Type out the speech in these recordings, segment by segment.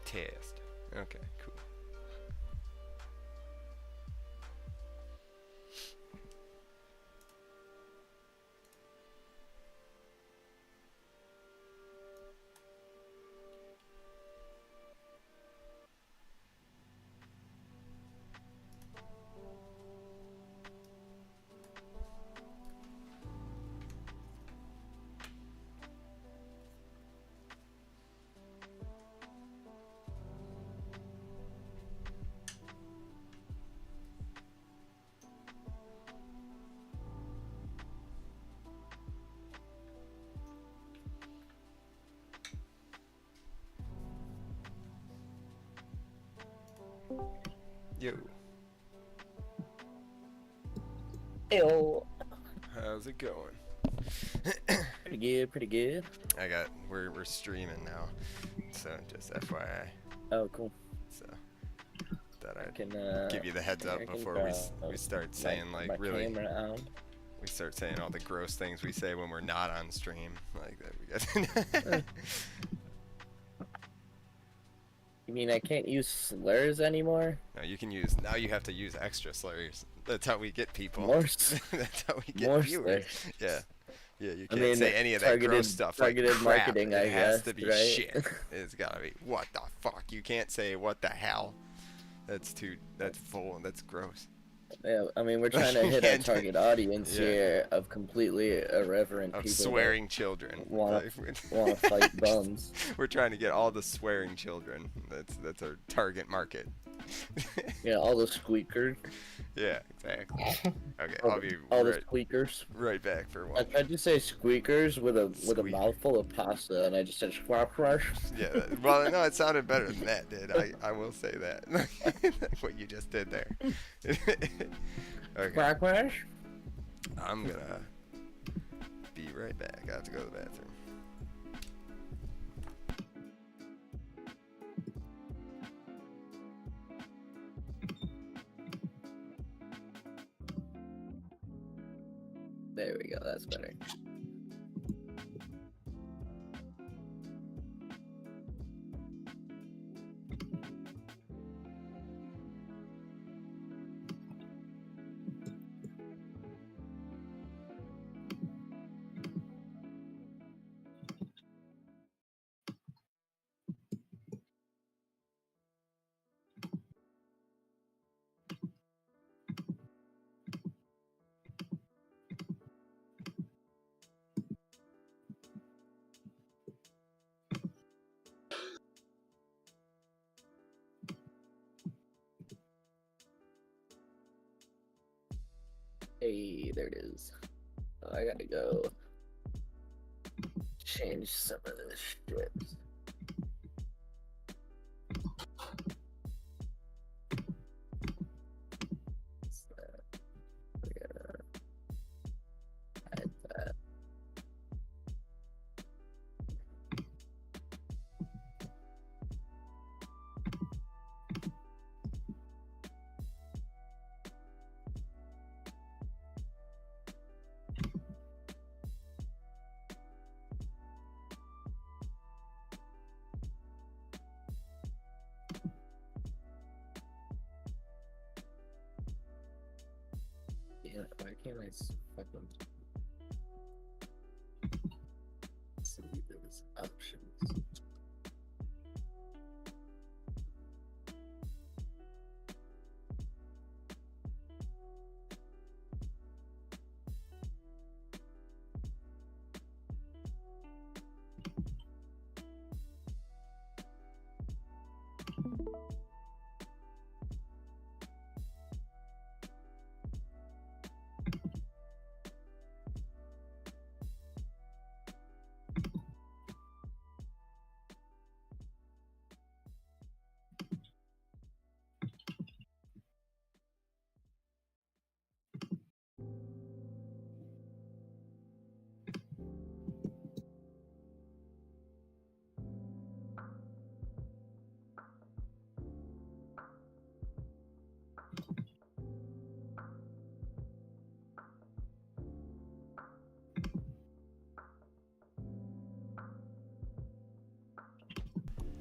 Test. Okay, cool. Yo, Ew. how's it going? Pretty good, pretty good. We're streaming now, so just FYI. Oh, cool. So thought I I'd can, give you the heads I up can before grab we start saying my like really camera out. we start saying all the gross things we say when we're not on stream like that. We got. You mean I can't use slurs anymore? No, you can use now. You have to use extra slurs. That's how we get people. More, That's how we get more viewers. slurs. Yeah. Yeah, you I can't mean, say any of that gross stuff like targeted crap. marketing, It I has guess, to be right? shit. It's gotta be what the fuck. You can't say what the hell. That's full. That's gross. Yeah, I mean, we're trying to hit our target audience Yeah. here of completely irreverent Of people swearing children. want to fight bums. We're trying to get all the swearing children. That's our target market. Yeah, all the squeakers. Yeah, exactly. Okay, All, I'll be all the squeakers. right back for I one. tried to say squeakers with a Squeak. mouthful of pasta, and I just said squawk rush. Yeah, well, no, it sounded better than that did. I will say that. What you just did there. Okay, Quack rush. I'm gonna be right back. I have to go to the bathroom. There we go. That's better. Hey, there it is. I gotta go change some of this shit. So, we gotta hide that. Yeah, why can't I fucking see those options?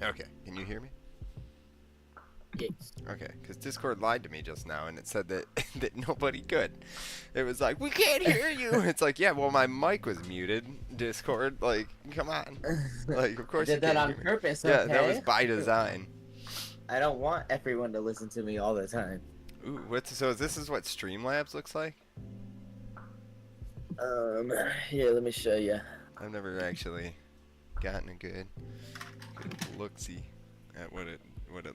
Okay, can you hear me? Yes. Okay, because Discord lied to me just now, and it said that that nobody could. It was like, we can't hear you. It's like, yeah, well, my mic was muted. Discord, like, come on. Like, of I course you did that can't on hear me. purpose, Yeah, that was okay? by design. I don't want everyone to listen to me all the time. Ooh, so this is what Streamlabs looks like? Here, let me show you. I've never actually gotten a good look-see at what it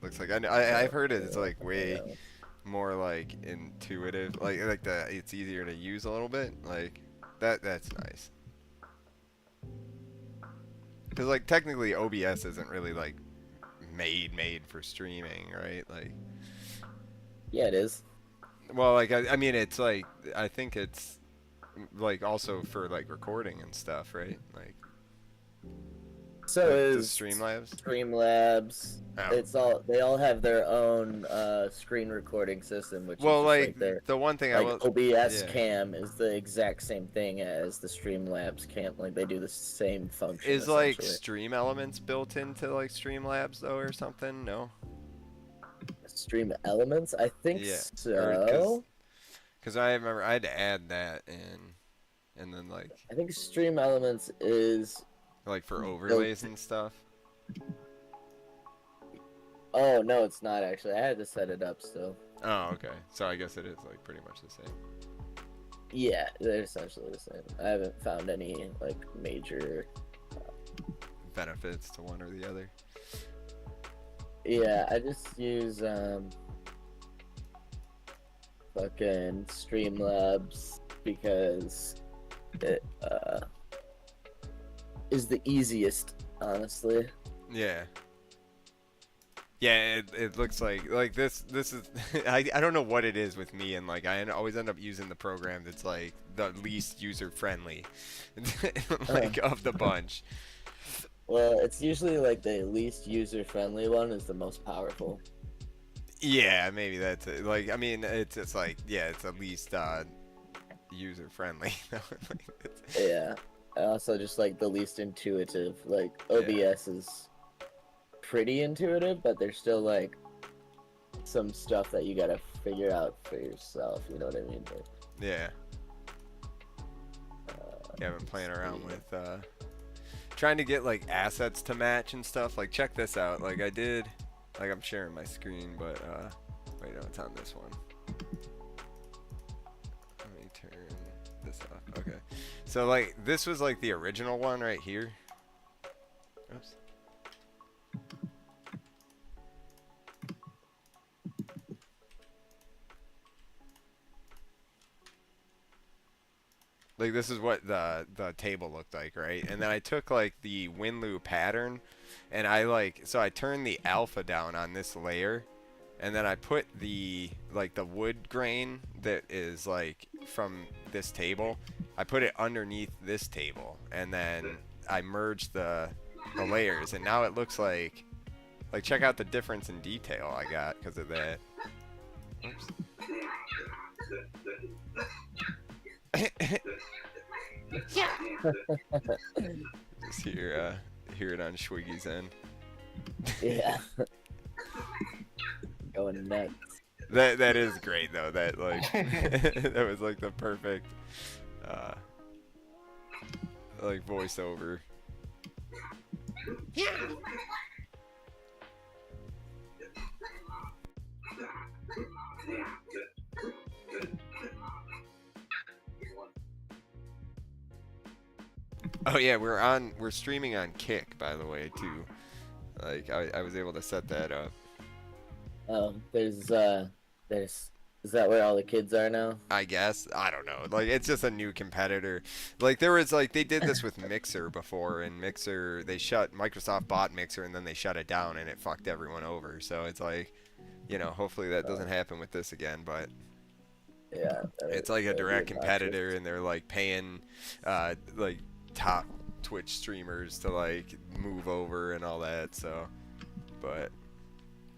looks like. I've heard it's like way more like intuitive, like it's easier to use a little bit. Like that's nice. Cause like technically OBS isn't really like made for streaming, right? Like, Yeah, it is. well, like I mean it's like I think it's like also for like recording and stuff, right? Like, So like is Streamlabs. Streamlabs. Oh. They all have their own screen recording system, which Well, is just like like their the one thing I like will, OBS yeah. cam is the exact same thing as the Streamlabs cam. Like they do the same function. Is like essentially. Stream Elements built into like Streamlabs though or something? No. Stream Elements, I think Yeah. so. Because I remember I had to add that in, and then like I think Stream Elements is like for overlays and stuff. Oh no, it's not actually. I had to set it up still. Oh, okay. So I guess it is like pretty much the same. Yeah, they're essentially the same. I haven't found any like major Benefits to one or the other. Yeah, I just use fucking Streamlabs because it is the easiest, honestly. Yeah. Yeah, it looks like this is I don't know what it is with me, and like I always end up using the program that's like the least user friendly like of the bunch. Well, it's usually like the least user friendly one is the most powerful. Yeah, maybe that's it. Like I mean it's just like yeah, it's at least user friendly. Yeah. Also just like the least intuitive. Like OBS is pretty intuitive, but there's still like some stuff that you gotta figure out for yourself, you know what I mean? But, yeah. Yeah, I've been playing around with trying to get like assets to match and stuff. Like check this out. Like I did, like I'm sharing my screen, but wait, no, it's on this one. Let me turn this off. Okay. So like this was like the original one right here. Oops. Like this is what the table looked like, right? And then I took like the Winlu pattern, and I turned the alpha down on this layer, and then I put the like the wood grain that is like from this table, I put it underneath this table, and then I merged the layers, and now it looks like check out the difference in detail I got because of that. Oops. Just hear it on Schwiggy's end. yeah. Going nuts. That is great though. That like that was like the perfect like voiceover. Yeah. Oh yeah, we're streaming on Kick, by the way, too. Like I was able to set that up. There's is that where all the kids are now? I guess. I don't know. Like it's just a new competitor. Like there was like they did this with Mixer before, and Microsoft bought Mixer and then they shut it down and it fucked everyone over. So it's like, you know, hopefully that doesn't happen with this again, but yeah. It's like a direct competitor and they're like paying like top Twitch streamers to like move over and all that, so but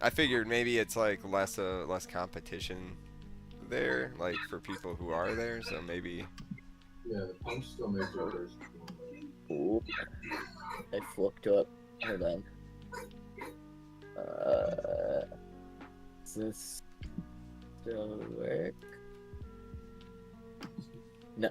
I figured maybe it's like less competition there, like for people who are there, so maybe yeah, the punch still makes it worse. Ooh. I flipped up. Hold on. Does this still work? No.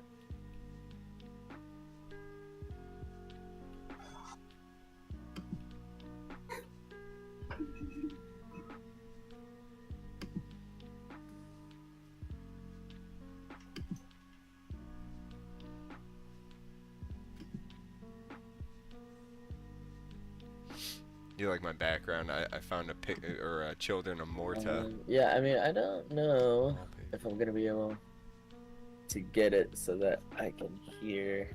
You like my background? I found a pic or children of Morta. Yeah, I mean, I don't know if I'm gonna be able to get it so that I can hear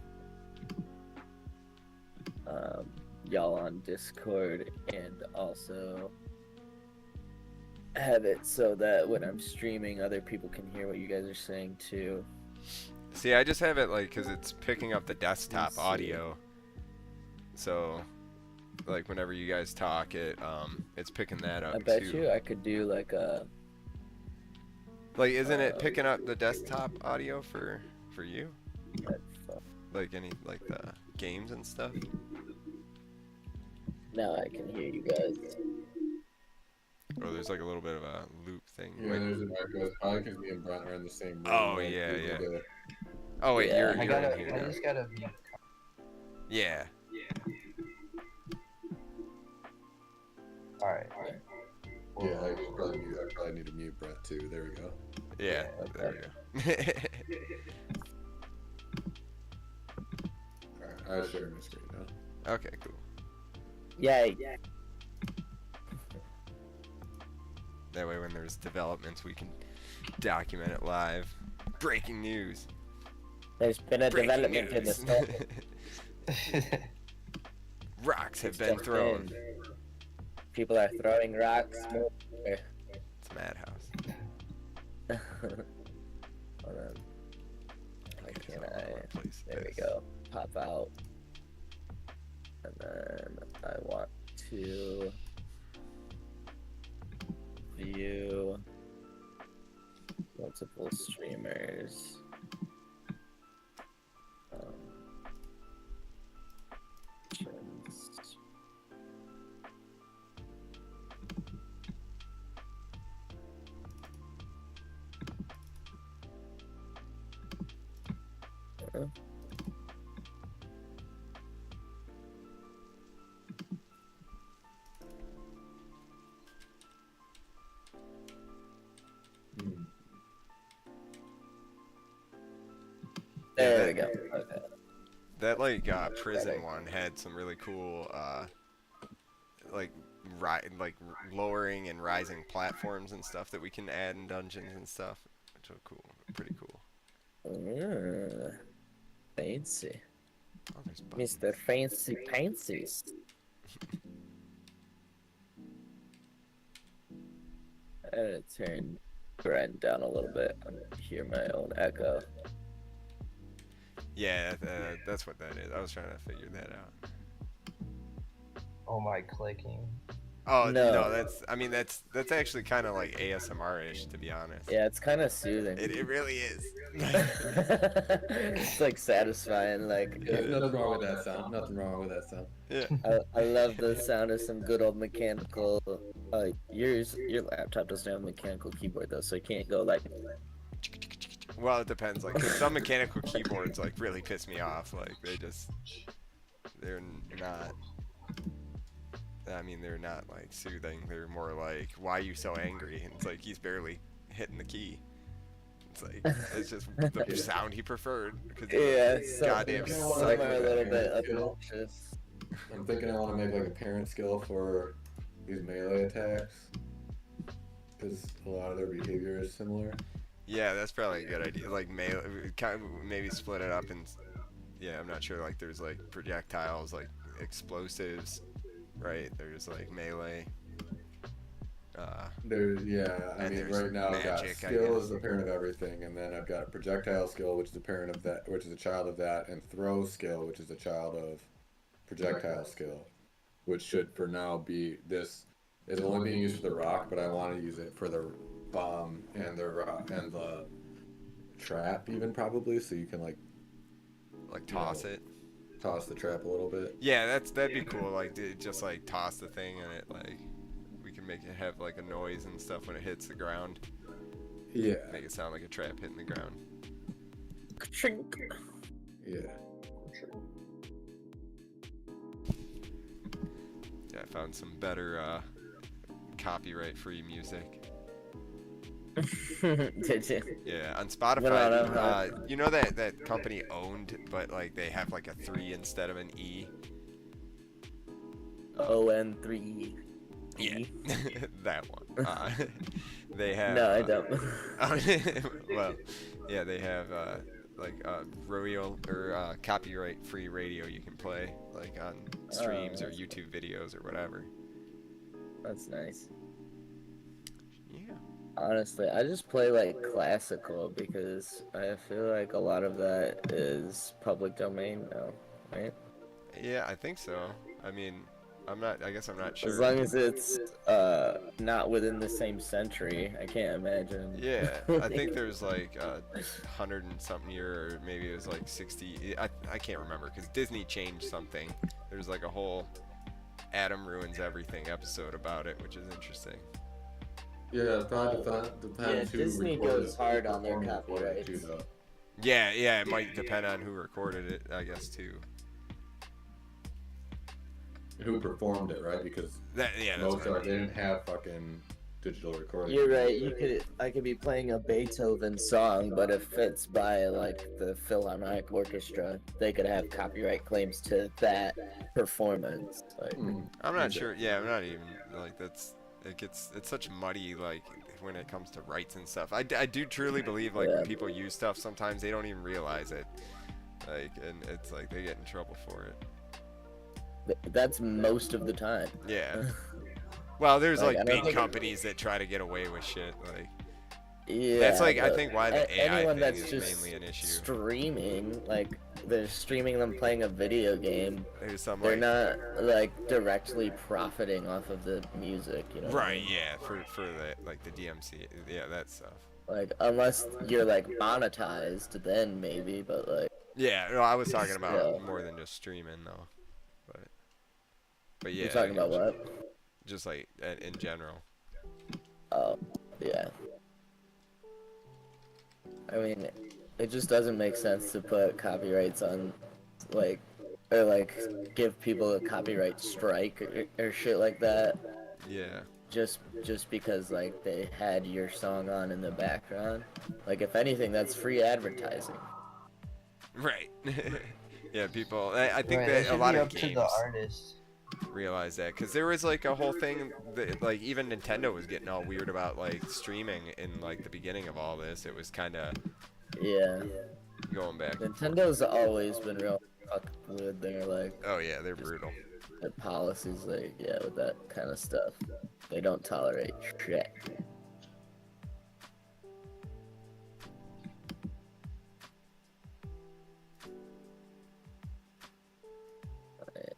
y'all on Discord and also have it so that when I'm streaming, other people can hear what you guys are saying too. See, I just have it like because it's picking up the desktop Let's see. audio. So, like whenever you guys talk, it's picking that up I bet too. you I could do like a. Like, isn't it picking up the desktop audio for you? Headphone. Like any like the games and stuff? Now I can hear you guys. Or there's like a little bit of a loop thing. Yeah, Wait. there's an echo. It's probably because me and Brent are in the same room. Oh, like, yeah, we yeah. did it. Oh wait, Yeah. you're I in here I now. just gotta view. Yeah. Alright. Yeah, I probably need to mute Brent too. There we go. Yeah. Okay. There we go. Alright, I'll share my screen now. Okay, cool. Yay! That way, when there's developments, we can document it live. Breaking news. There's been a Breaking development in the news. store. Rocks have been Jumped thrown. in. People are throwing rocks. It's a madhouse. Hold on. Why Okay, can't so I? I'll replace There we this. go. Pop out. And then I want to view multiple streamers. Options. Hmm. There we go. Okay. That like prison one had some really cool like lowering and rising platforms and stuff that we can add in dungeons and stuff, which are cool, pretty cool. Fancy. Oh, there's buttons. Mr. Fancy Pansies. I'm gonna turn Brent down a little bit. I hear my own echo. Yeah, that's what that is. I was trying to figure that out. Oh my clicking. Oh No. no, that's actually kind of like ASMR-ish, to be honest. Yeah, it's kind of soothing. It really is. It's like satisfying. Like Yeah, nothing wrong with that sound. Nothing wrong with that sound. Yeah. I love the sound of some good old mechanical. Your laptop doesn't have a mechanical keyboard though, so you can't go like. Well, it depends. Like 'cause some mechanical keyboards like really piss me off. Like they're not. I mean, they're not like soothing. They're more like, why are you so angry? And it's like he's barely hitting the key. It's like it's just the sound he preferred. Because Yeah, goddamn some psycho. are a little bit obnoxious. I'm thinking I want to make like a parent skill for these melee attacks, because a lot of their behavior is similar. Yeah, that's probably a good idea. Like kind of maybe split it up and yeah, I'm not sure. Like there's like projectiles, like explosives, right? There's like melee. I And mean, there's right now I've got magic, I skill guess. is the parent of everything, and then I've got projectile skill, which is the parent of that, which is a child of that, and throw skill, which is a child of projectile skill, which should for now be this is only being used for the rock, but I want to use it for the bomb and the rock and the trap even probably, so you can like Toss it. toss the trap a little bit. Yeah, that'd be cool. Like just like toss the thing and it like we can make it have like a noise and stuff when it hits the ground. Yeah. Make it sound like a trap hitting the ground. Chink. Yeah. Yeah, I found some better copyright-free music. Did you? Yeah, on No, Spotify, you know that company Owned, but like they have like a 3 instead of an E. ON3. Yeah, that one. They have. No, I don't. Well, yeah, they have like royal or copyright-free radio you can play like on streams or that's YouTube videos or whatever. That's nice. Yeah. Honestly, I just play like classical because I feel like a lot of that is public domain now, right? Yeah, I think so. I mean, I guess I'm not sure. As long as it's not within the same century, I can't imagine. Yeah, I think there's like 100 and something year, or maybe it was like 60. I can't remember because Disney changed something. There's like a whole Adam Ruins Everything episode about it, which is interesting. Yeah, it probably depends who Disney recorded goes it. hard on their Performance for it, copyrights. too, though. Yeah, it might depend on who recorded it, I guess too. Who performed it, right? Because That's most what I of they didn't have fucking digital recording. You're right. I could be playing a Beethoven song, but if it's by like the Philharmonic Orchestra, they could have copyright claims to that performance. Like, I'm not sure. Yeah, I'm not even like it's such muddy like when it comes to rights and stuff. I do truly believe like when people use stuff sometimes they don't even realize it. Like, and it's like they get in trouble for it. that's most of the time. Yeah. Well, there's Like, like I don't big think companies that try to get away with shit. Like Yeah, that's like I but think why the AI anyone thing that's is just mainly an issue. streaming, like they're streaming them playing a video game. There's some They're like not like directly profiting off of the music, you know. what I right, mean? yeah, for the like the DMC, yeah, that stuff. Like unless you're like monetized, then maybe. But like, Yeah, no, I was talking about Still. more than just streaming though. But yeah, you're talking I about get you. what? Just like in general. Oh, yeah. I mean, it just doesn't make sense to put copyrights on, like, or like give people a copyright strike or shit like that. Yeah. Just because like they had your song on in the background. Like if anything, that's free advertising. Right. Yeah, people. I think Right, that a should lot be of up to games the artist. realize that because there was like a whole thing that like even Nintendo was getting all weird about like streaming in like the beginning of all this. It was kind of Yeah. going back. Nintendo's always been real fucked with their like Oh yeah, they're brutal. their policies, like yeah, with that kind of stuff. They don't tolerate shit.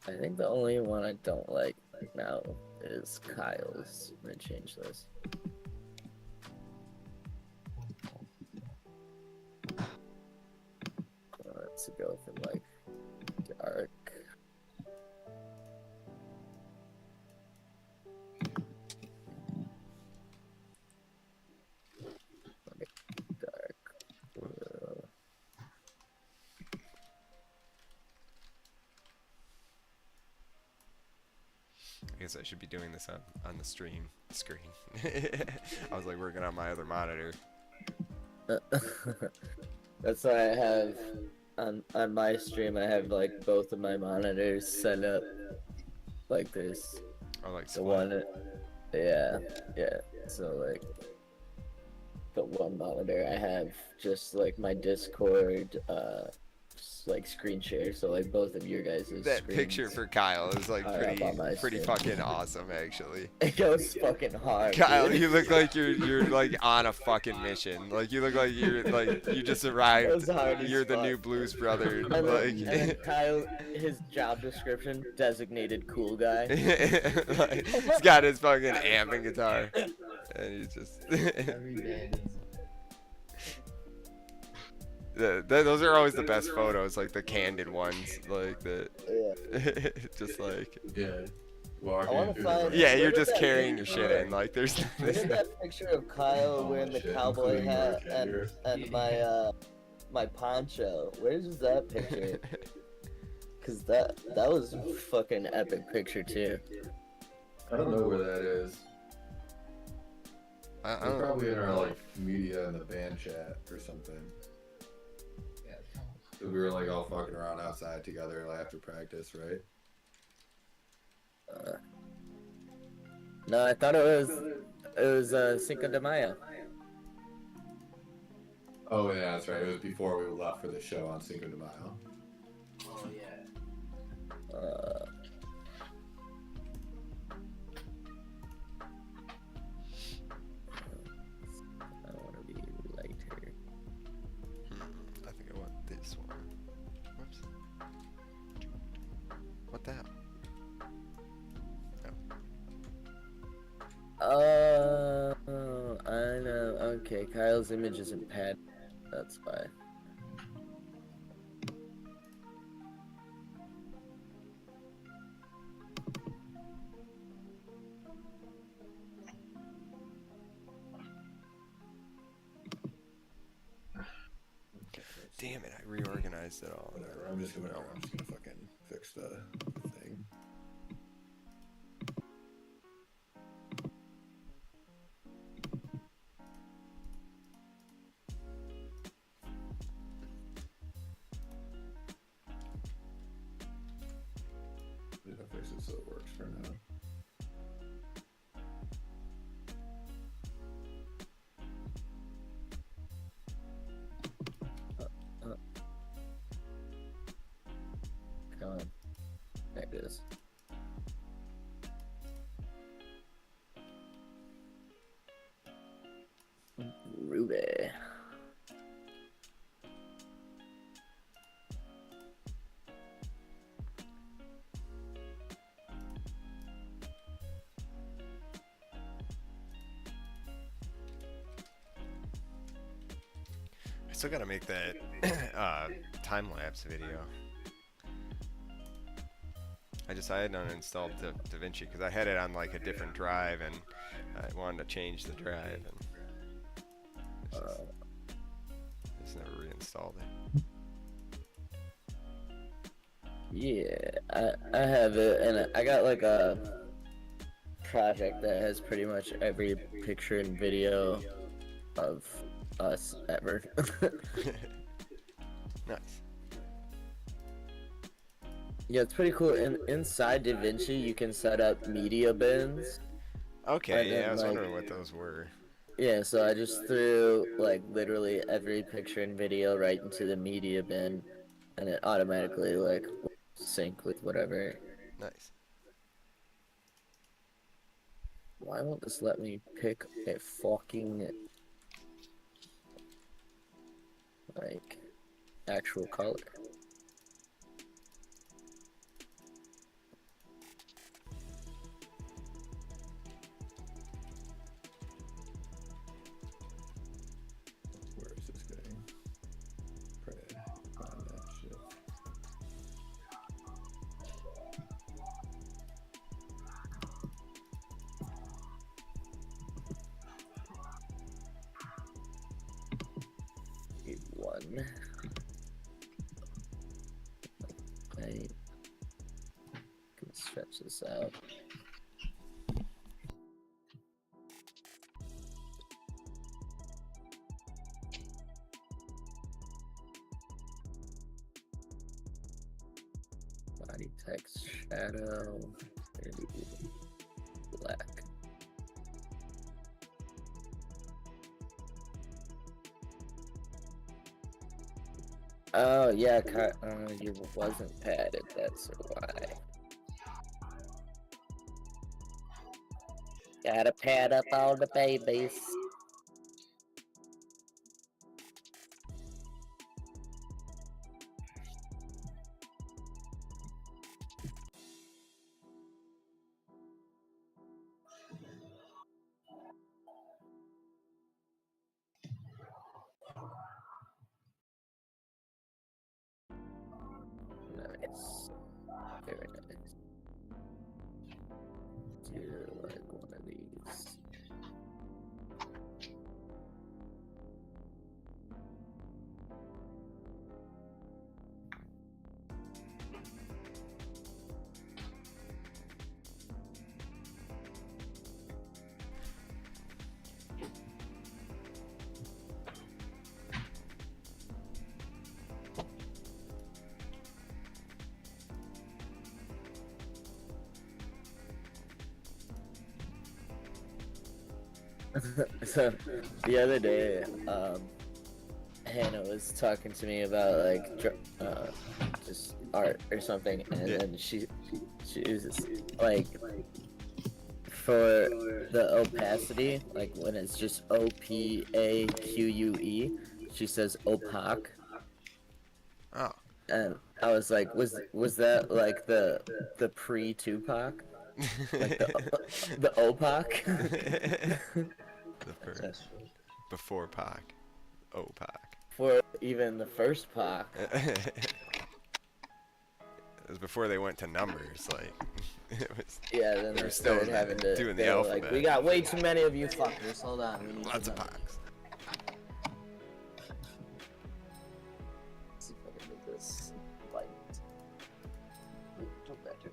I think the only one I don't like now is Kyle's. I'm gonna change this. Let's go from like dark. Okay, dark blue. I guess I should be doing this on the screen. I was like working on my other monitor. That's why I have on my stream. I have like both of my monitors set up. Like there's Oh, like the split. one, yeah. So like the one monitor I have just like my Discord, just, like screen share. So like both of your guys' That screens. picture for Kyle is like are up on my pretty screen. fucking awesome actually. It goes fucking hard. Kyle, dude. you look like you're like on a fucking mission. Like you look like you're like you just arrived. Goes hard as You're the fuck. new Blues Brother. And then, Like, and then Kyle, his job description, designated cool guy. like, he's got his fucking amp and guitar, and he's just. Every day. Those are always the best photos, like the candid ones, like the. Yeah. Just like. Yeah. walking wanna through find- the Yeah, rain. you're Where did just that carrying your picture shit go? in. Like there's Where did that picture of Kyle Oh, wearing the shit, cowboy including hat Mark Hager. and my poncho? Where's that picture? Cause that was a fucking epic picture too. I don't know where that is. I It's don't know. probably in our like media and the band chat or something. Yeah. 'Cause we were like all fucking around outside together like, after practice, right? No, I thought it was Cinco de Mayo. Oh yeah, that's right. It was before we left for the show on Cinco de Mayo. Oh yeah. I want to be lighter. I think I want this one. Whoops. What the hell? I know. Okay, Kyle's image isn't pad. That's why. Damn it! I reorganized it all. Whatever. I'm just gonna fucking fix the thing. I'm gonna fix it so it works for now. Come on. There it is. Ruby. I still gotta make that time lapse video. I had uninstalled DaVinci because I had it on like a different drive and I wanted to change the drive and just never reinstalled it. Yeah, I have it, and I got like a project that has pretty much every picture and video of us ever. Nice. Yeah, it's pretty cool. Inside DaVinci, you can set up media bins. Okay, And yeah, then, I was like- wondering what those were. Yeah, so I just threw like literally every picture and video right into the media bin, and it automatically like sync with whatever. Nice. Why won't this let me pick a fucking like actual color? Where is this getting printed on that shit? Need one. I can stretch this out. Body text shadow. Maybe black. Oh yeah, you wasn't padded. That's why. Gotta pad up all the babies. Nice. Very nice. So the other day, Hannah was talking to me about like just art or something, and Yeah. then she was like, for the opacity, like when it's just OPAQUE, she says opaque, Oh. and I was like, was that like the pre-Tupac, like the opaque? The first. Before Pac. Oh, Pac. For even the first Pac. It was before they went to numbers, like, it was, Yeah, then they they were still started having to doing they the were like, alphabet. we got way too many of you fuckers. Hold on, we need Lots to of Pacs. see if I can get this light. Don't matter.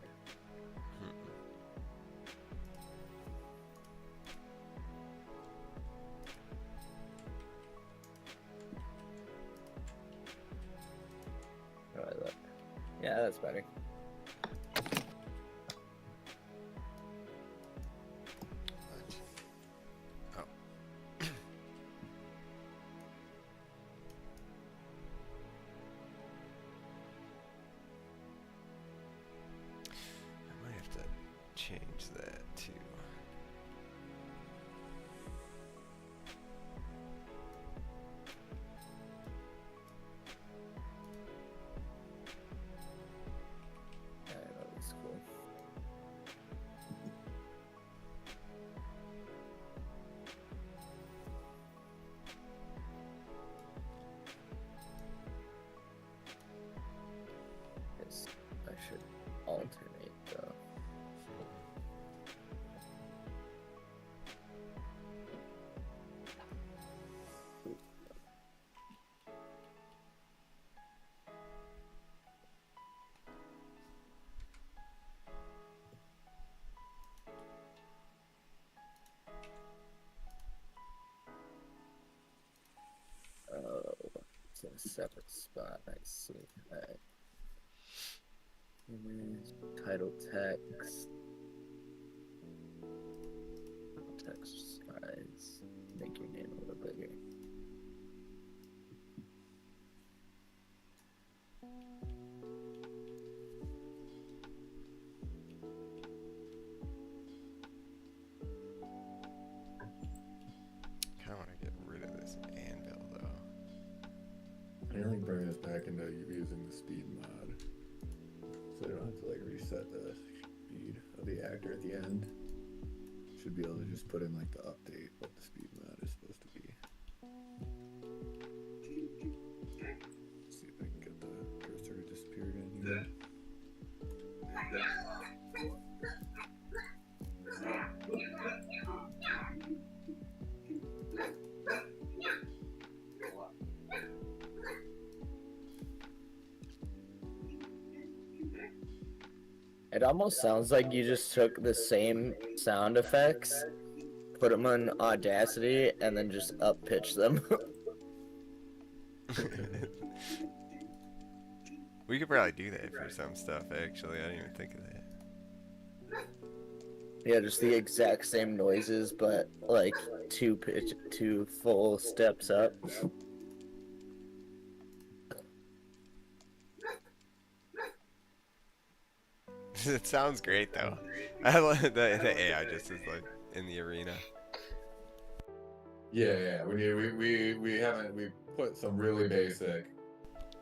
How do I look? Yeah, that's better. Oh. I might have to change that too. Yeah, that looks cool. Yes, I should alternate though. Oh, it's in a separate spot. I see. Alright. Image, title text. Text size. Make your name a little bigger. Kind of want to get rid of this anvil though. I only bring us back into using the speed mod, so I don't have to like reset the speed of the actor at the end. Should be able to just put in like the update what the speed mod is supposed to be. See if I can get the cursor to disappear again here. It almost sounds like you just took the same sound effects, put them on Audacity, and then just up pitch them. We could probably do that for some stuff, actually. I didn't even think of that. Yeah, just the exact same noises, but like two full steps up. It sounds great, though. I love the AI just is like in the arena. Yeah. We haven't we put some really basic.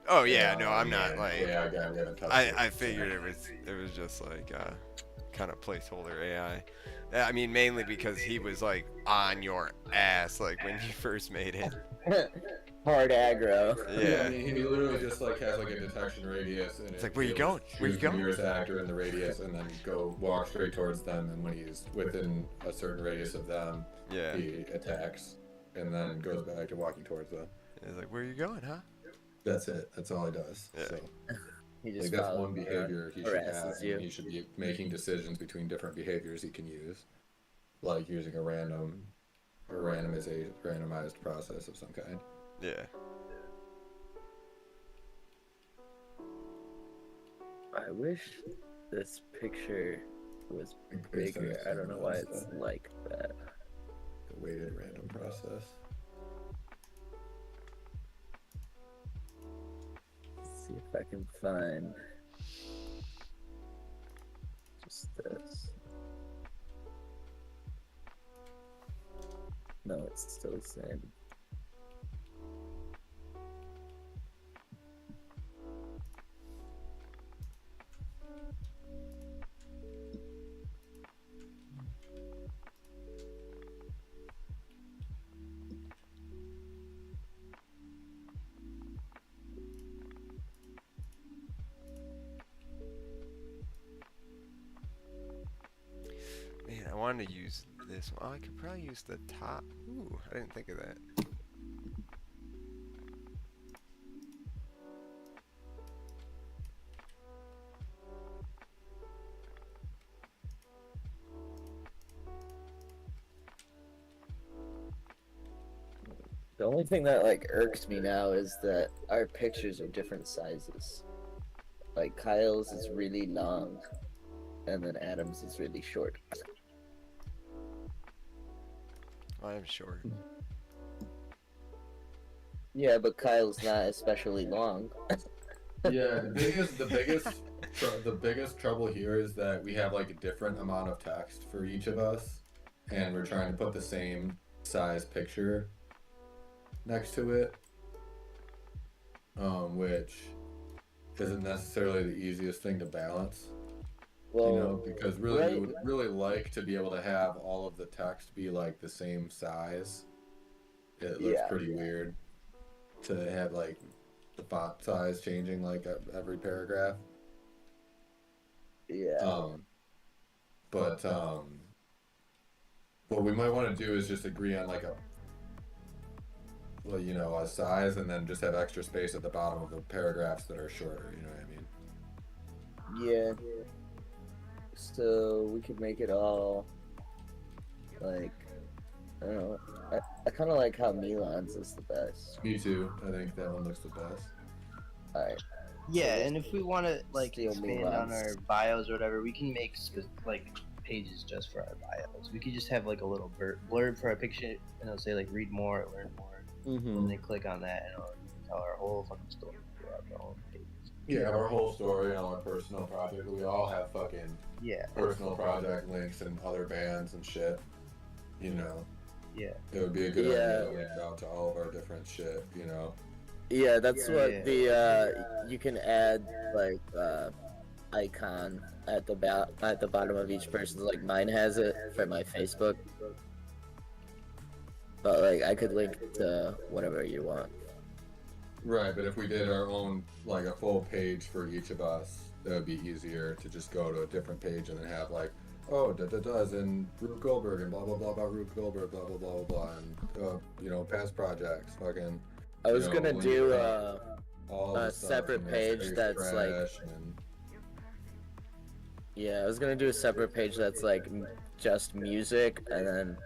Oh yeah, no, I'm not like. Yeah, we haven't touched I it. figured it was just like kind of placeholder AI. I mean, mainly because he was like on your ass like when you first made it. Hard aggro. Yeah. I mean, he literally just like has like a detection radius, and It's like, where you going? Where you choose the going? nearest actor in the radius, and then walk straight towards them. And when he's within a certain radius of them, Yeah. he attacks, and then goes back to walking towards them. It's like, where you going, huh? That's it. That's all he does. Yeah. So He like just that's follows one you behavior he should harasses have. you. And he should be making decisions between different behaviors he can use, like using a randomized process of some kind. Yeah. I wish this picture was bigger. I don't know why it's like that. weighted random process. Let's see if I can find just this. No, it's still the same. Man, I wanted to use this one. Oh, I could probably use the top. Ooh, I didn't think of that. The only thing that like irks me now is that our pictures are different sizes. Like Kyle's is really long, and then Adam's is really short. I'm short. Yeah, but Kyle's not especially long. Yeah, the biggest trouble here is that we have like a different amount of text for each of us, and we're trying to put the same size picture next to it, which isn't necessarily the easiest thing to balance. Well, You know, because really right. we would really like to be able to have all of the text be like the same size. It looks Yeah. pretty weird to have like the font size changing like every paragraph. Yeah. But what we might want to do is just agree on like a, well, you know, a size, and then just have extra space at the bottom of the paragraphs that are shorter. You know what I mean? Yeah. So we could make it all like, I don't know. I kind of like how Milan's is the best. Me too. I think that one looks the best. All right. Yeah, and if we want to like Steal expand Milan's. on our bios or whatever, we can make like pages just for our bios. We could just have like a little blurb for our picture, and it'll say like "read more," or "learn more," Mm-hmm. and then click on that, and it'll tell our whole fucking story throughout the whole page. Yeah, our whole story on our personal project. We all have fucking Yeah. personal project links and other bands and shit. You know, Yeah. it would be a good Yeah. idea to link out to all of our different shit. You know. Yeah, that's Yeah. what the you can add like icon at the bottom of each person's. Like mine has it for my Facebook, but like I could link to whatever you want. Right, but if we did our own, like a full page for each of us, that would be easier to just go to a different page and then have like, oh, da-da-da's and Rube Goldberg and blah blah blah about Rube Goldberg, blah blah blah blah blah, and you know, past projects, fucking. I was you know, gonna link do all a the stuff, separate you know, page Space that's like, Trash and, yeah, I was gonna do a separate page that's like just music, and then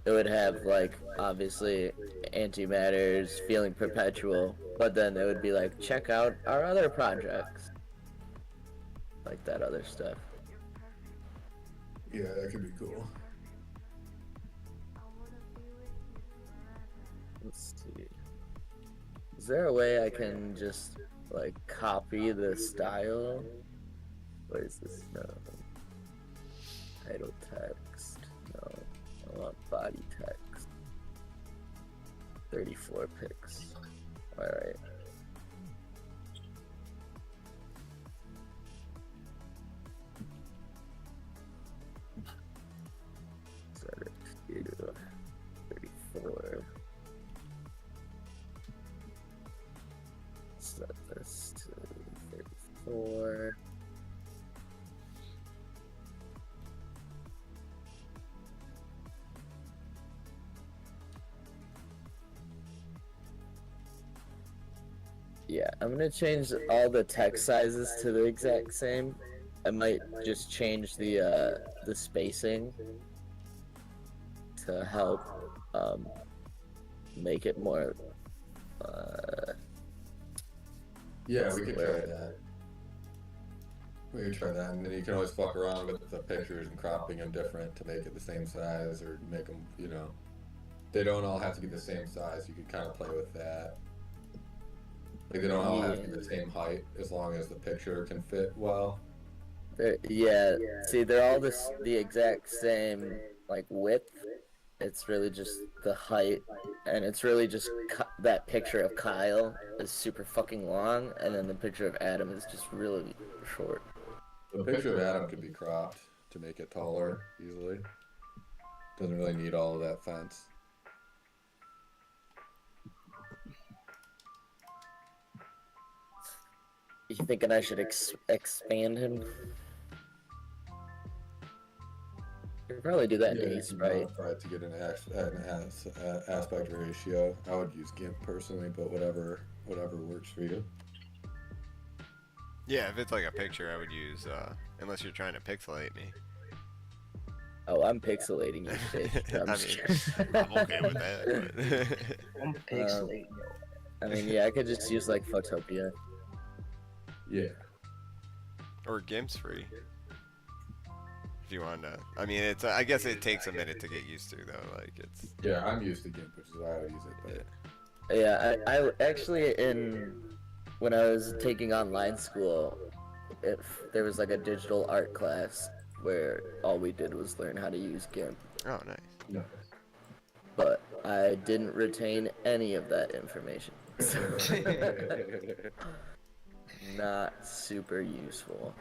it would have like obviously Antimatter's, Feeling Perpetual, but then it would be like check out our other projects, like that other stuff. yeah, that could be cool. Let's see. Is there a way I can just like copy the style? What is this? No. Title text. No. I want body text. 34 pics. Alright. Set it to 34. Set this to 34. Yeah, I'm gonna change all the text sizes to the exact same. I might just change the spacing to help make it more Yeah, we could try that. We could try that, and then you can always fuck around with the pictures and cropping them different to make it the same size or make them, you know. They don't all have to be the same size. You could kind of play with that. Like they don't all have to be the same height as long as the picture can fit well. Yeah, see, they're all the exact same like width. It's really just the height, and it's really just that picture of Kyle is super fucking long, and then the picture of Adam is just really short. The picture of Adam could be cropped to make it taller easily. Doesn't really need all of that fence. You thinking I should expand him? You could probably do that in Yeah, Ace, you right? modify it to get an aspect ratio. I would use GIMP personally, but whatever works for you. Yeah, if it's like a picture, I would use, unless you're trying to pixelate me. Oh, I'm pixelating you, bitch. I'm I just mean, kidding. I'm okay with that. I'm pixelating. I mean, yeah, I could just use like Photopia. Yeah. Or GIMP's free. If you want to. I mean, it's. I guess it takes a minute to get used to, though. Like, it's. Yeah, I'm used to GIMP, which is why I would use it. But Yeah, I actually when I was taking online school, if there was like a digital art class where all we did was learn how to use GIMP, Oh, nice. no. but I didn't retain any of that information. Not super useful.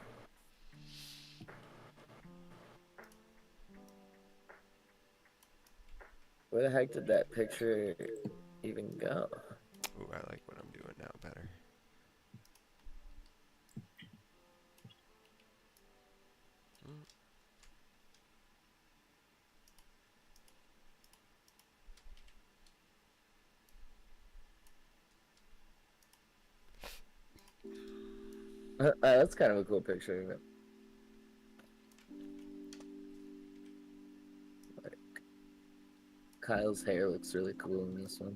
Where the heck did that picture even go? Ooh, I like what I'm doing now better. That's kind of a cool picture, isn't it? Like, Kyle's hair looks really cool in this one.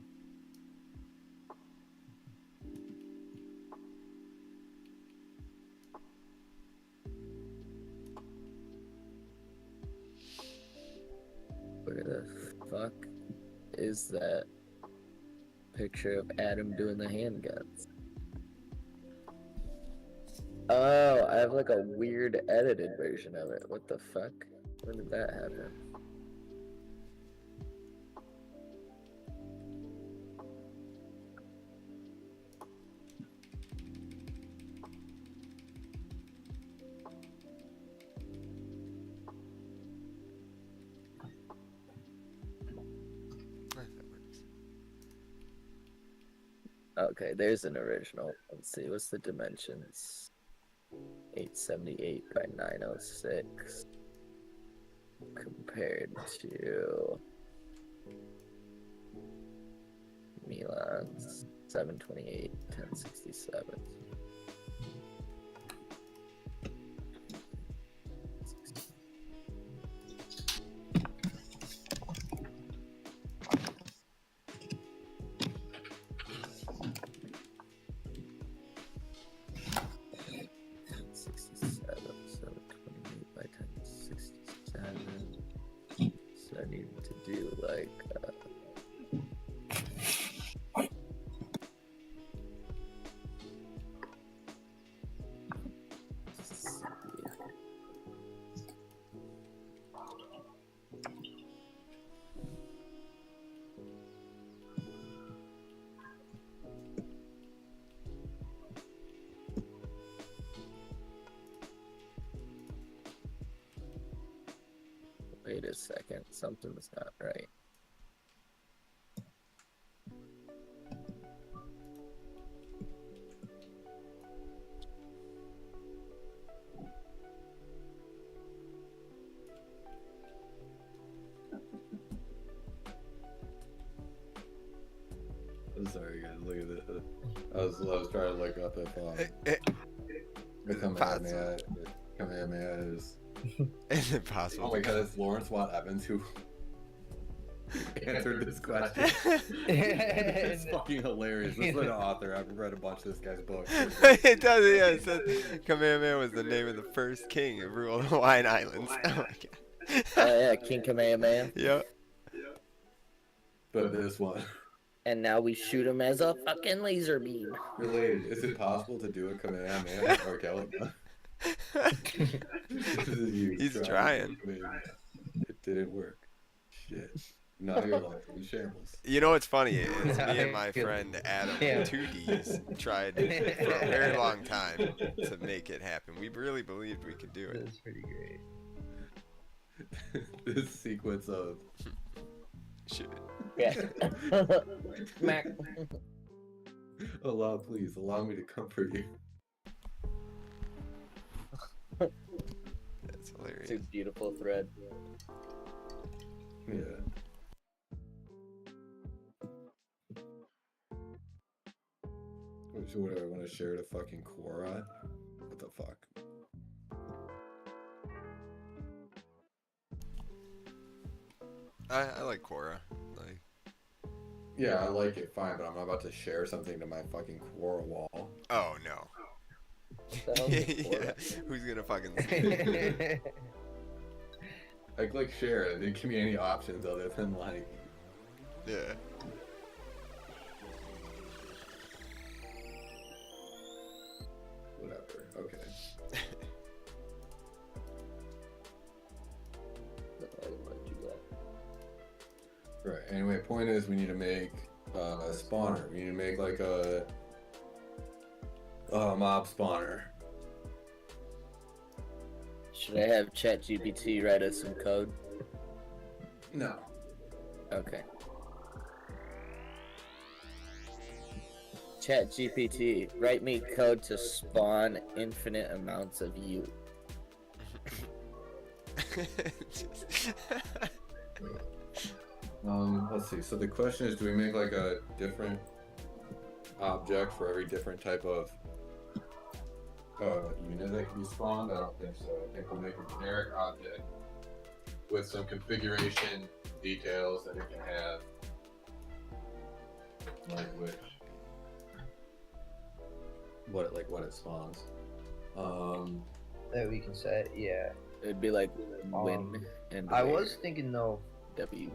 Where the fuck is that picture of Adam doing the handguns? Oh, I have like a weird edited version of it. What the fuck? When did that happen? That works. Okay, there's an original. Let's see, what's the dimensions? 878 by 906 compared to Milan's 728 1067. So I need to do like wait a second, something's not right. I'm sorry, guys. Look at this. I was trying to look up if the Kamehameha is. It's impossible. Oh my god, it's Lawrence Watt Evans who answered this question. It's fucking hilarious. This is an author. I've read a bunch of this guy's books. It does, yeah. It says Kamehameha was the name of the first king who ruled the Hawaiian Islands. Oh my god. Oh yeah, King Kamehameha. Yep. but this one. And now we shoot him as a fucking laser beam. Related. Is it possible to do a Kamehameha or Kelly gun? This is you He's to do a trying. Kamehameha. It didn't work. Shit. Now your life is in shambles. You know what's funny is me and my I feel- friend Adam, Yeah. 2Ds, tried for a very long time to make it happen. We really believed we could do it. That's pretty great. This sequence of Shit. Yeah. Smack. please allow me to comfort you. That's It's a hilarious. beautiful thread. Yeah. What do I want to share the fucking Quora? What the fuck? I like Quora. Like, Yeah, I like it fine, but I'm not about to share something to my fucking Quora wall. oh no. What the hell is Yeah, Quora? who's gonna fucking see it? I click share, it didn't give me any options other than like, Yeah. whatever. Okay. Right. Anyway, point is we need to make a spawner. We need to make like a mob spawner. Should I have ChatGPT write us some code? No. Okay. ChatGPT, write me code to spawn infinite amounts of you. Let's see. So the question is, do we make like a different object for every different type of unit that can be spawned? I don't think so. I think we'll make a generic object with some configuration details that it can have, like what it spawns. That we can set, yeah. It'd be like win and I where was thinking though, W's.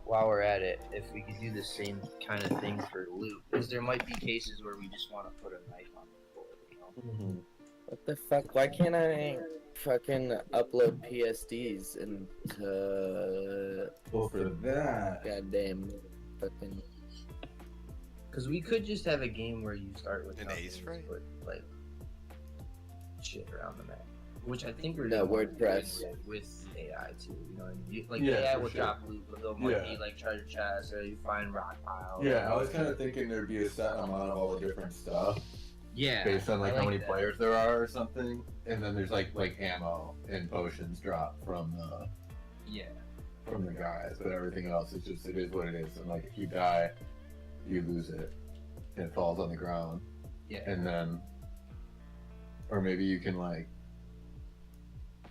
while we're at it, if we could do the same kind of thing for loot, because there might be cases where we just want to put a knife on the board, you know? What the fuck? Why can't I fucking upload PSDs into Well, for that, goddamn fucking Because we could just have a game where you start with An nothing ace and frame? put like shit around the map, which I think we're No, doing WordPress. with AI too. You know, what I mean? Like Yeah, AI for will sure. drop loot, but they'll might Yeah. be like treasure chests or you find rock piles. yeah, I was kind of thinking there'd be a set amount of all the different stuff Yeah, based on like I how many that. players there are or something, and then there's like ammo and potions drop from Yeah, the guys, but everything else is just it is what it is. And like if you die, you lose it, and it falls on the ground, yeah. and then, or maybe you can like.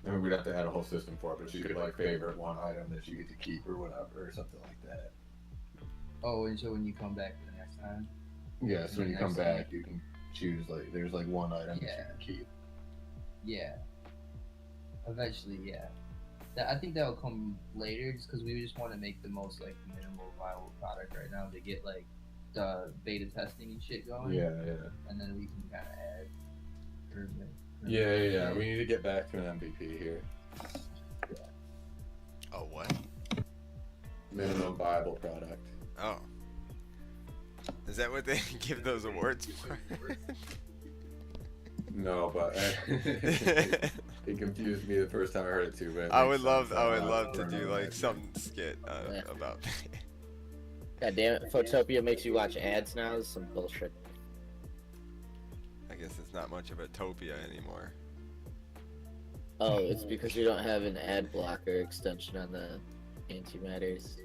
I mean, we'd have to add a whole system for it, but you could like favorite one item that you get to keep or whatever, or something like that. Oh, and so when you come back the next time. Yeah, so when you come Next time. back, you can choose like there's like one item that you Yeah. can keep. Yeah. Eventually, yeah. I think that'll come later, just because we just want to make the most like minimal viable product right now to get like the beta testing and shit going. Yeah. And then we can kind of add. Yeah. We need to get back to an MVP here. Oh, what? Minimum viable product. Oh. Is that what they give those awards for? No, but it confused me the first time I heard it too. But it I makes would love, sense. I would I'll love to learn do on like that. some skit Yeah. about that. God damn it, Photopia makes you watch ads now. This is some bullshit. I guess it's not much of a topia anymore. Oh, it's because we don't have an ad blocker extension on the antimatters.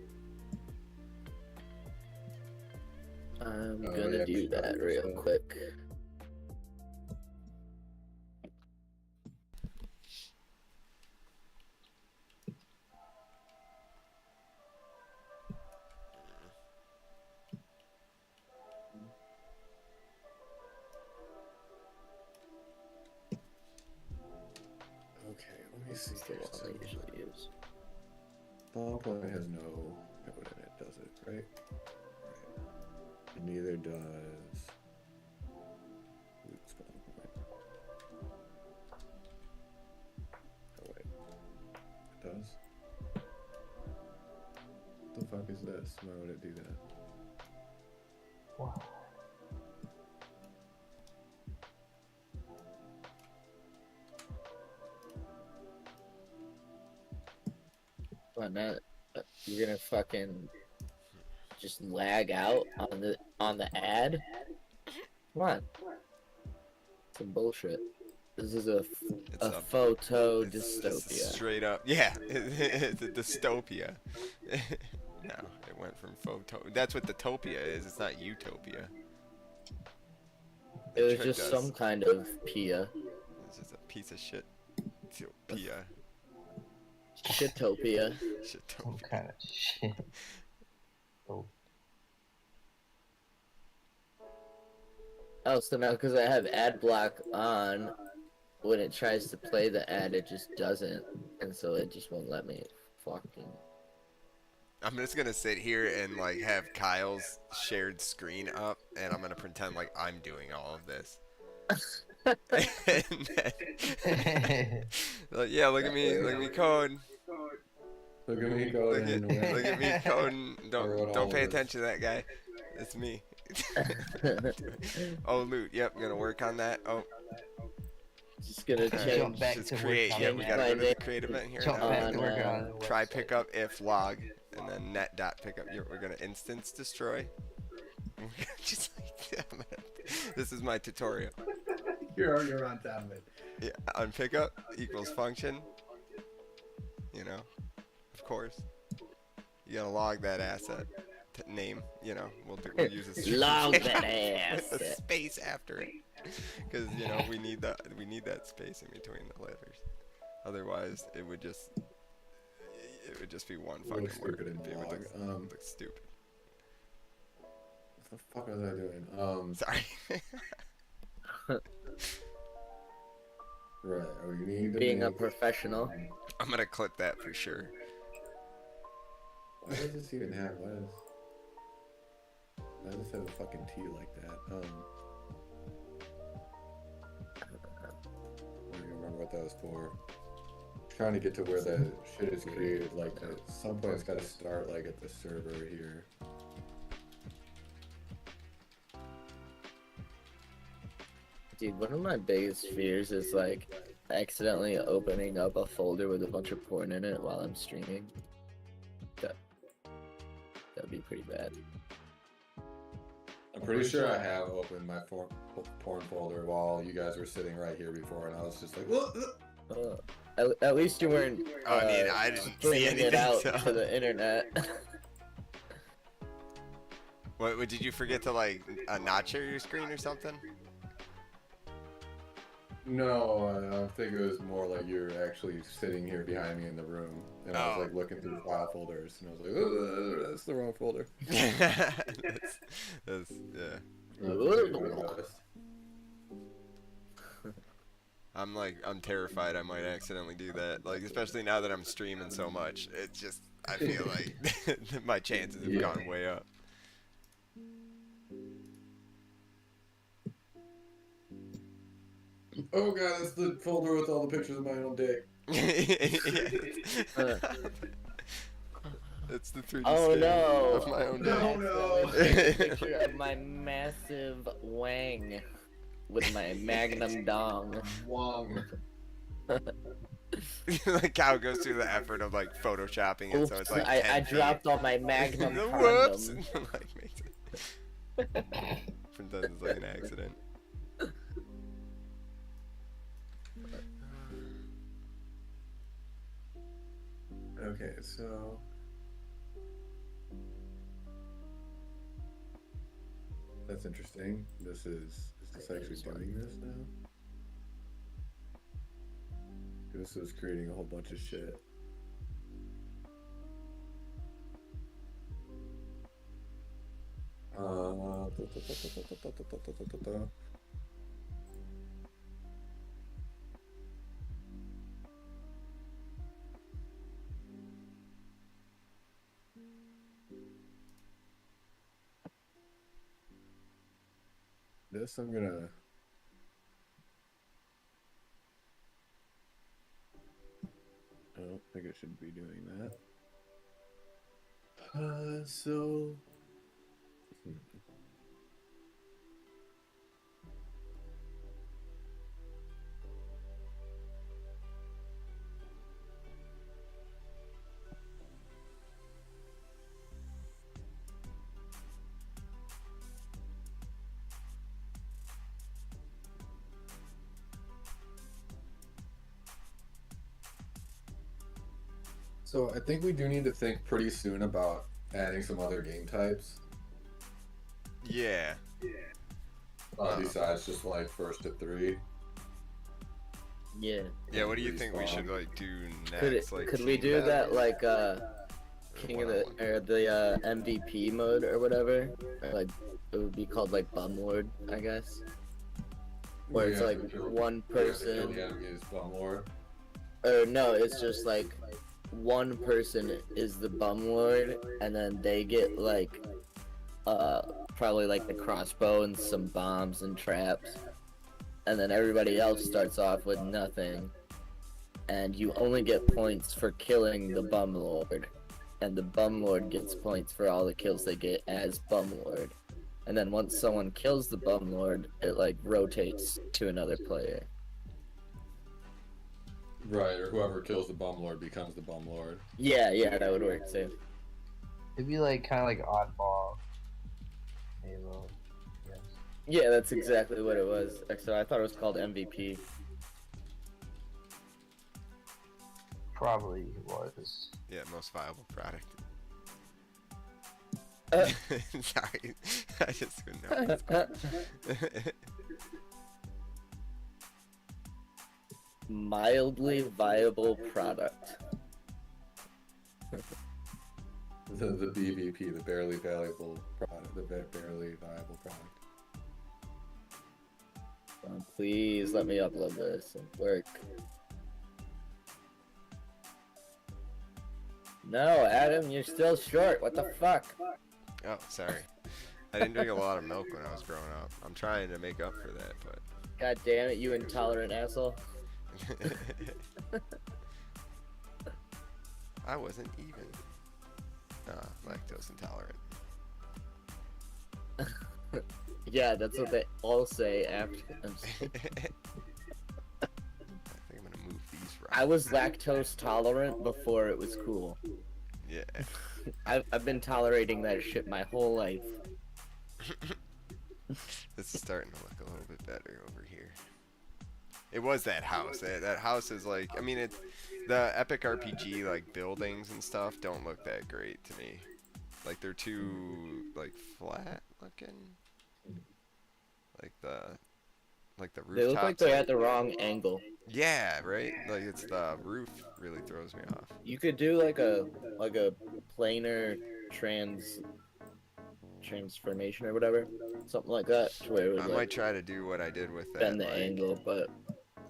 I'm Oh, gonna yeah, do forgot that your real stuff. quick. Okay, let me see. It's the one I usually use. Spawn point has no code in it, does it? Right? Right. Neither does loot spawn point. Oh wait, it does. What the fuck is this? Why would it do that? Wow. What, now, you're gonna fucking just lag out on the ad? Come on. Some bullshit. This is a photo It's dystopia. straight up, yeah. It's a dystopia. No, it went from photo. That's what Topia is. It's not utopia. It was tricked just us. some kind of pia. It's just a piece of shit. Utopia. Shitopia. Some Shitopia. kind of shit. Oh. Oh, so now because I have ad block on, when it tries to play the ad, it just doesn't, and so it just won't let me fucking. I'm just gonna sit here and like have Kyle's shared screen up, and I'm gonna pretend like I'm doing all of this. And then, like, yeah, look at me code. Look at me coding. Look at me coding. I wrote all Don't pay of this. attention to that guy. It's me. Oh, loot. Yep, gonna work on that. Oh, Just gonna alright, change. Jump back just to create. work Yeah, on we that. gotta go to the name. create event here Jump now. back to working on, on the Try website. pickup if log, and then net dot pickup. We're gonna instance destroy. Just like that. This is my tutorial. You're on top of it. Yeah, on pickup equals function. You know, of course. You gotta log that asset name. You know, we'll use a Log that a asset. space after it, because you know we need that space in between the letters. Otherwise, it would just be one fucking Looks word. stupid in It would log. look stupid. What the fuck was I doing? Sorry. Right. We need to Being a make- professional. I'm gonna clip that for sure. Why does this even have? Why does this have a fucking T like that? I don't even remember what that was for. Trying to get to where the shit is created. Like at some point, it's got to start like at the server here. Dude, one of my biggest fears is like accidentally opening up a folder with a bunch of porn in it while I'm streaming. That'd be pretty bad. I'm pretty sure I have opened my porn folder while you guys were sitting right here before, and I was just like, At least you weren't. I mean, I didn't see bringing anything. it out So. to the internet. What did you forget to like notch your screen or something? No, I think it was more like you're actually sitting here behind me in the room, and I was Oh. like looking through file folders, and I was like, oh, that's the wrong folder. that's yeah. I'm terrified I might accidentally do that. Like, especially now that I'm streaming so much. It's just, I feel like my chances have gone way up. Oh god, that's the folder with all the pictures of my own dick. It's the 3D Oh scan no! of my own No, dick. I accidentally took a picture of my massive wang with my magnum dong. Wong. Like how it goes through the effort of like photoshopping it, Oops, so it's like I 10 feet. dropped all my magnum Whoops! condom. Like makes it pretends it's like an accident. Okay, so that's interesting. Is this actually doing this now? This was creating a whole bunch of shit. this, I'm gonna. I don't think I should be doing that. So. So I think we do need to think pretty soon about adding some other game types. Yeah. Besides just like first to three. Yeah. Yeah, what do you think we Respawn. should like do next? Could we do that like King of the or the MVP mode or whatever? Or, like it would be called like Bum Lord, I guess. Where it's like one person. The enemy is Bum Lord. Or no, it's just like one person is the Bum Lord, and then they get like probably like the crossbow and some bombs and traps, and then everybody else starts off with nothing, and you only get points for killing the Bum Lord, and the Bum Lord gets points for all the kills they get as Bum Lord, and then once someone kills the Bum Lord, it like rotates to another player. Right, or whoever kills the Bum Lord becomes the Bum Lord. Yeah, that would work too. It'd be like kind of like oddball. Halo. Yes. Yeah, that's exactly what it was. So I thought it was called MVP. Probably was. Yeah, most viable product. Uh. Sorry, I just couldn't know. What it's called. Mildly viable product. The BVP, the barely valuable product, the barely viable product. Please let me upload this and work. No, Adam, you're still short. What the fuck? Oh, sorry. I didn't drink a lot of milk when I was growing up. I'm trying to make up for that, but. God damn it, you intolerant asshole. I wasn't even. Lactose intolerant. Yeah, that's what they all say after. I think I'm gonna move these right. I was lactose tolerant before it was cool. Yeah. I've been tolerating that shit my whole life. This is starting to look a little bit better over here. It was that house. That house is like, I mean, the epic RPG like buildings and stuff don't look that great to me. Like they're too like flat looking. Like the rooftops. They look like they're at the wrong angle. Yeah, right. Like it's the roof really throws me off. You could do like a planar transformation or whatever, something like that, to where it would I might try to do what I did with that. bend the like, angle, but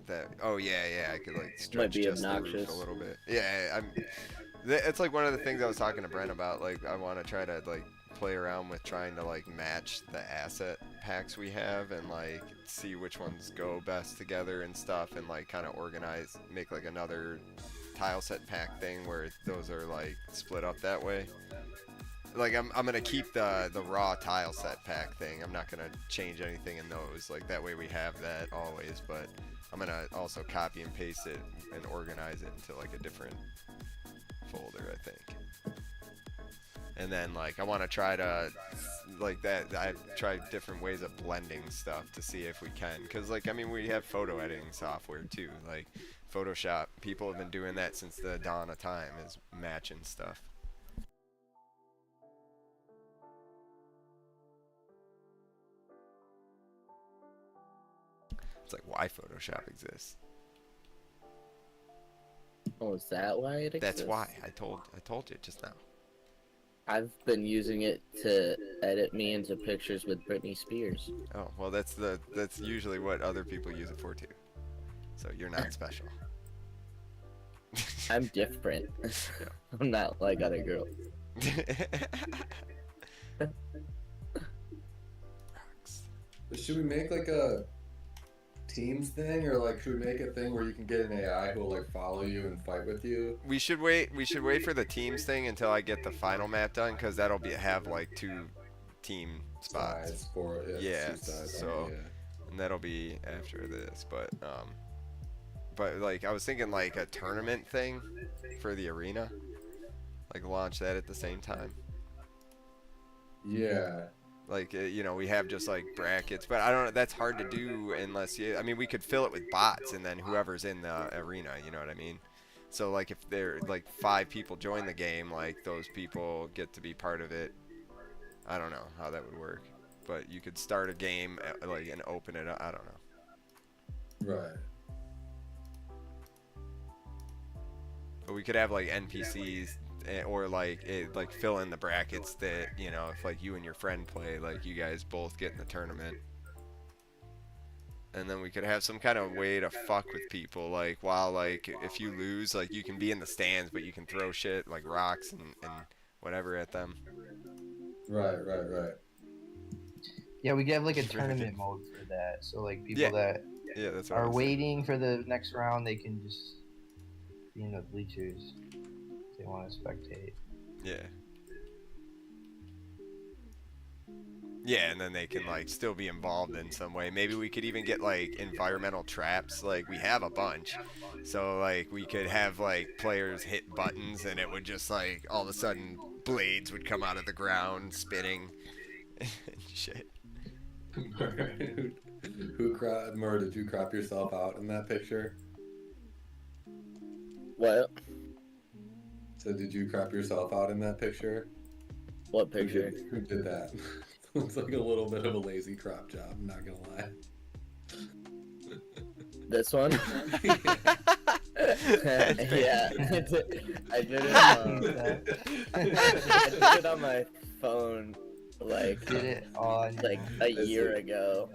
that. Oh yeah. I could like stretch be just the roof obnoxious. a little bit. Yeah, it's like one of the things I was talking to Brent about. Like I want to try to like play around with trying to like match the asset packs we have and like see which ones go best together and stuff, and like kind of organize, make like another tile set pack thing where those are like split up that way. Like I'm gonna keep the raw tile set pack thing. I'm not gonna change anything in those. Like that way we have that always, but I'm gonna also copy and paste it and organize it into like a different folder, I think. And then like I want to try to like that. I've tried different ways of blending stuff to see if we can, because like I mean we have photo editing software too. Like Photoshop, people have been doing that since the dawn of time, is matching stuff. It's like why Photoshop exists. oh, is that why it exists? That's why I told you just now. I've been using it to edit me into pictures with Britney Spears. Oh well, that's usually what other people use it for too. So you're not special. I'm different. I'm not like other girls. Rocks. Should we make like a Teams thing, or like should we make a thing where you can get an AI who will like follow you and fight with you? We should wait. We should wait for the teams thing until I get the final map done, because that'll have like 2 team spots. Sides for it. Yeah. Two sides, So, and that'll be after this. But like I was thinking like a tournament thing for the arena, like launch that at the same time. yeah. Like you know, we have just like brackets, but I don't know. That's hard to do unless you. I mean, we could fill it with bots, and then whoever's in the arena. You know what I mean? So like if there like 5 people join the game, like those people get to be part of it. I don't know how that would work, but you could start a game like and open it up. I don't know. Right. But we could have like NPCs or like like fill in the brackets that, you know, if like you and your friend play, like you guys both get in the tournament. And then we could have some kind of way to fuck with people, like while like if you lose, like you can be in the stands, but you can throw shit like rocks and whatever at them. Right. Yeah, we could have like a It's really tournament good. mode for that. So like people Yeah. that Yeah, that's what I are was saying. waiting for the next round, they can just be in the bleachers if they want to spectate. Yeah. Yeah, and then they can like still be involved in some way. Maybe we could even get like environmental traps. Like we have a bunch. So like we could have like players hit buttons and it would just like all of a sudden blades would come out of the ground spinning and shit. Mur, did you crop yourself out in that picture? What? So did you crop yourself out in that picture? What picture? Who did that? Looks like a little bit of a lazy crop job, I'm not gonna lie. This one? Yeah. I did it. I did it on my phone, like Did it on like a year ago.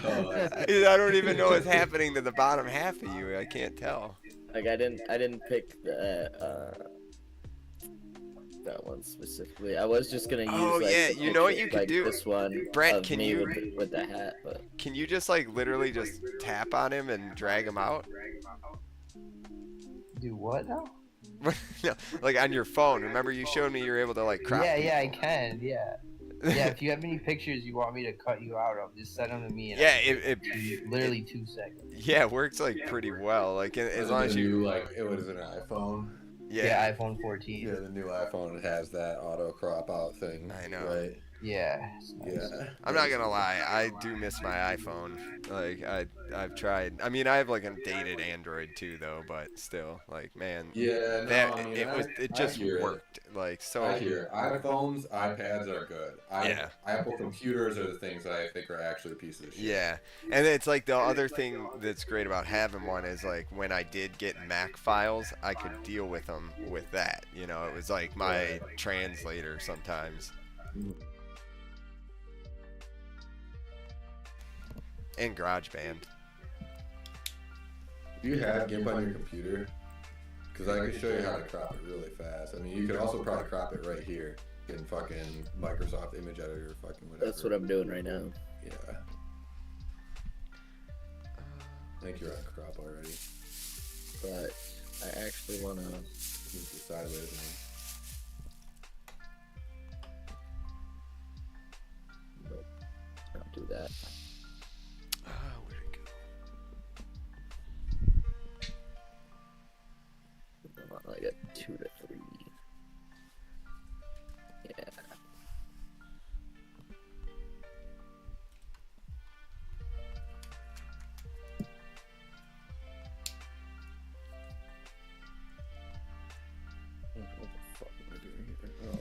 Oh, I don't even know what's happening to the bottom half of you. I can't tell. Like I didn't pick that one specifically. I was just gonna use. Oh, like, yeah, the you know what picture, you could like, do? This one, Brett, of can me you- with the hat? But Can you just like literally just tap on him and drag him out? do what now? No, like on your phone. Remember you showed me you were able to like crop. Yeah, I can. Yeah. Yeah, if you have any pictures you want me to cut you out of, just send them to me. And Yeah, I'll do it literally 2 seconds. Yeah, it works like pretty well. Like as long as you. like it was an iPhone. Yeah, iPhone 14. Yeah, the new iPhone, it has that auto crop out thing. I know. Right. Yeah. it's nice. Yeah. I'm not gonna lie, I do miss my iPhone. Like I've tried. I mean, I have like a dated Android too, though. But still, like man, Yeah, no, that I mean, it I just hear it. worked. Like so. I hear iPhones, iPads are good. Yeah. Apple computers are the things that I think are actually pieces of shit. Yeah, and it's like the other thing that's great about having one is like when I did get Mac files, I could deal with them with that. You know, it was like my translator sometimes. And GarageBand. Do you have GIMP on your computer? Because I can show you how to crop it really fast. I mean, you could also probably crop it right here in fucking Microsoft Image Editor, fucking whatever. that's what I'm doing right now. Yeah. I think you're on crop already. But I actually wanna. Move the sideways one. Not do that. Where'd it go? I want like a 2 to 3. Yeah. What the fuck am I doing here?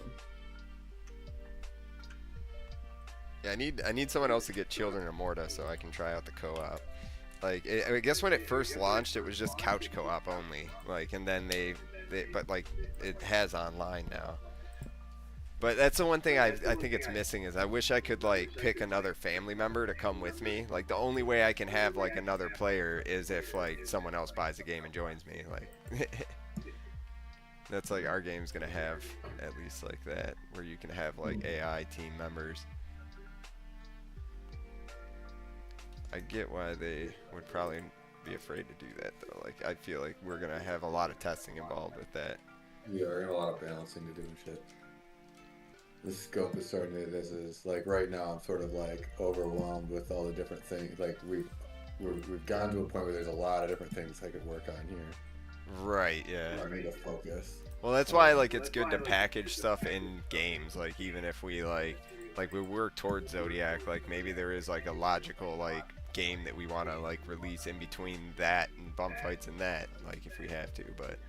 Yeah, I need someone else to get Children of Morta so I can try out the co-op. Like, I guess when it first launched, it was just couch co-op only. Like, and then but like, it has online now. But that's the one thing I think it's missing is I wish I could like pick another family member to come with me. Like the only way I can have like another player is if like someone else buys the game and joins me. Like that's like our game's gonna have at least like that where you can have like AI team members. I get why they would probably be afraid to do that though. Like I feel like we're gonna have a lot of testing involved with that. We are in a lot of balancing to do and shit. The scope is starting to, this is like right now I'm sort of like overwhelmed with all the different things. Like we've gotten to a point where there's a lot of different things I could work on here. Right, yeah. I need to focus. Well, that's why like it's good to package stuff in games. Like even if we like we work towards Zodiac, like maybe there is like a logical like game that we want to like release in between that and bump fights and that, like if we have to. But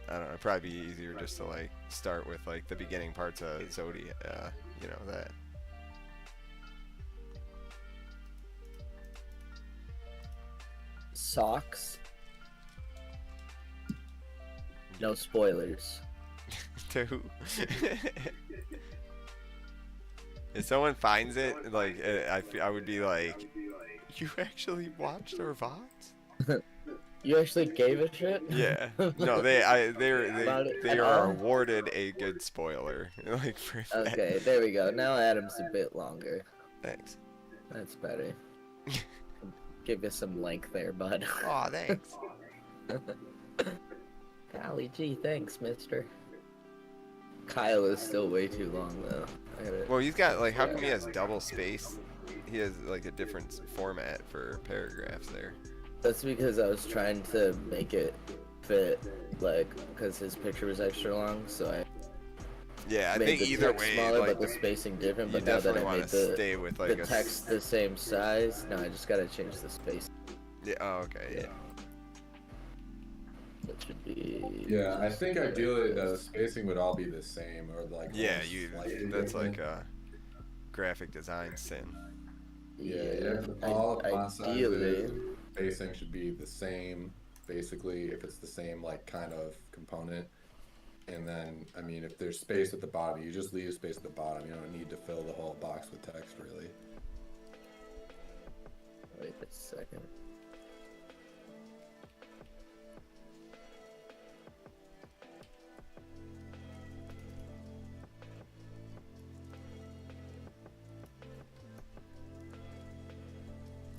I don't know, it'd probably be easier just to like start with like the beginning parts of Zodiac, you know, that. Socks. No spoilers. To who? If someone finds it, like I would be like, you actually watched our VODs? You actually gave a shit? Yeah. No, they are awarded a good spoiler. Like for that. Okay, there we go. Now Adam's a bit longer. Thanks. That's better. Give you some length there, bud. Aw, thanks. Golly gee, thanks, mister. Kyle is still way too long, though. Well, he's got, like, how come he has double space? He has, like, a different format for paragraphs there. That's because I was trying to make it fit, like, because his picture was extra long, so I Yeah, I made think the either text way, smaller, like, but the spacing different. you But now that definitely I want made to stay with, like, the text the same size, no, I just gotta change the space. Yeah, oh, okay, yeah. That should be. Yeah, I think ideally the spacing would all be the same, or like. Yeah, slightly that's different. like a graphic design sin. Yeah, all the font Ideally. sizes, spacing should be the same, basically, if it's the same, like, kind of component. And then, I mean, if there's space at the bottom, you just leave space at the bottom. You don't need to fill the whole box with text, really. Wait a second.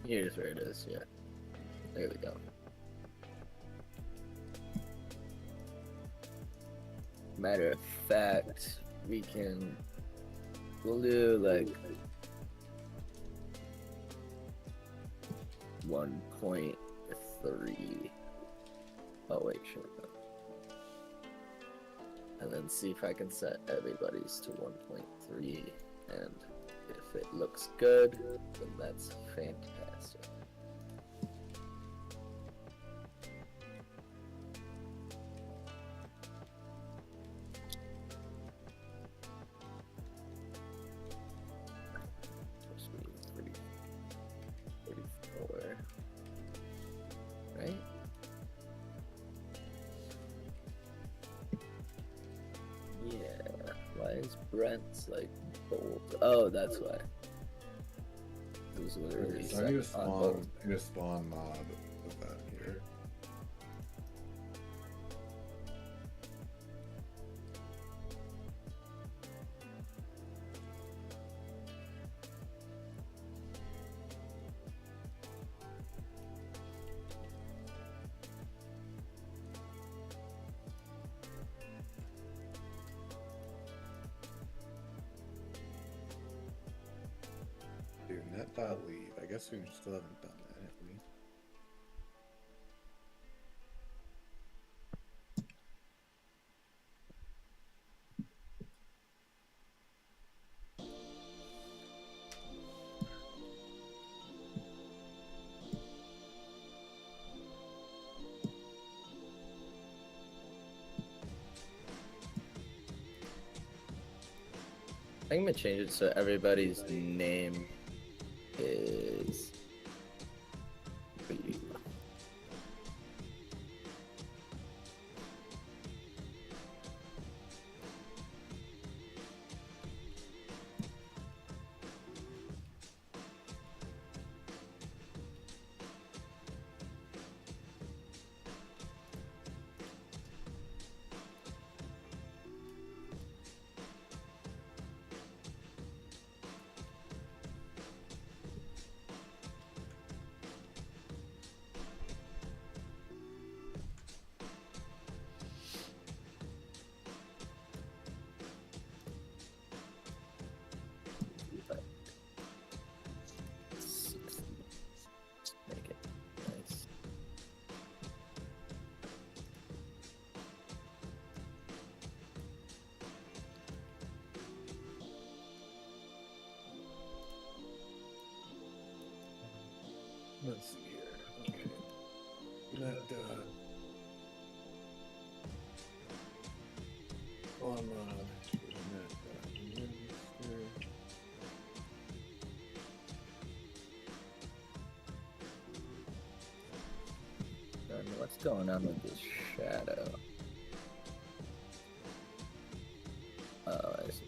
Here's where it is, yeah. There we go. Matter of fact, we'll do like 1.3. Oh wait, sure. And then see if I can set everybody's to 1.3, and if it looks good, then that's fantastic. Supposed to be 34, right? Yeah. Why is Brent's like bold? Oh, that's why. It was literally Okay, so I need to set on bold. spawn mob of that here. Dude, net.leave. I guess we still haven't done that, have we? I think I'm gonna change it so everybody's name is. Let's see here. Okay. That, on, register. What's going on with this shadow? Oh, I see.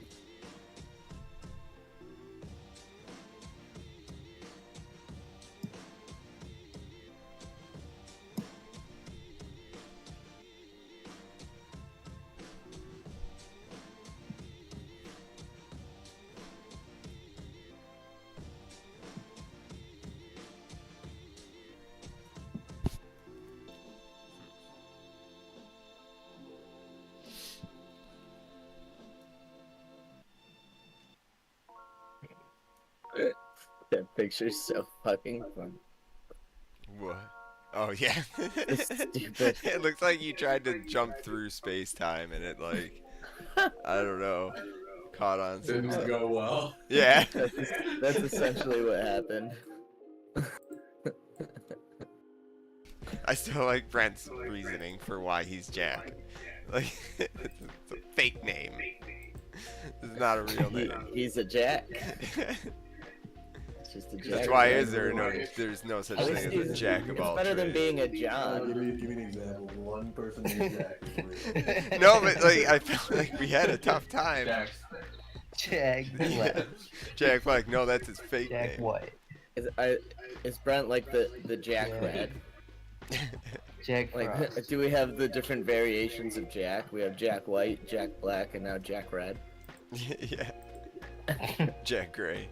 That picture's so fucking fun. What? Oh yeah. It's stupid. It looks like you tried to jump through space time and it like I don't know, caught on some Didn't stuff. go well. Yeah. That's essentially what happened. I still like Brent's reasoning for why he's Jack. Like it's a fake name. It's not a real name. He's a jack. It's just a jack. That's why right? there's no such At thing least as a he's- Jack of it's all better than trades. being a John. Give me an example. One person named Jack is real. No, but like I felt like we had a tough time. Jack Black. Jack Black, no, that's his fake Jack name. White. Is Brent like the Jack Yeah. Red? Jack Like, Frost. do we have the different variations of Jack? We have Jack White, Jack Black, and now Jack Red. Yeah. Jack Gray.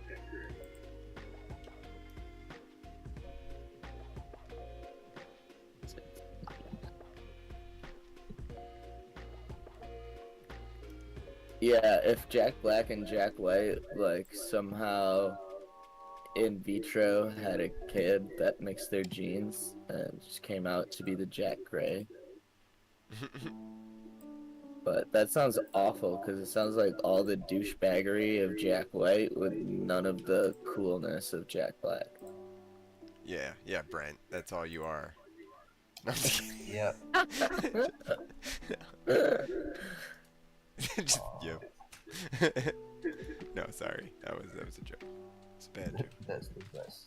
Yeah, if Jack Black and Jack White like somehow in vitro had a kid that mixed their genes and just came out to be the Jack Gray. But that sounds awful because it sounds like all the douchebaggery of Jack White with none of the coolness of Jack Black. Yeah, Brent, that's all you are. No, I'm just kidding. Yep. Just, yep. No, sorry. That was a joke. It's a bad joke. That's the best.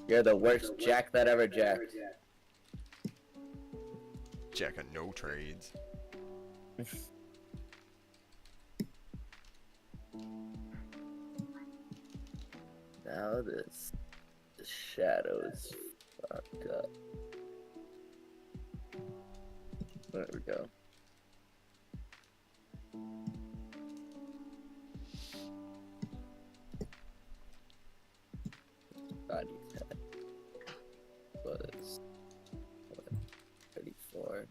You're the worst Jack that ever jacked. Jack of no trades. Now this shadow is fucked up. There we go. Body type was what, 34.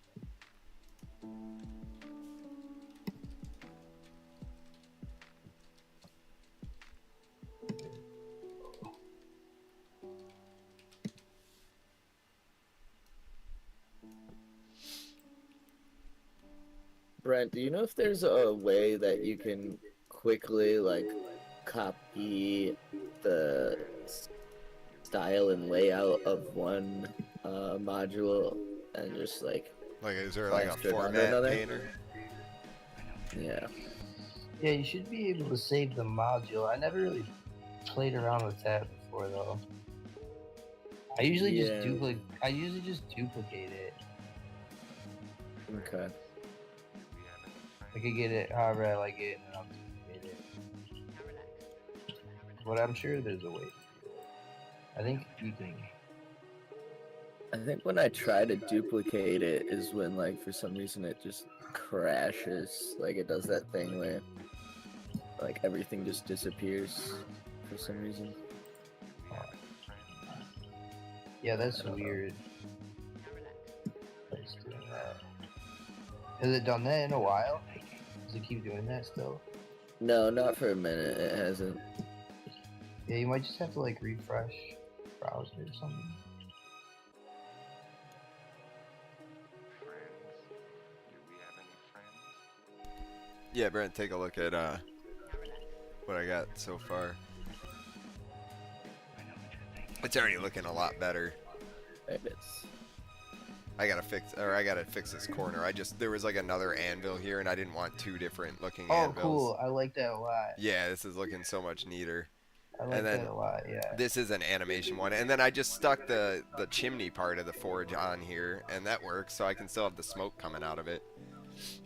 Brent, do you know if there's a way that you can quickly like copy the style and layout of one module and just like Like, is there like a Plastered onto format another? painter? yeah. Yeah, you should be able to save the module. I never really played around with that before though. I usually Yeah. just duplicate it. Okay. I could get it however I like it, and then I'll duplicate it. But I'm sure there's a way to do it. I think you can. I think when I try to duplicate it is when like for some reason it just crashes. Like it does that thing where like everything just disappears for some reason. Yeah, that's I don't know. weird. It's doing that. Has it done that in a while? Does it keep doing that still? No, not for a minute. It hasn't. Yeah, you might just have to like refresh browser or something. Yeah, Brent, take a look at what I got so far. It's already looking a lot better. It's I gotta fix this corner. There was like another anvil here, and I didn't want two different looking Oh, anvils. cool. I like that a lot. Yeah, this is looking so much neater. I like And then that a lot, yeah. this is an animation one, and then I just stuck the chimney part of the forge on here, and that works, so I can still have the smoke coming out of it.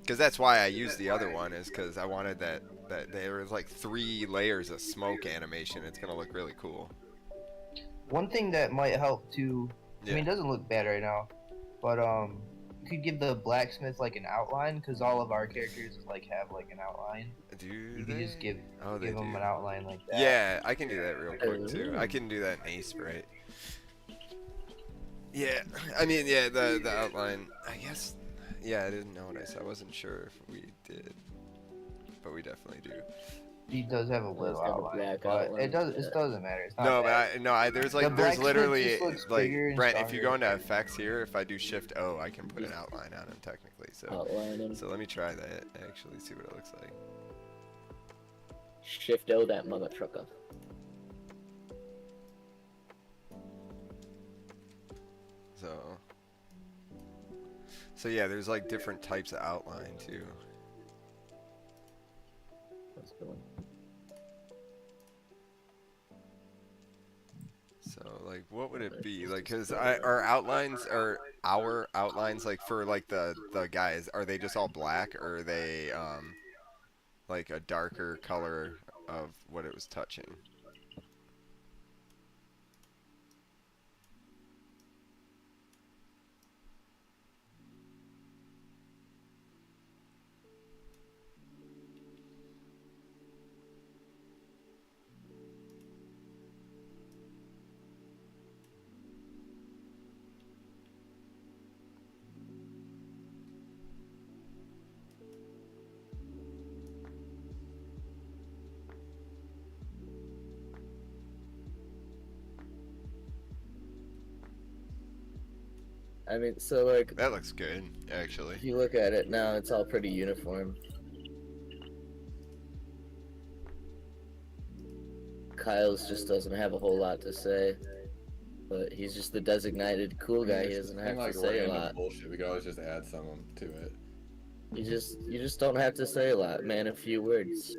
Because that's why I used the other one, is because I wanted that there was like 3 layers of smoke animation. It's gonna look really cool. One thing that might help too, Yeah. I mean, it doesn't look bad right now, but you could give the blacksmith like an outline, because all of our characters like have like an outline. Do You they? can just give they them do. an outline like that. Yeah, I can do that real quick too. I can do that in Ace Sprite. Yeah, I mean, yeah, the outline. I guess. Yeah, I didn't notice. I wasn't sure if we did, but we definitely do. He does have a little got a outline, black but outline, it yeah. doesn't matter. It's not No, bad. but there's like The there's blacksmith literally just looks like bigger and Brent, if you go stronger. into effects here, if I do Shift O, I can put an outline on him technically. So outlining. let me try that actually, see what it looks like. Shift O that mother trucker. So yeah, there's like different types of outline too. That's cool. So like, what would it be like? Cause our outlines like for like the guys, are they just all black, or are they like a darker color of what it was touching? I mean, so like, That looks good, actually. if you look at it now, it's all pretty uniform. Kyle's just doesn't have a whole lot to say, but he's just the designated cool guy. He doesn't have to say a random lot. bullshit. We could always just add some to it. You just don't have to say a lot, man. A few words.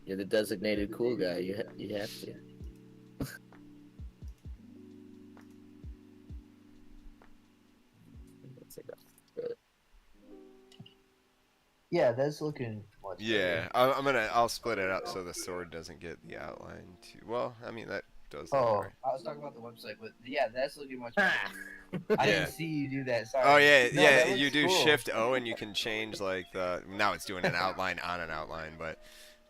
You're the designated cool guy. You have to. Let's take off. Yeah, that's looking much Yeah, better. I'll split it up so the sword doesn't get the outline too. Well, I mean that does. Oh, Anyway. I was talking about the website, but yeah, that's looking much better. I Yeah. didn't see you do that. Sorry. Oh yeah, No, yeah. that You looks do cool. Shift O and you can change like the. Now it's doing an outline on an outline, but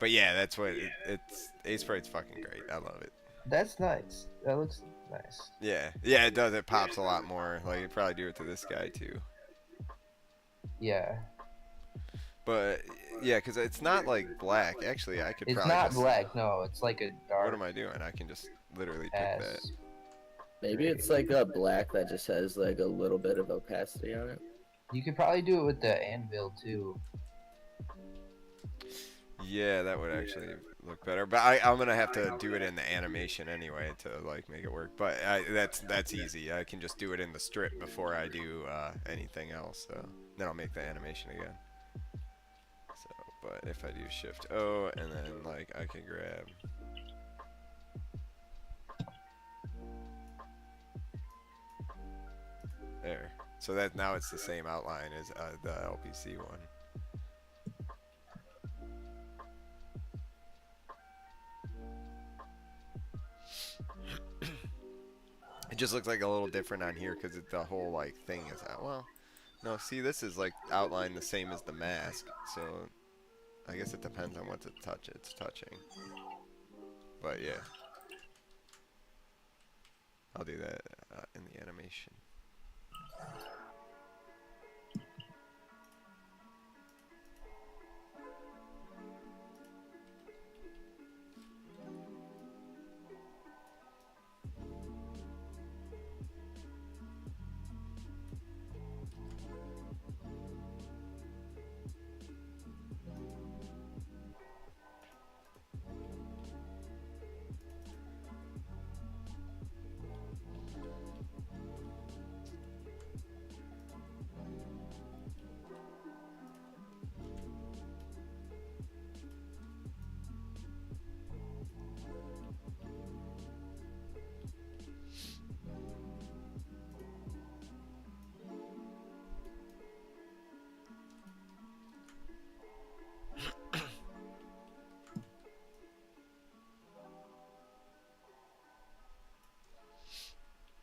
yeah, that's what it's. Ace Sprite's fucking great. I love it. That's nice. That looks nice. Yeah, it does. It pops a lot more. Like you probably do it to this guy too. Yeah. But yeah, because it's not like black. Actually, I could It's probably. not just, black. No, it's like a dark. What am I doing? I can just literally pick that. ass. Maybe it's like a black that just has like a little bit of opacity on it. You could probably do it with the anvil too. Yeah, that would actually look better. But I'm gonna have to do it in the animation anyway to like make it work. But that's easy. I can just do it in the strip before I do anything else. So then I'll make the animation again. So, but if I do Shift O and then like I can grab. There. So that now it's the same outline as the LPC one. It just looks like a little different on here because the whole like thing is out. Well, no, see, this is like outlined the same as the mask, so I guess it depends on what it's touching. But yeah, I'll do that in the animation.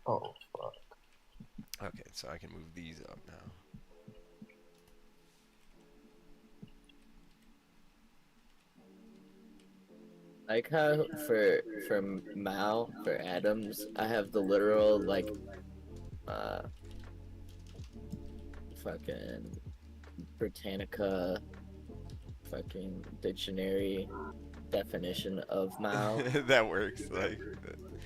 Oh fuck. Okay, so I can move these up now. Like how for Mao for Adams, I have the literal like uh fucking Britannica fucking dictionary definition of Mao, That works. Like,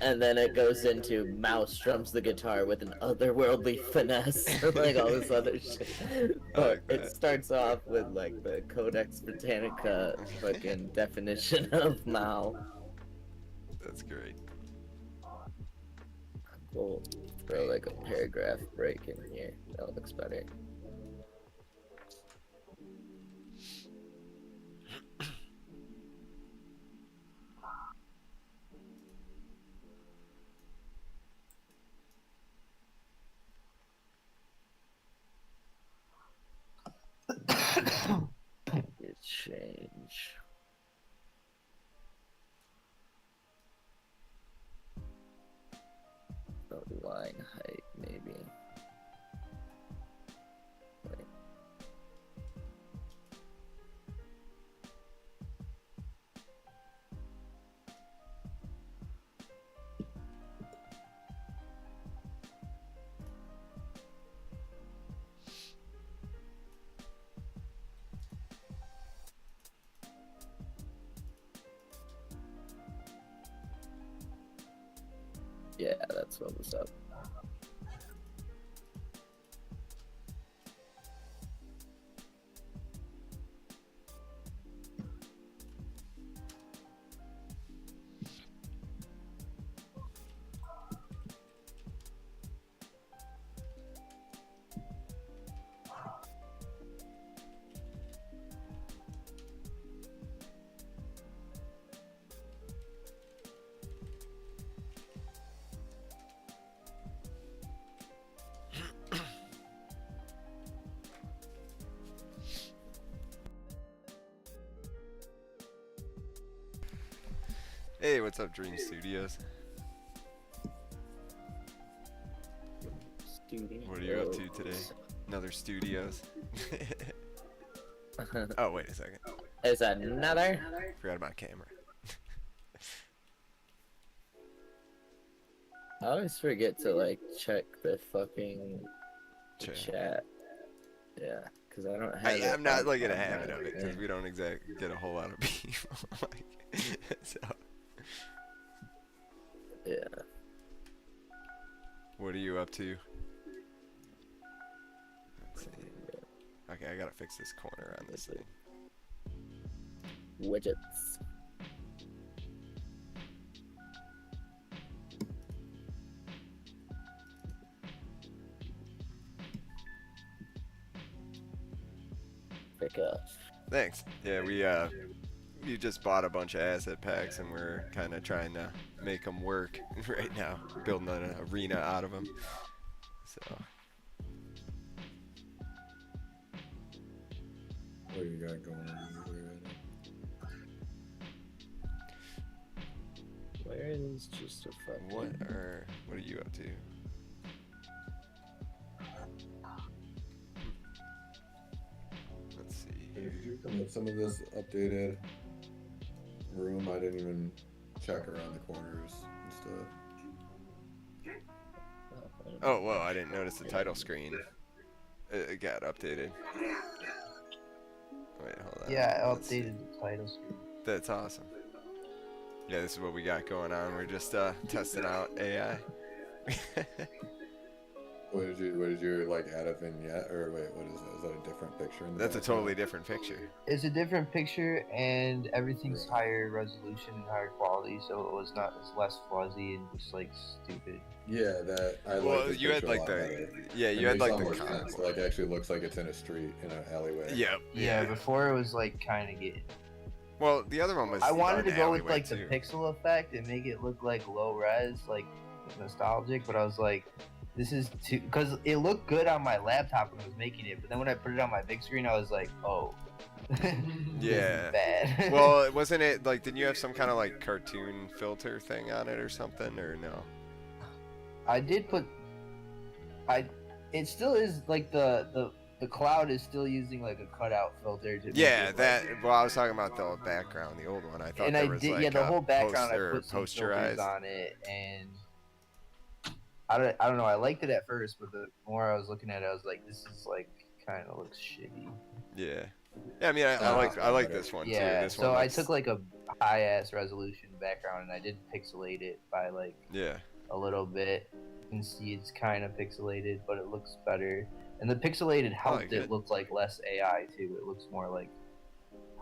and then it goes into Mao strums the guitar with an otherworldly finesse, like all this other shit. I But like it that. starts off with like the Codex Britannica fucking definition of Mao. That's great. We'll throw like a paragraph break in here. That looks better. It change. The line height, maybe. Wait. Yeah, that's what was up. Hey, what's up, Dream Studios? What are you up to today? Another studios? Oh, wait a second. Is another? Forgot about camera. I always forget to like check the fucking Chat. chat. Yeah, because I don't have. I'm not like in a on habit my of it because thing. we don't exactly get a whole lot of people. Like, so, Yeah. what are you up to? Let's see. Okay, I gotta fix this corner on this thing. Widgets. Pick up. Thanks. Yeah, we just bought a bunch of asset packs and we're kind of trying to make them work right now, building an arena out of them. So. What you got going on over there right Where is just a fucking. What are you up to? Let's see. now? Did you commit some of this updated room? I didn't even check around the corners and stuff. Oh, whoa, I didn't notice the title screen. It got updated. Wait, hold on. Yeah, I Let's see. updated the title screen. That's awesome. Yeah, this is what we got going on. We're just testing out AI. What did you like add a vignette or wait, what is that? Is that a different picture? In the That's a background? totally different picture. It's a different picture and everything's higher resolution and higher quality, so it was not as less fuzzy and just like stupid. Yeah, that I like. Well, this you had picture a like lot the better. yeah, It you had makes like a lot the more sense. contour. Like actually looks like it's in a street in an alleyway. Yep. Yeah, before it was like kind of getting. Well, the other one was. I wanted to an go with alleyway, like the too. pixel effect and make it look like low res, like nostalgic, but I was like, this is too, because it looked good on my laptop when I was making it, but then when I put it on my big screen, I was like, oh, this Yeah. is bad. Well, wasn't it like? Didn't you have some kind of like cartoon filter thing on it or something, or no? I did put. It still is like the cloud is still using like a cutout filter to make Yeah, it, that. like, Well, I was talking about the old background, the old one. I thought and there I was did, like yeah, the a whole background. I poster put some posterized. filters on it, and I don't know. I liked it at first, but the more I was looking at it, I was like, this is like kind of looks shitty. Yeah. Yeah, I mean, I like this one too. Yeah, This so one I looks, took like a high ass resolution background and I did pixelate it by like yeah. a little bit. You can see it's kind of pixelated, but it looks better. And the pixelated helped good. it look like less AI too. It looks more like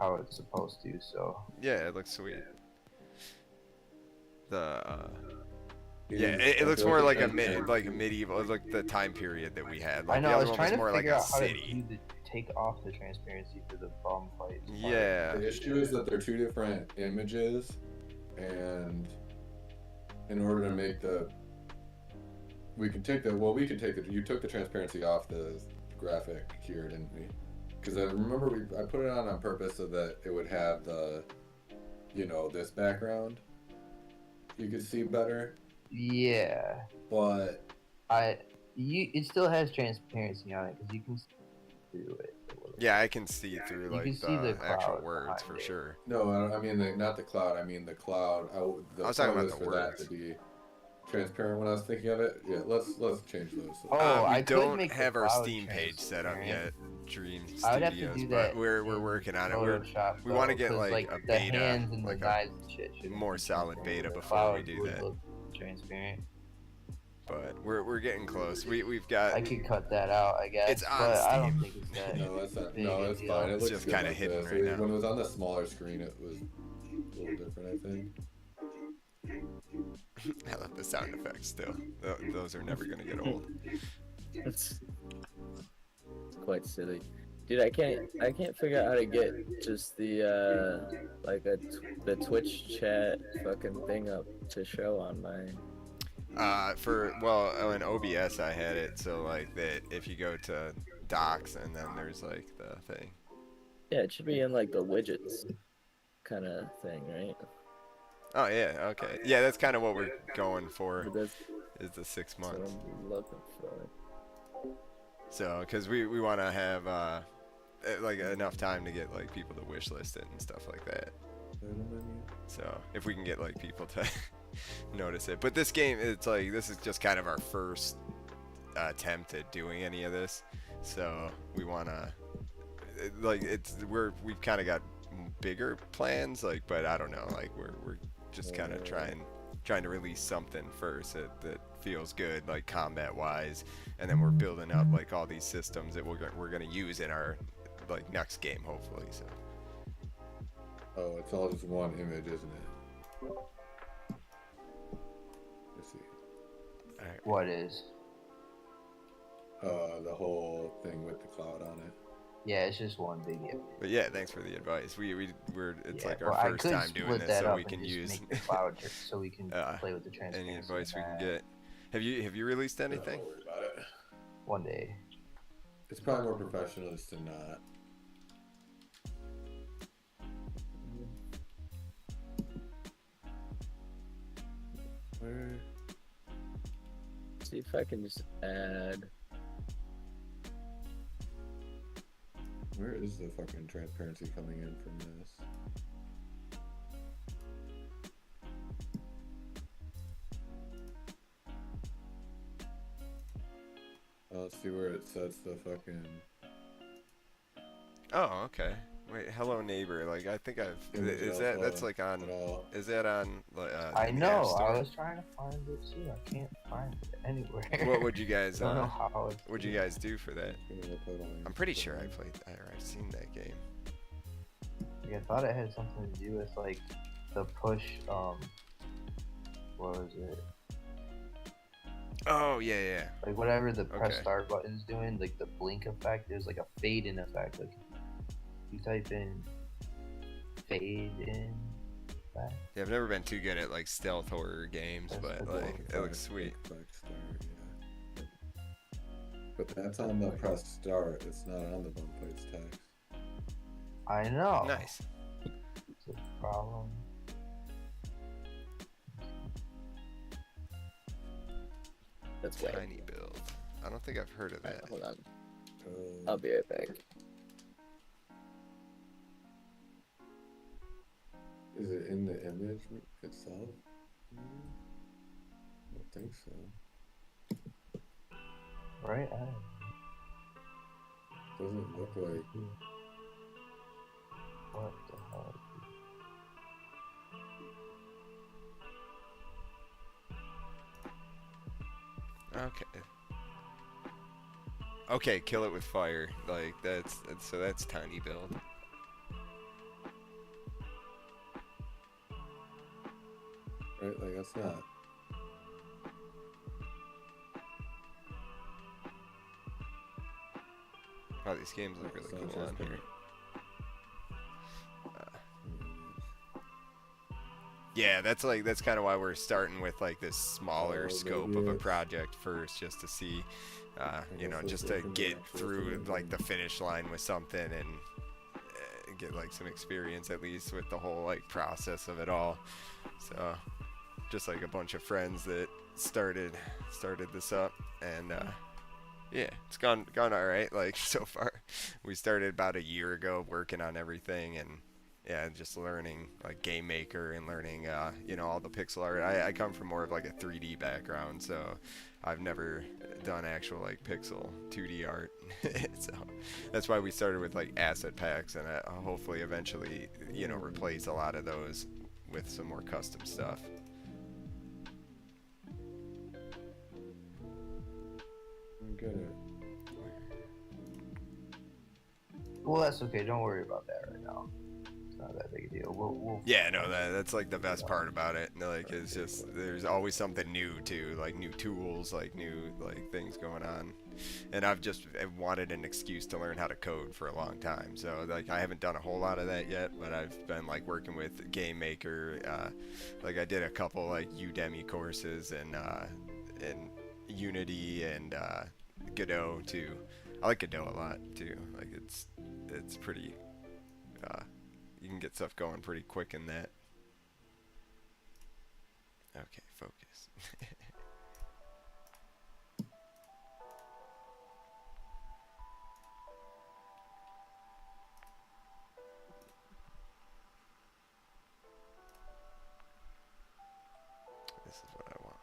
how it's supposed to. So Yeah, it looks sweet. The Yeah, it looks more like a medieval, like the time period that we had. Like I know the I other was one trying to more like figure a out how to city. take off the transparency for the bomb fight. Yeah. The issue is that they're two different images, and in order to make you took the transparency off the graphic here, didn't we? Because I remember I put it on purpose so that it would have the, this background. You could see better. Yeah, But it still has transparency on it because you can see through it. Yeah, I can see through You like can see the actual cloud words behind for it. sure. no, I mean not the cloud. I mean the cloud. I was talking about the for that words. to be transparent when I was thinking of it. Yeah, let's change those. Oh, we I could don't make the have our cloud Steam page set up transparent. yet, Dream I would have to Studios, do but that. we're in working on it. Photoshop, We want to though, get 'cause, like a the beta, hands and like the a knives and shit should more be solid transparent. beta The before we cloud do would that. look transparent. But we're getting close. We've got. I could cut that out, I guess. It's on but I Steam. don't think it's that. No, it's not. big No, a it's deal. fine. It It's looks just good kinda like hidden this. right now. When it was on the smaller screen, it was a little different, I think. I love the sound effects still. Those are never gonna get old. It's quite silly, dude. I can't figure out how to get just the the Twitch chat fucking thing up to show on my. In OBS I had it so like that if you go to docs and then there's like the thing. Yeah, it should be in like the widgets kind of thing, right? Oh yeah, okay. Yeah, that's kind of what we're going for. But that's Is the 6 what months. I'm looking for. So, because we want to have like enough time to get like people to wish list it and stuff like that. So if we can get like people to notice it, but this game, it's like this is just kind of our first attempt at doing any of this. So we want to like we've kind of got bigger plans, like, but I don't know, like we're just kind of trying to release something first that feels good, like combat wise, and then we're building up like all these systems that we're gonna use in our like next game hopefully. So Oh, it's all just one image, isn't it? Let's see. all right. What is? The whole thing with the cloud on it. Yeah, it's just one big image. But yeah, thanks for the advice. It's Yeah, like well, our I first could time doing split this, that so up we and can just use make the cloud so we can play with the any transparency. advice we can and get. Have you released anything? Don't worry about it. One day. It's probably more professional just to not. Where? See if I can just add. Where is the fucking transparency coming in from this? Let's see where it sets the fucking. Oh, okay. Wait, hello neighbor. Like I think I've. Is that that's like on? At all. Is that on? I in the know. App Store? I was trying to find it too. I can't find it anywhere. What would you guys? I don't know how. What'd you guys do for that? I'm gonna play one. I'm pretty sure I've seen that game. Like, I thought it had something to do with like the push. What was it? Oh yeah. Like whatever the press Okay. start button's doing, like the blink effect. There's like a fade in effect. Like you type in fade in effect. Yeah, I've never been too good at like stealth horror games, That's but the like it looks sweet. Yeah. But that's on the press start. It's not on the bump plates text. I know. Nice. It's a problem. That's way. Tiny build. I don't think I've heard of Alright, that. hold on. I'll be right back. Is it in the image itself? I don't think so. Right? Doesn't look like. What the hell? Okay. Okay, kill it with fire. Like that's tiny build. Right? Like that's not. Wow, these games look really Sounds cool on just here. Yeah, that's kind of why we're starting with like this smaller Oh, scope maybe of a it's- project first, just to see, you know, guess just it's to different get than actual through thing. like the finish line with something and get like some experience at least with the whole like process of it all. So, just like a bunch of friends that started this up, and yeah, it's gone all right. Like so far, we started about a year ago working on everything, and yeah, just learning like Game Maker and learning, you know, all the pixel art. I come from more of like a 3D background, so I've never done actual like pixel 2D art. So that's why we started with like asset packs, and hopefully eventually, you know, replace a lot of those with some more custom stuff. I get it. Well, that's okay. Don't worry about that right now. It's not that big a deal. We'll Yeah, no, that's like the best part about it. Like, it's just there's always something new too, like new tools, like new like things going on. And I've wanted an excuse to learn how to code for a long time. So like I haven't done a whole lot of that yet, but I've been like working with Game Maker. Like I did a couple like Udemy courses and Unity and Godot too. I like Godot a lot too. Like it's pretty. You can get stuff going pretty quick in that. Okay, focus. This is what I want.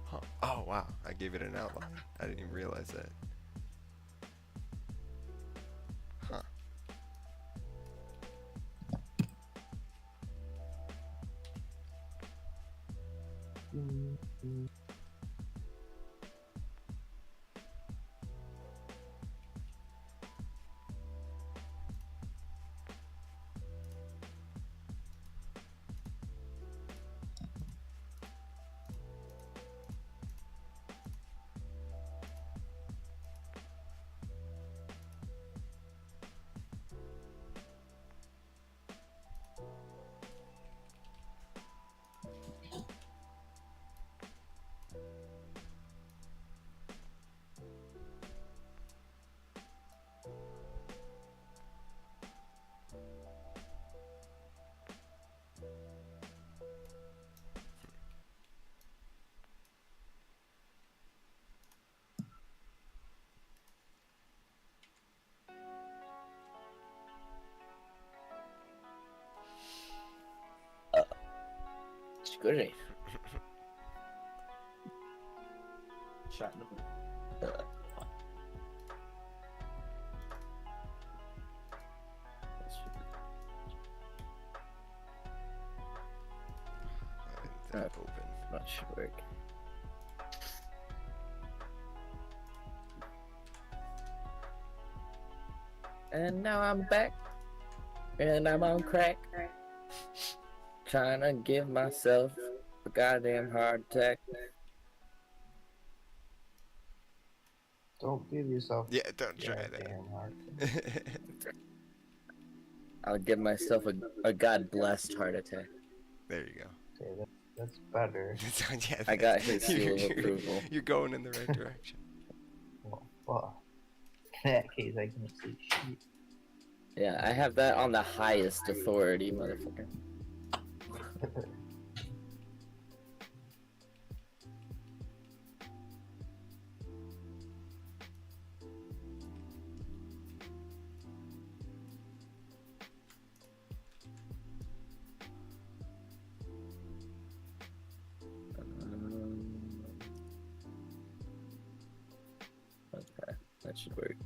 Huh. Oh wow, I gave it an outline. I didn't even realize that. Huh. Goody. Shut up. That open. That should work. And now I'm back, and I'm on crack, trying to give myself a goddamn heart attack. Don't give yourself Yeah, don't try damn heart. that. I'll give myself a god-blessed heart attack. There you go. Okay, that's better. Yeah, I got his seal of you're- approval. You're going in the right direction. Well, fuck. In that case, I can't say shit. Yeah, I have that on the highest authority, motherfucker. Okay, that should work.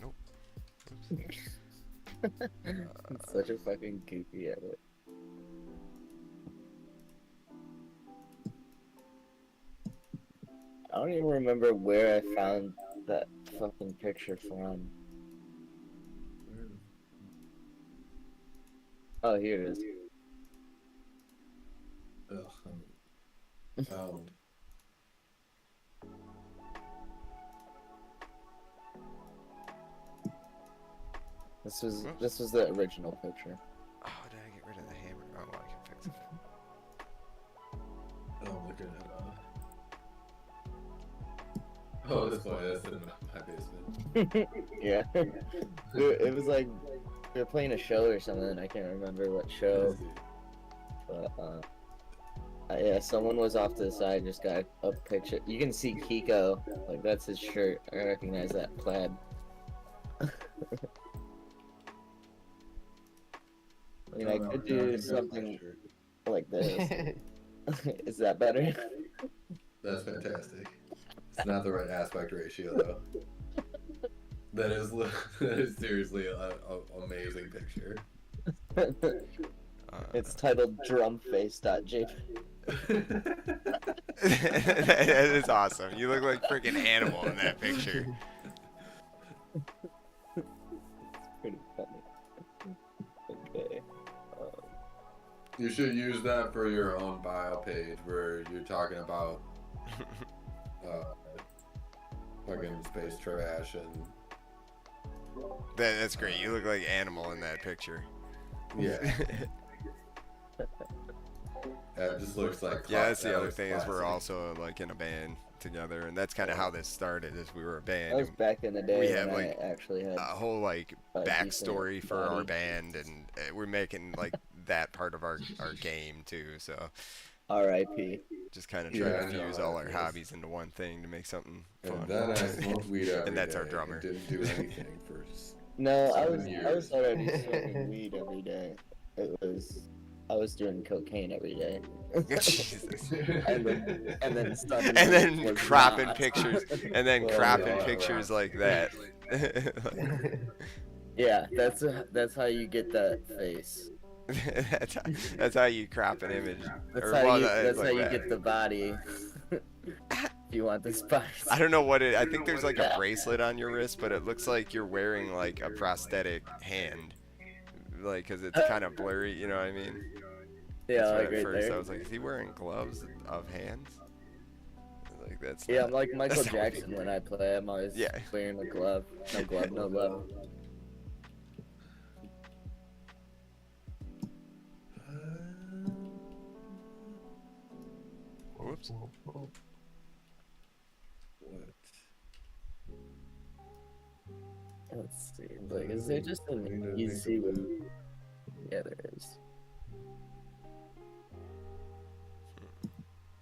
Nope. It's such a fucking goofy edit. I don't even remember where I found that fucking picture from. Oh, here it is. Ugh. Found. This was the original picture. Oh, did I get rid of the hammer? Oh, well, I can fix it. Oh, I'm looking at. Oh, that's funny. That's in my basement. Yeah. It was like we were playing a show or something. I can't remember what show. But yeah, someone was off to the side, just got a picture. You can see Kiko, like that's his shirt. I recognize that plaid. I mean, I could do something like this. Is that better? That's fantastic. It's not the right aspect ratio though. That is that is seriously a amazing picture. It's titled drumface.jpg. That is awesome. You look like freaking animal in that picture. It's pretty funny. Okay. You should use that for your own bio page where you're talking about fucking space trash and That's great. You look like animal in that picture. yeah. It just looks like Yeah, that's the that other looks thing is we're classic. also like in a band together, and that's kind of how this started. Is we were a band. That was and back in the day we when have, I like, actually had a whole like a backstory decent for our body. band, and we're making like that part of our game too. So R.I.P. just kind of Yeah, trying I to know fuse how all that our feels. hobbies into one thing to make something fun. And then I smoked weed every And that's our day drummer. and didn't do anything for No, I 7 was years. already smoking weed every day. I was doing cocaine every day. Jesus. and then suddenly And then was cropping not. pictures, and then Well, cropping yeah, pictures right. like that. Like, Yeah, that's how you get that face. that's how you crop an image. That's Or, how well, you it's that's how like you that. get the body. If you want the spice. I don't know what it. I think there's like a bracelet on your wrist, but it looks like you're wearing like a prosthetic hand, like because it's kind of blurry. You know what I mean? Yeah, That's why like at right first there. I was like, is he wearing gloves of hands? Like that's. Yeah, not- I'm like Michael that's not what Jackson when I play. I'm always Yeah. wearing a glove. No glove, no glove. Whoops. What? Let's see. Like, is there just an easy way? Yeah, there is.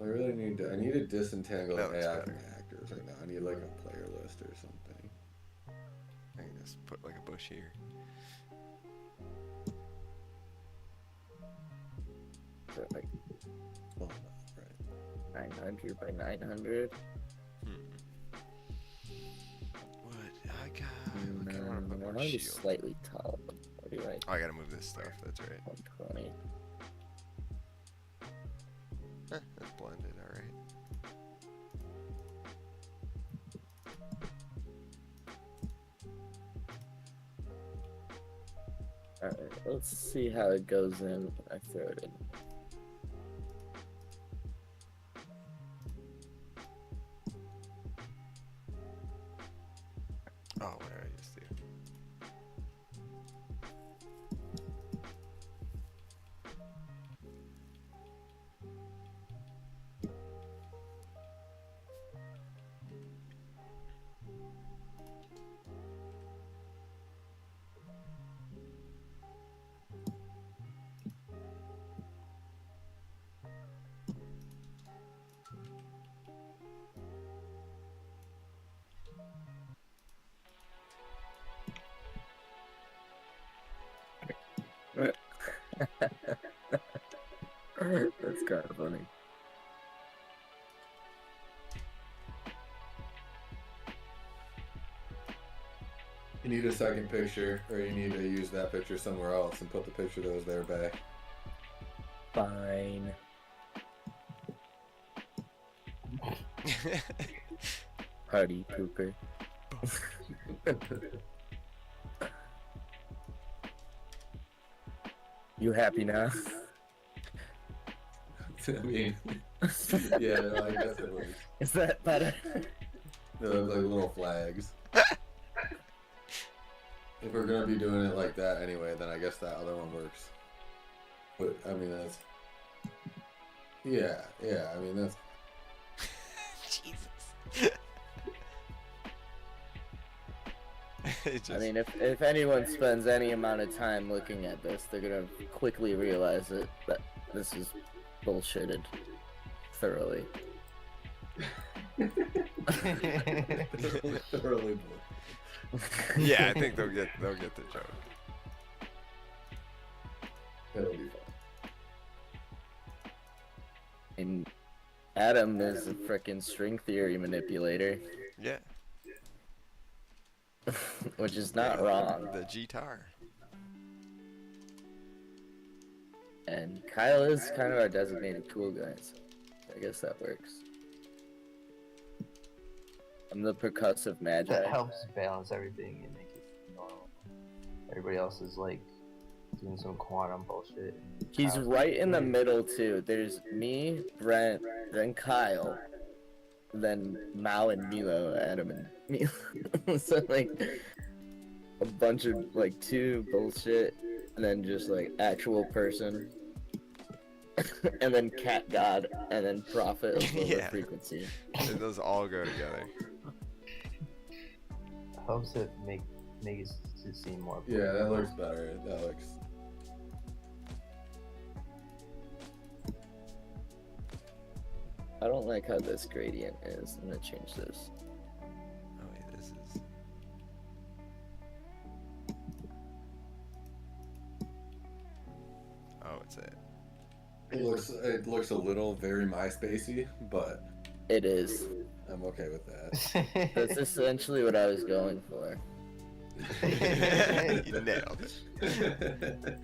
I really need to. I need to disentangle That looks AI better. from actors right now. I need like a player list or something. I can just put like a bush here. So, like Oh, right. 900 by 900. What I got? What can I wanna put I more want to be shield? slightly tall. What do you write? Oh, I gotta move this stuff. That's right. 120. That's blended. All right. Alright, let's see how it goes in when I throw it in. Oh, what did I just do? That's kind of funny. You need a second picture, or you need to use that picture somewhere else and put the picture that was there back. Fine. Party pooper. You happy now? I mean, yeah, no, I guess it works. Is that better? They look like little flags. If we're gonna be doing it like that anyway, then I guess that other one works. But I mean, that's yeah. I mean, that's Jesus. It just, I mean, if anyone spends any amount of time looking at this, they're gonna quickly realize that this is bullshitted thoroughly. thoroughly. yeah, I think they'll get the joke. It'll be fun. And Adam is a frickin' string theory manipulator, Yeah. which is not wrong. The guitar. And Kyle is kind of our designated cool guy, so I guess that works. I'm the percussive magi. That helps balance everything and make it normal. Everybody else is like doing some quantum bullshit. and He's Kyle's right like, in the middle too. There's me, Brent, then Kyle, then Mao and Milo, Adam and Milo. So like a bunch of like two bullshit, and then just like actual person, and then cat god, and then prophet of lower Yeah. frequency. And those all go together. helps it make it to seem more. Yeah, that looks better. That looks. I don't like how this gradient is. I'm gonna change this. Oh wait, this is. Oh, it's it. It looks a little very MySpacey, but It is. I'm okay with that. That's essentially what I was going for. You nailed it.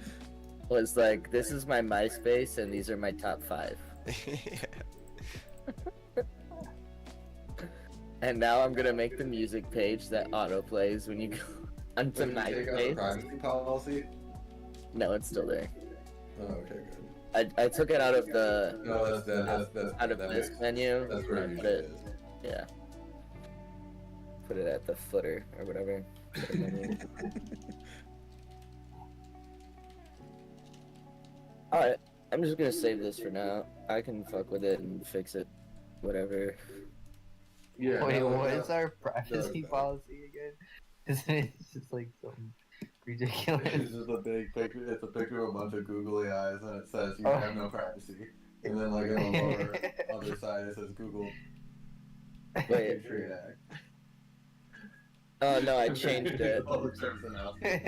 Was like, this is my MySpace, and these are my top 5. Yeah. And now I'm gonna make the music page that autoplays when you go onto Did you take out the MySpace. privacy policy? No, it's still there. Oh, okay, good. I took it out of the No, that's out of that this makes- menu. That's where it and put usually it, is. yeah. Put it at the footer or whatever. Footer menu. Alright, I'm just gonna save this for now. I can fuck with it and fix it. Whatever. Yeah. Wait, that what looks- is our privacy better. policy again? Isn't it just like something ridiculous? It's just a big picture. It's a picture of a bunch of googly eyes, and it says you Oh. have no privacy. And then, like on the lower other side, it says Google Wait. Patriot Act. Oh no, I changed it. Public service announcement.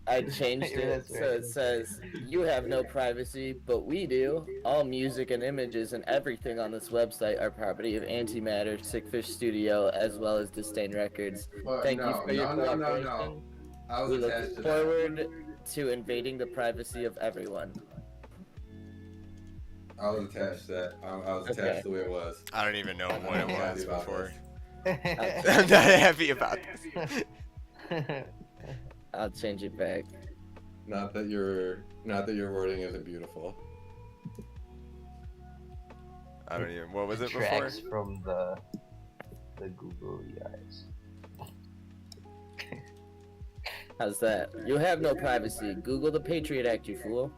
I changed Yeah, it that's so right. it says you have no privacy, but we do. All music and images and everything on this website are property of Antimatter, Sickfish Studio, as well as Disdain Records. But Thank no, you for your no, cooperation. no. I was We attached look to forward to invading the privacy of everyone. that. I was attached to that. I was attached Okay. the way it was. I don't even know what it I'm happy was about before. this. I'm not happy about this. I'll change it back. Not that your wording isn't beautiful. I don't even. What was it before? Tracks from the Google guys. How's that? You have no privacy. Google the Patriot Act, you fool.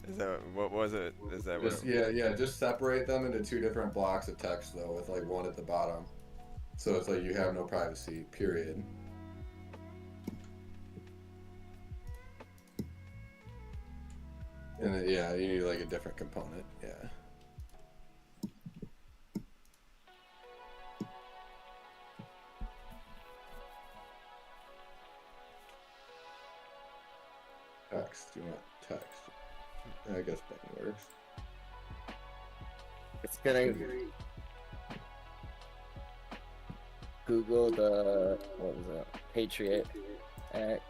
Is that what was it? Is that what? Just yeah. Just separate them into two different blocks of text though, with like one at the bottom. So it's like you have no privacy. Period. And then, yeah, you need like a different component. Yeah. Text. You want text? I guess button works. It's gonna Google the what was that? Patriot Act,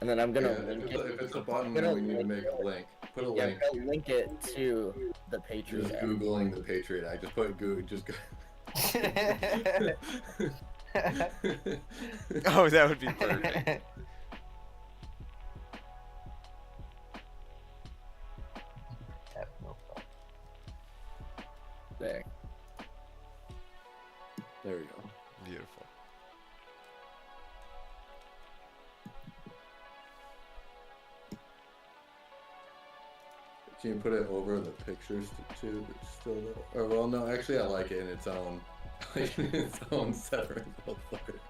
and then I'm gonna link if it. it's a button, I'm then gonna we need to link make a link. Put a Yeah, link. I'm gonna link it to the Patriot Just Act. Googling the Patriot Act. Just put Google. Just go. Oh, that would be perfect. There. There we go. Beautiful. Can you put it over the pictures too? Still, or well, no. Actually, I like it in its own, its own separate little folder.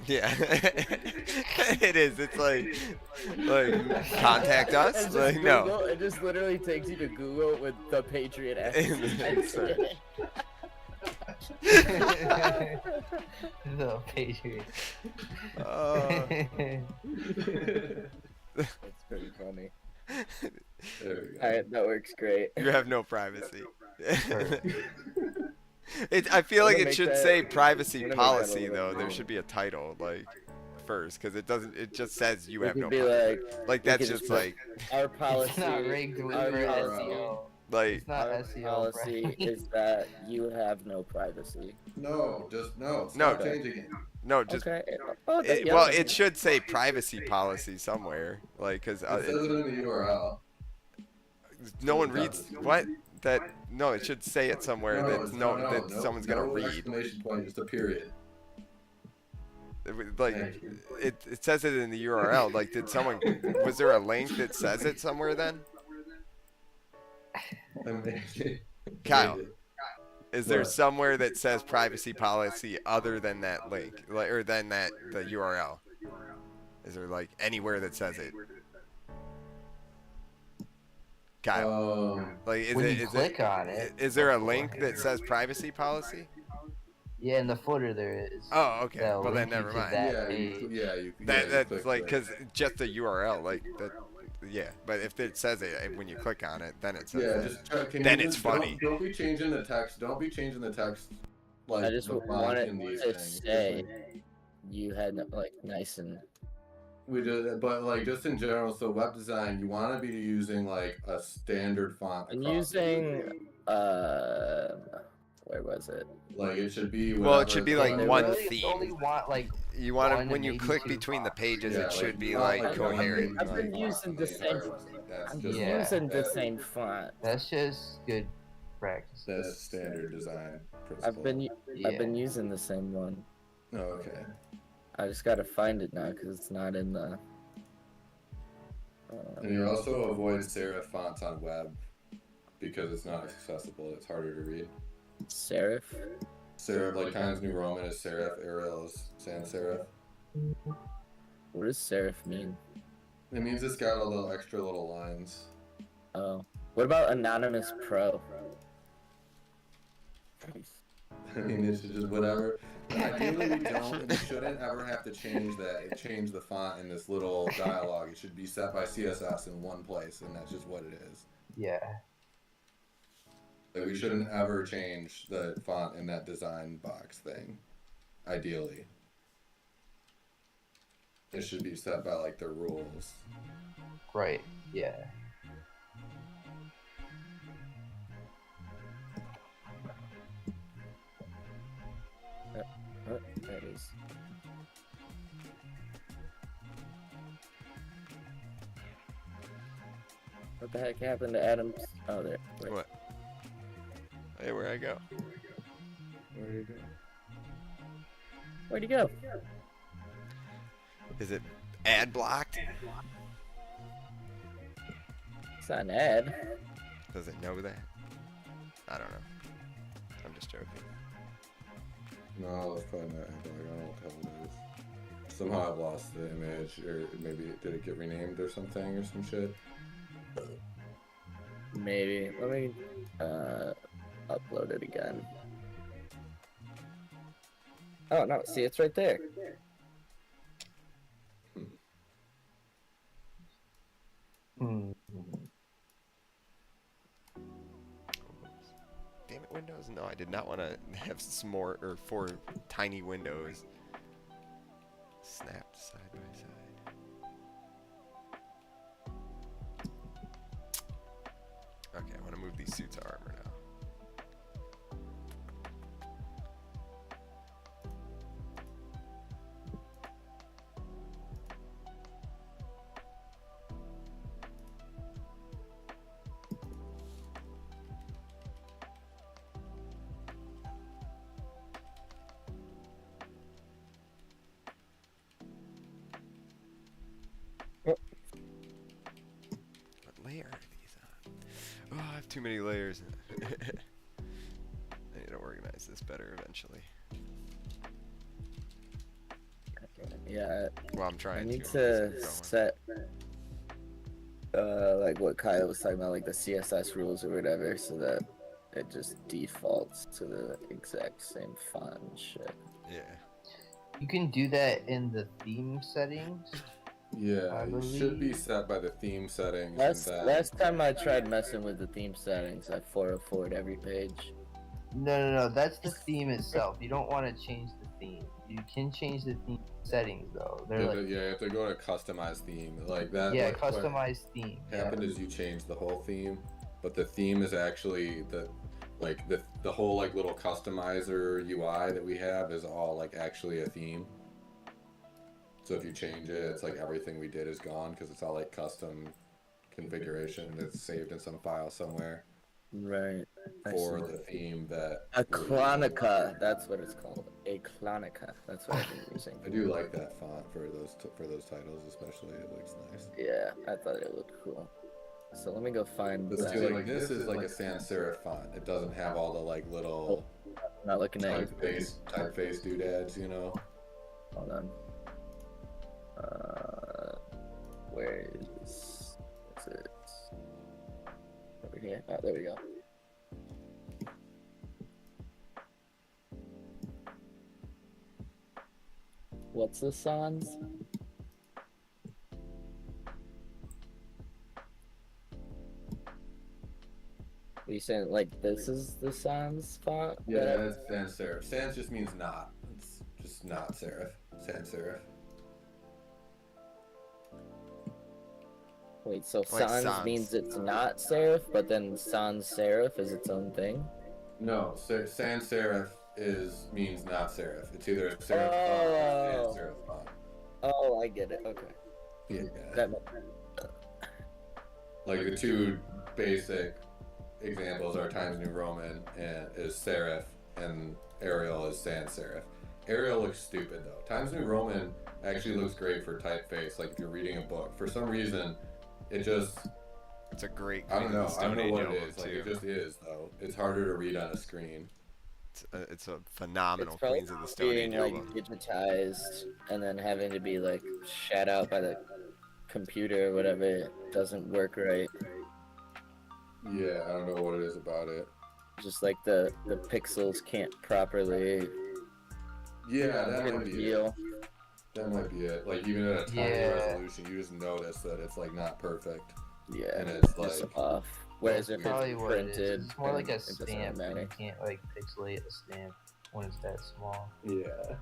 Yeah, it is. It's like contact us. It's just Like Google, no. It just literally takes you to Google with the Patriot Act. Insert. The Patriot. That's pretty funny. There we go. Alright, that works great. You have no privacy. I feel like Wanna it make should that- say privacy wanna make that a policy little though. bit There more. should be a title like first because it doesn't. It just says you We have could no be privacy. like, Like we that's could just put like our policy. It's not rigged with our for policy- SEO. like It's not Our SEO. policy right? is that you have no privacy. No, just no. No, Stop changing it. no, just Okay. Oh, yeah, well, that's- it should say privacy policy somewhere. Like because It says it in the URL. no one reads what that. No, it should say it somewhere that it's someone's gonna no read. Exclamation point, just a period. Like it says it in the URL. Like did someone? Was there a link that says it somewhere then? Kyle, is there What? somewhere that says privacy policy other than that link, like or than that the URL? Is there like anywhere that says it? Kyle, like is When it you is click it on it. is there a link that says privacy policy? Yeah, in the footer there is. Oh, okay. That'll Well then, link you never to mind. that Yeah, page. you That's click like it. because just the URL, like that. Yeah, but if it says it when you click on it, then it says Yeah, that. just try, can Then you it's just, funny. Don't be changing the text. Don't be changing the text. Like I just the font want it in these to things. Just say like- you had like nice and we just, but like just in general. So web design, you want to be using like a standard font. I'm across the using where was it? Like it should be. Well, it should be like They one really theme. Only want like You want to one when and you maybe click two between the fonts. pages, Yeah, it should be not like I've been coherent. I've been like- using the same. That's I'm just Yeah. using the that- same font. that's just good practice. That's standard design principle. I've been Yeah. I've been using the same one. Oh, okay. I just gotta find it now because it's not in the. And you also avoid serif fonts on web because it's not accessible. It's harder to read. Serif. Serif, like Times New Roman is serif, Arial is sans serif. What does serif mean? It means it's got a little extra little lines. Oh. What about Anonymous Pro? I mean, it's just whatever. Ideally, we shouldn't ever have to change the font in this little dialogue. It should be set by CSS in one place, and that's just what it is. Yeah. Like, we shouldn't ever change the font in that design box thing. Ideally. It should be set by, like, the rules. Right. Yeah. Oh, there it is. What the heck happened to Adam's? Oh, there. Wait. What? Hey, where'd I go? Where do you go? Where'd he go? Is it ad blocked? It's not an ad. Does it know that? I don't know. I'm just joking. No, it's probably not. Like, I don't know what the hell it is. Somehow I've lost the image, or maybe did it get renamed or something or some shit? Maybe. Let me upload it again. Oh no, see it's right there. Hmm. Damn it, Windows. No, I did not want to have some more, or 4 tiny windows snapped side by side. Okay, I want to move these suits of armor now. What layer are these on? Oh, I have too many layers. I need to organize this better eventually. Yeah, Well, I'm I trying need to. to set like what Kyle was talking about, like the CSS rules or whatever, so that it just defaults to the exact same font and shit. Yeah. You can do that in the theme settings. Yeah, I it should be believe- set by the theme settings. Last time I tried messing with the theme settings, I 404'd every page. No, that's the theme itself. You don't want to change the theme. You can change the theme settings though. They're like, you have to go to customize theme like that. yeah, what customized theme. happened is you change the whole theme, but the theme is actually the whole like little customizer UI that we have is all like actually a theme. So if you change it, it's like everything we did is gone because it's all like custom configuration that's saved in some file somewhere Right. for the theme that A Clonica, that's what it's called. A Clonica. That's what I've been using. I do like that font for those titles, especially. It looks nice. Yeah, I thought it looked cool. So let me go find But see, like this is like a sans serif font. It doesn't have all the like little I'm not looking at you. typeface doodads, you know. Hold on. Where is it? Over here. Oh, there we go. What's the sans? Are you saying like this is the sans font? Yeah, that's sans serif. Sans just means not. It's just not serif. Sans serif. Wait, so Like sans sans. means it's not serif, but then sans serif is its own thing? No, sans serif means not serif. It's either a serif font or sans serif font. Oh, I get it. Okay. Yeah. That Like the two basic examples are Times New Roman and is serif, and Arial is sans serif. Arial looks stupid though. Times New Roman actually looks great for typeface. Like if you're reading a book, for some reason, it just It's a great. I don't know Stone what Age it is. Like too. it just is though. It's harder to read on a screen. It's a phenomenal it's probably Queens of the Stone being Age like album. digitized and then having to be like shat out by the computer or whatever. It doesn't work right. Yeah, I don't know what it is about it. Just like the pixels can't properly Yeah, that might be it. reveal. That might be it. Like even at a tiny Yeah. resolution, you just notice that it's like not perfect, Yeah, and it's it's like off. Whereas if Probably it's what it is. printed, It's more like a it doesn't stamp, and matter. you can't like pixelate a stamp when it's that small. yeah.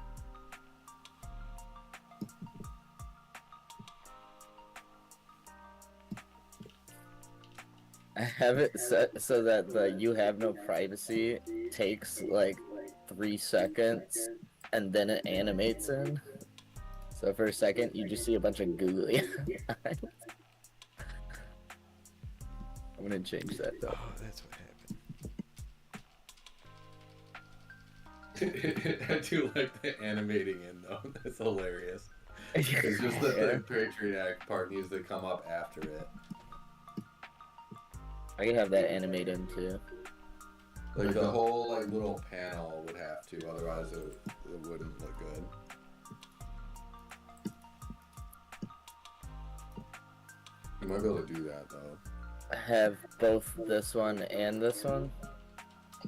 I have it set so that the you have no privacy takes like 3 seconds and then it animates in. So for a second you just see a bunch of googly eyes. I'm gonna change that though. Oh, that's what happened. I do like the animating in though. That's hilarious. It's just that the patriarch part needs to come up after it. I can have that animate in too. Like the whole like little panel would have to, otherwise it wouldn't look good. You might be able to do that though. Have both this one and this one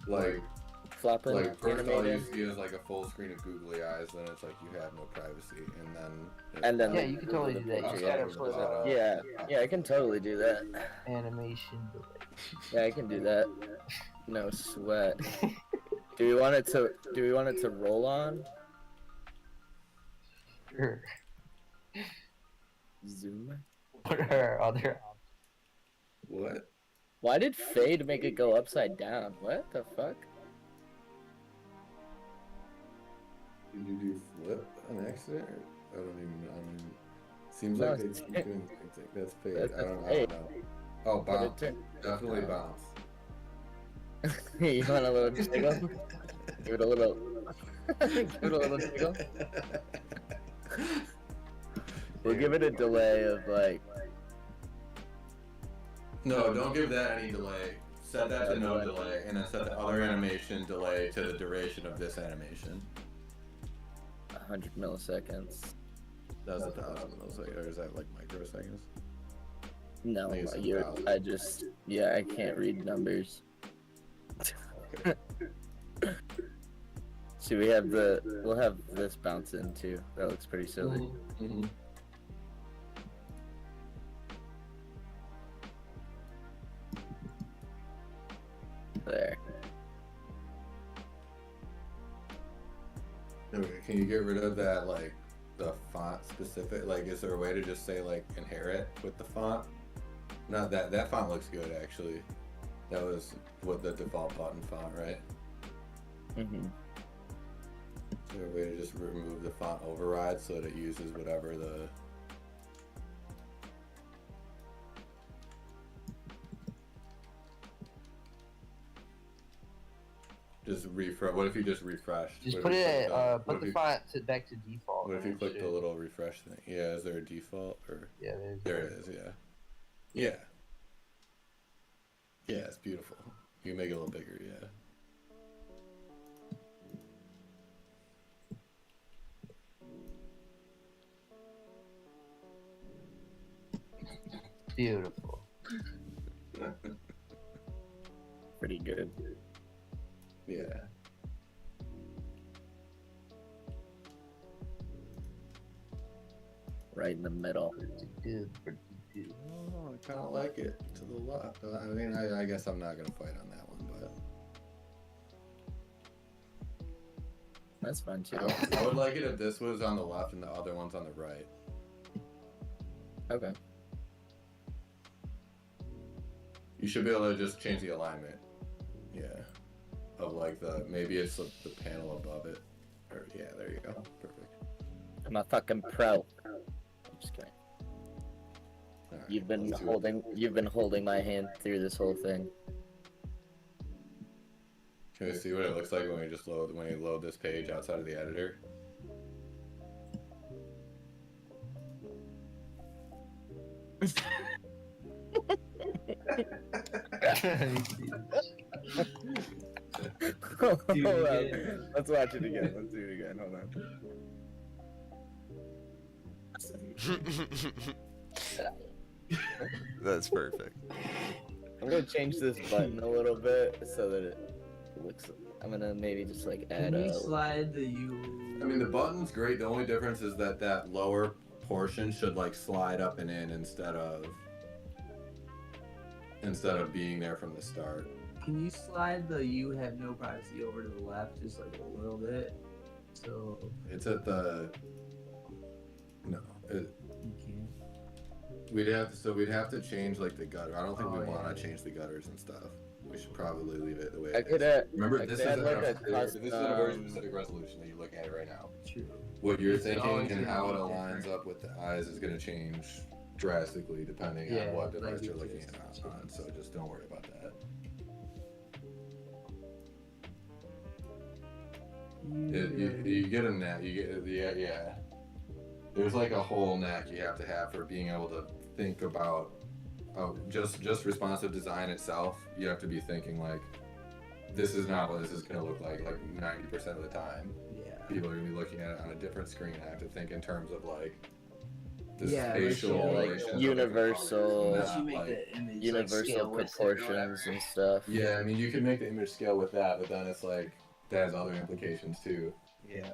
Like flopping first all you animated. see is like a full screen of googly eyes, then it's like you have no privacy, And then Yeah, you can totally do that. You just gotta put Yeah, I can totally do that. animation delay. Yeah, I can do that. No sweat. Do we want it to roll on? Sure. Zoom. What are other What? Why did fade make it go upside down? What the fuck? Did you do flip on accident? Or, I don't even know. I mean, seems No, like they it's- keep doing things. That's fake. That's I don't fade. know. Oh, But bounce. it Definitely bounce. You want a little jiggle? Give it a little. Give it a little jiggle. We'll give it a delay of like. No, don't give that any delay. Set that to no delay, and then set the other animation delay to the duration of this animation. 100 milliseconds. That's 1,000 milliseconds, or is that like microseconds? No, I think it's you're. 1,000. I just. Yeah, I can't read numbers. See, we'll have this bounce in too. That looks pretty silly. Mm-hmm. There. Okay, can you get rid of that, like, the font specific? Like, is there a way to just say, like, inherit with the font? Not that font looks good, actually. That was what the default button font, right? Mm-hmm. Is there a way to just remove the font override so that it uses whatever the... Just refresh. What if you just refreshed? Just What put if you it clicked put the font back to default. What if you and it click the should- little refresh thing? Yeah, is there a default or? Yeah, there's There it is. Yeah. Yeah. Yeah, it's beautiful. You can make it a little bigger. Yeah. beautiful. Pretty good. Yeah. Right in the middle. Pretty good, pretty good. Oh, I kind of like it to the left. I mean, I guess I'm not gonna fight on that one, but That's fun too. I would like it if this was on the left and the other one's on the right. Okay. You should be able to just change the alignment. Yeah. Of like maybe it's the panel above it. Or yeah, there you go. Perfect. I'm a fucking pro. I'm just kidding. All right, You've been let's do it. you've been holding my hand through this whole thing. Can we see what it looks like when you load this page outside of the editor? Hold Do it on. again. Let's watch it again. Let's do it again. Hold on. That's perfect. I'm gonna change this button a little bit so that it looks. I'm gonna maybe just like add Can a. you slide the U? I mean, the button's great. The only difference is that lower portion should like slide up and in instead of being there from the start. Can you slide the "you have no privacy" over to the left just like a little bit? So It's at the no. you can. We'd have to change like the gutter. I don't think we Oh, want yeah. to change the gutters and stuff. We should probably leave it the way I it could is. add. Remember, I this could is add a like a this is a very custom. specific resolution that you're looking at right now. True. What you're It's thinking always and gonna how it be aligns different. up with the eyes is going to change drastically depending Yeah, on what like device we you're looking just at on. So just don't worry about that. You get a knack. You get yeah. There's like a whole knack you have to have for being able to think about just responsive design itself. You have to be thinking like, this is not what this is gonna look like 90% of the time. Yeah. People are gonna be looking at it on a different screen. I have to think in terms of like the Yeah, spatial like relations of the universal- components, Unless you make not, like, the image Universal scale with it or proportions whatever. and stuff. yeah, I mean you can make the image scale with that, but then it's like that has other implications too. Yeah.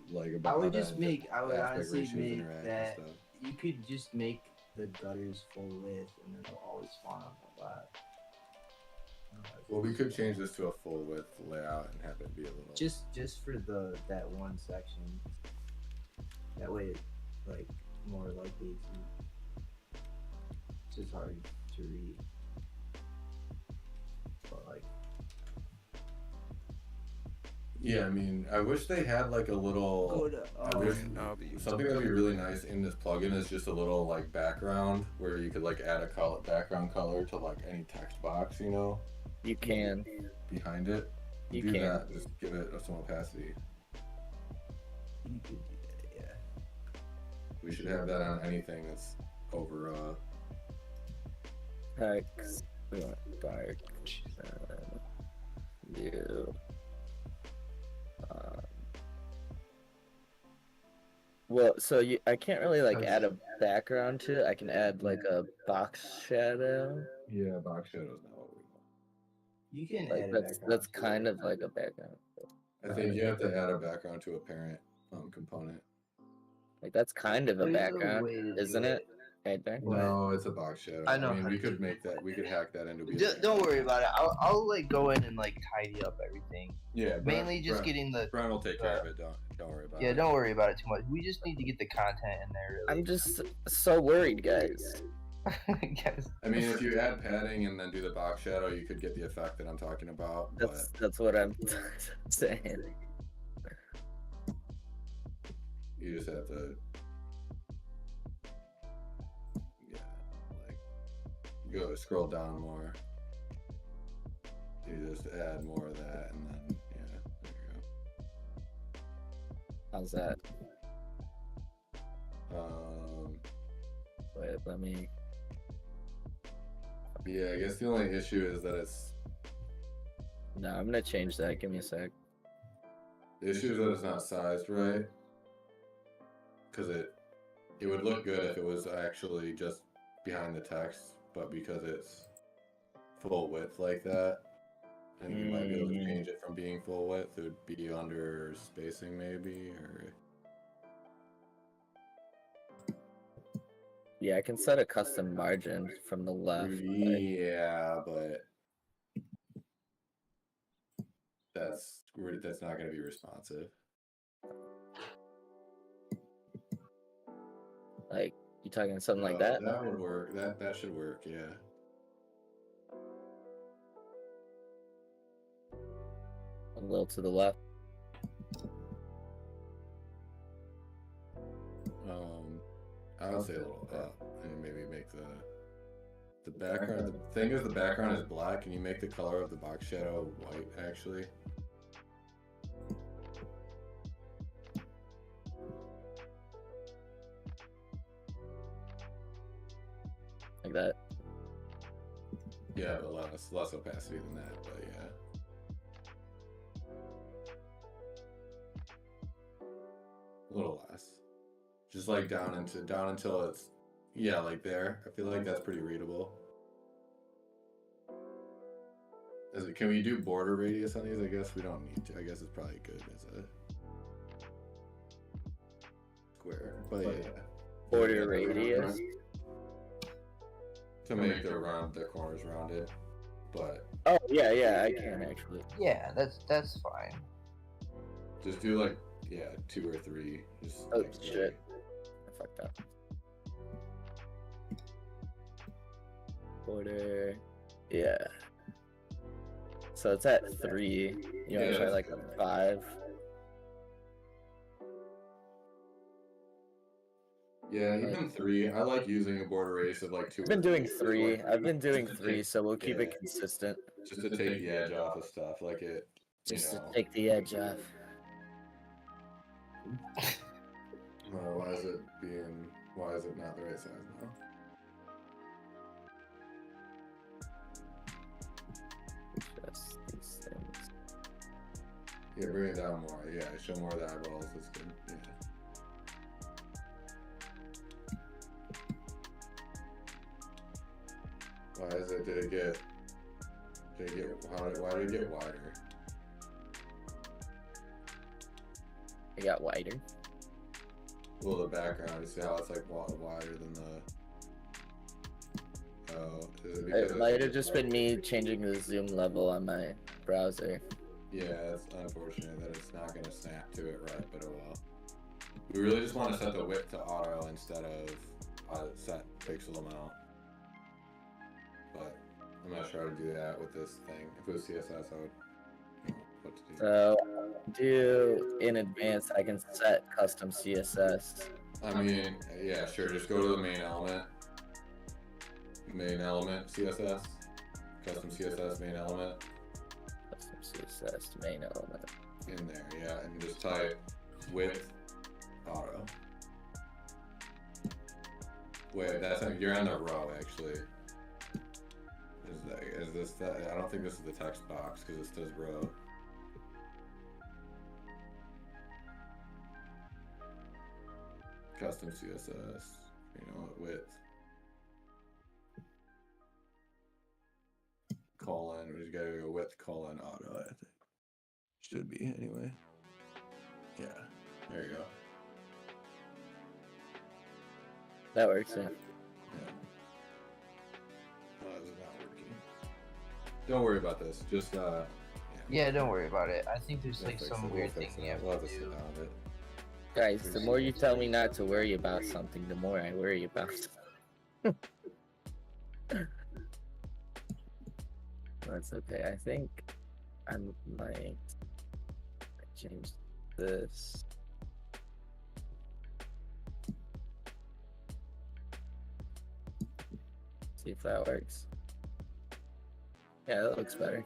Like I about would how just that make. I would aspect honestly ratios make interact and that. stuff. You could just make the gutters full width, and then they'll always spawn on the left. Well, we could change this to a full width layout and have it be a little. just for that one section. That way, it's like more likely to. It's just hard to read. But like, Yeah, I mean, I wish they had like a little. go to. I wish I'll be something that'd be really nice in this plugin is just a little like background where you could like add a color, background color to like any text box, you know, You can. behind it. You Do can. that. Just give it some opacity. You could do that, yeah. We should have that on anything that's over. Hex. We want dark. View. Well, so I can't really like add a background to it. I can add like a box shadow. Yeah, box shadow's not what we want. You can Like add a that's background to kind it. of like a background. I think you have to add a background to a parent component. Like that's kind of a There's a background, way to do isn't it? Right there. What? No, it's a box shadow. I know I mean, how we to could do make that. We could hack that into. Be a Don't background. worry about it. I'll like go in and like tidy up everything. Yeah, Mainly just getting the. Brian will take care of it. Don't worry about it. Yeah, don't worry about it too much. We just need to get the content in there. Really. I'm just so worried, guys. Yes. I mean, if you add padding and then do the box shadow, you could get the effect that I'm talking about. But That's what I'm saying. you just have to, yeah, like go scroll down more. You just add more of that, and then yeah, there you How's that? go. Wait, let me. Yeah, I guess the only issue is that No, I'm gonna change that. Give me a sec. the issue is that it's not sized right. Because it would look good if it was actually just behind the text, but because it's full width like that, and you might be able to change it from being full width, it would be under spacing maybe, or Yeah, I can set a custom margin from the left. yeah, but that's not going to be responsive. Like you talking something like that? That would work. That should work. Yeah. A little to the left. I would say a little up, and maybe make the background. The thing is, the background is black. Can you make the color of the box shadow white? Actually. Like that. Yeah, but less opacity than that. But yeah. A little less. Just like down until it's like there. I feel like that's pretty readable. Can we do border radius on these? I guess we don't need to. I guess it's probably good as a square. But yeah. Border radius. To make the corners rounded. But Oh yeah, I can actually. Yeah, that's fine. just do like 2 or 3. Just Oh like, shit. I fucked up. Border. Yeah. So it's at 3. You want to try like a 5? Yeah, even 3. I like using a border radius of like 2 I've been or doing 3. 3. I've been doing Just to 3, take- so we'll keep yeah, it consistent. just to take the edge off of stuff, like it, you Just to know. take the edge off. Why is it being? Why is it not the right size now? Just these things. Yeah, bring it down more. Yeah, show more of the eyeballs. That's good. Yeah. Why is it? Did it get? Why did it get wider? It got wider. Well, the background. You see how it's like wider than the. Oh, is it because It might have just been me changing the zoom level on my browser. Yeah, it's unfortunate that it's not going to snap to it right, but oh well. We really just want to set the width to auto instead of set pixel amount. But I'm going to try to do that with this thing. If it was CSS, I would know what to do. So, do in advance, I can set custom CSS. I mean, yeah, sure. Just go to the main element. Main element CSS. Custom CSS main element. Custom CSS main element. In there, yeah, and just type width auto. Wait, you're on the row actually. Is this that? I don't think this is the text box because it says row. Custom CSS, width. Colon, we just gotta go width colon auto, I think. Should be anyway. Yeah, there you go. That works, yeah. Yeah. Why is it not working? Don't worry about this. Just Yeah, don't worry about it. I think there's we'll like fix some it. weird We'll fix thing it. you have We'll have to to sit do. down with it. Guys, the more you tell me not to worry about something, the more I worry about it. That's okay. I think I might change this. See if that works. Yeah, that looks better.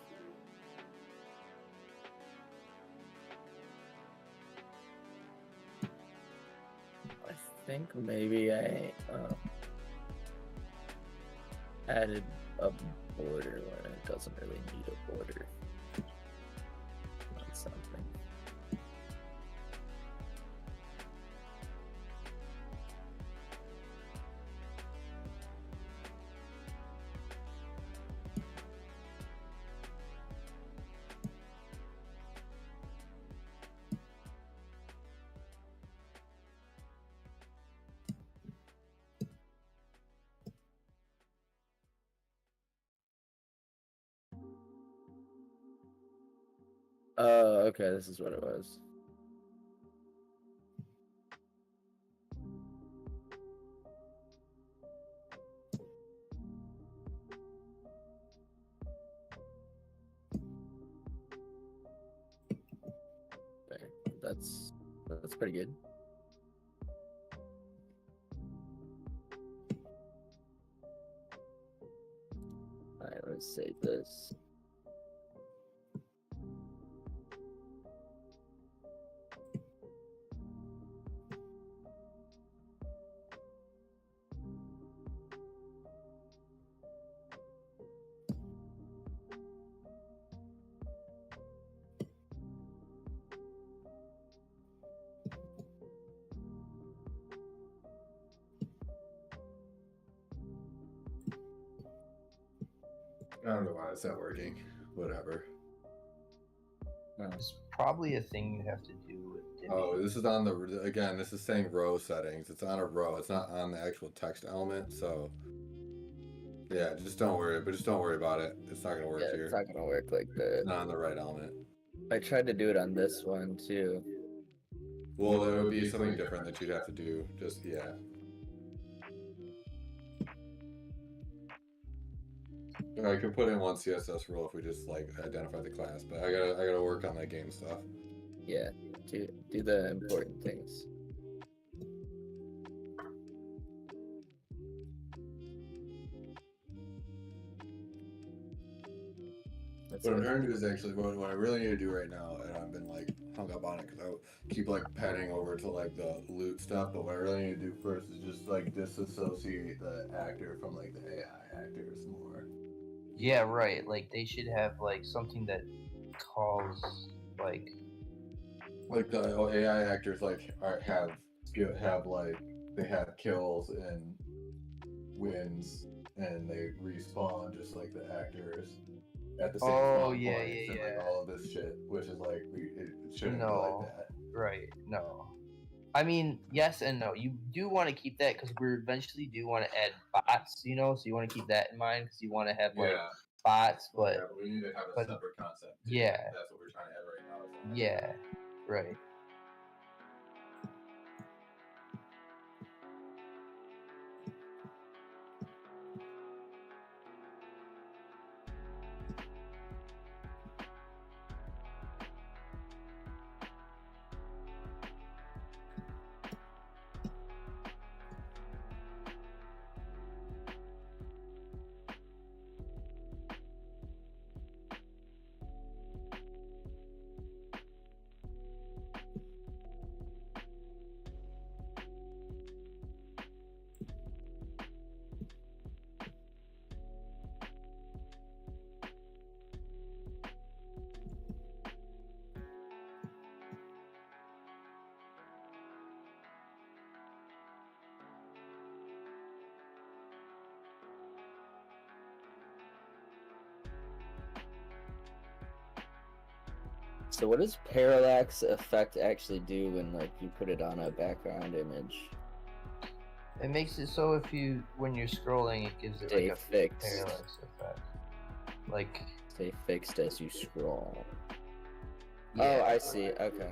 I think maybe I added a border when it doesn't really need a border on something. Oh, okay, this is what it was. There, that's pretty good. All right, let's save this. I don't know why it's not working. Whatever. It's probably a thing you have to do with Divi. Oh, this is on the again. This is saying row settings. It's on a row. It's not on the actual text element. So yeah, just don't worry. But just don't worry about it. It's not gonna work Yeah, here. it's not gonna work like that. It's not on the right element. I tried to do it on this one too. Well, there would be something different that you'd have to do. Just yeah. I could put in one CSS rule if we just like identify the class, but I gotta work on that game stuff. Yeah, do the important things. That's What I'm it. trying to do is actually what I really need to do right now, and I've been like hung up on it because I keep like panning over to like the loot stuff. But what I really need to do first is just like disassociate the actor from like the AI actors more. Yeah, right. Like they should have like something that calls like Like the AI actors like have like they have kills and wins and they respawn just like the actors at the same spawn yeah, points and like yeah. all of this shit, which is like it shouldn't be like No, that. right? No. I mean, yes and no. You do want to keep that because we eventually do want to add bots, you know. So you want to keep that in mind because you want to have like Yeah. bots, Yeah, but but we need to have a but separate concept. Too. yeah, That's what we're trying to add right now. Is that. yeah, right. So what does parallax effect actually do when like you put it on a background image? It makes it so when you're scrolling, it gives it Stay like a fixed. parallax effect. Like Stay fixed as you scroll. yeah, Oh, I see. Okay.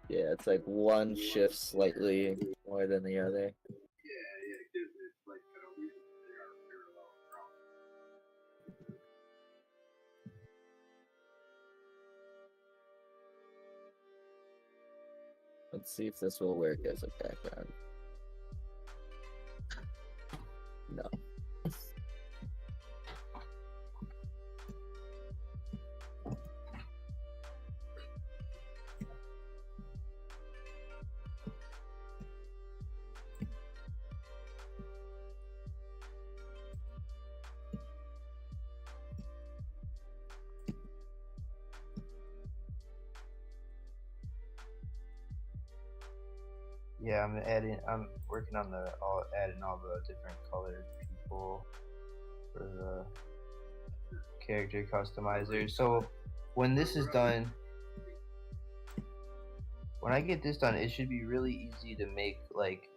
Yeah, it's like one shifts slightly more than the other. Let's see if this will work as a background. No. yeah. I'm working on adding all the different colored people for the character customizer. So when this is done, when I get this done, it should be really easy to make like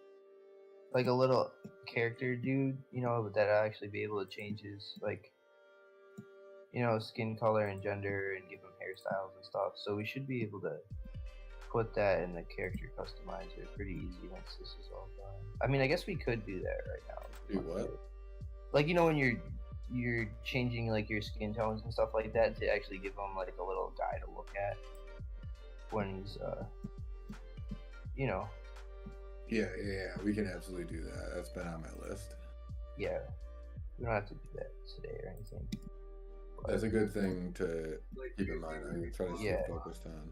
a little character dude, you know, that I'll actually be able to change his like skin color and gender and give him hairstyles and stuff. So we should be able to put that in the character customizer pretty easy once this is all done. I mean, I guess we could do that right now. Do what? Like when you're changing like your skin tones and stuff like that to actually give him like a little guy to look at when he's Yeah, we can absolutely do that. That's been on my list. yeah. We don't have to do that today or anything. That's a good thing to keep in mind. I'm gonna try to stay Yeah. focused on.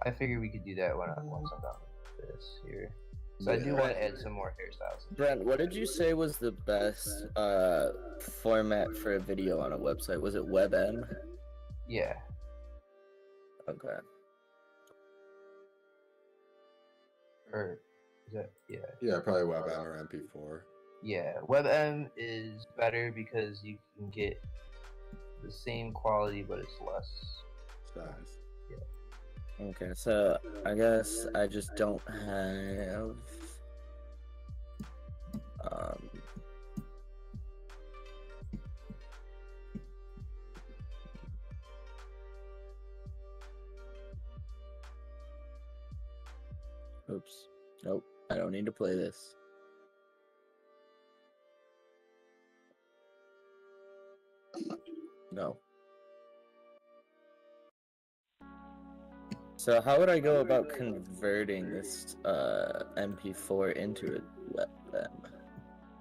I figure we could do that once I'm done with this here. So I do Yeah. want to add some more hairstyles. Brent, what did you say was the best format for a video on a website? Was it WebM? Yeah. Okay. Or is that Yeah, probably WebM or MP4. Yeah. WebM is better because you can get the same quality but it's less. Size. Okay, so I guess I just don't have oops. Nope, I don't need to play this. No. So how would I go about converting this MP4 into a WebM?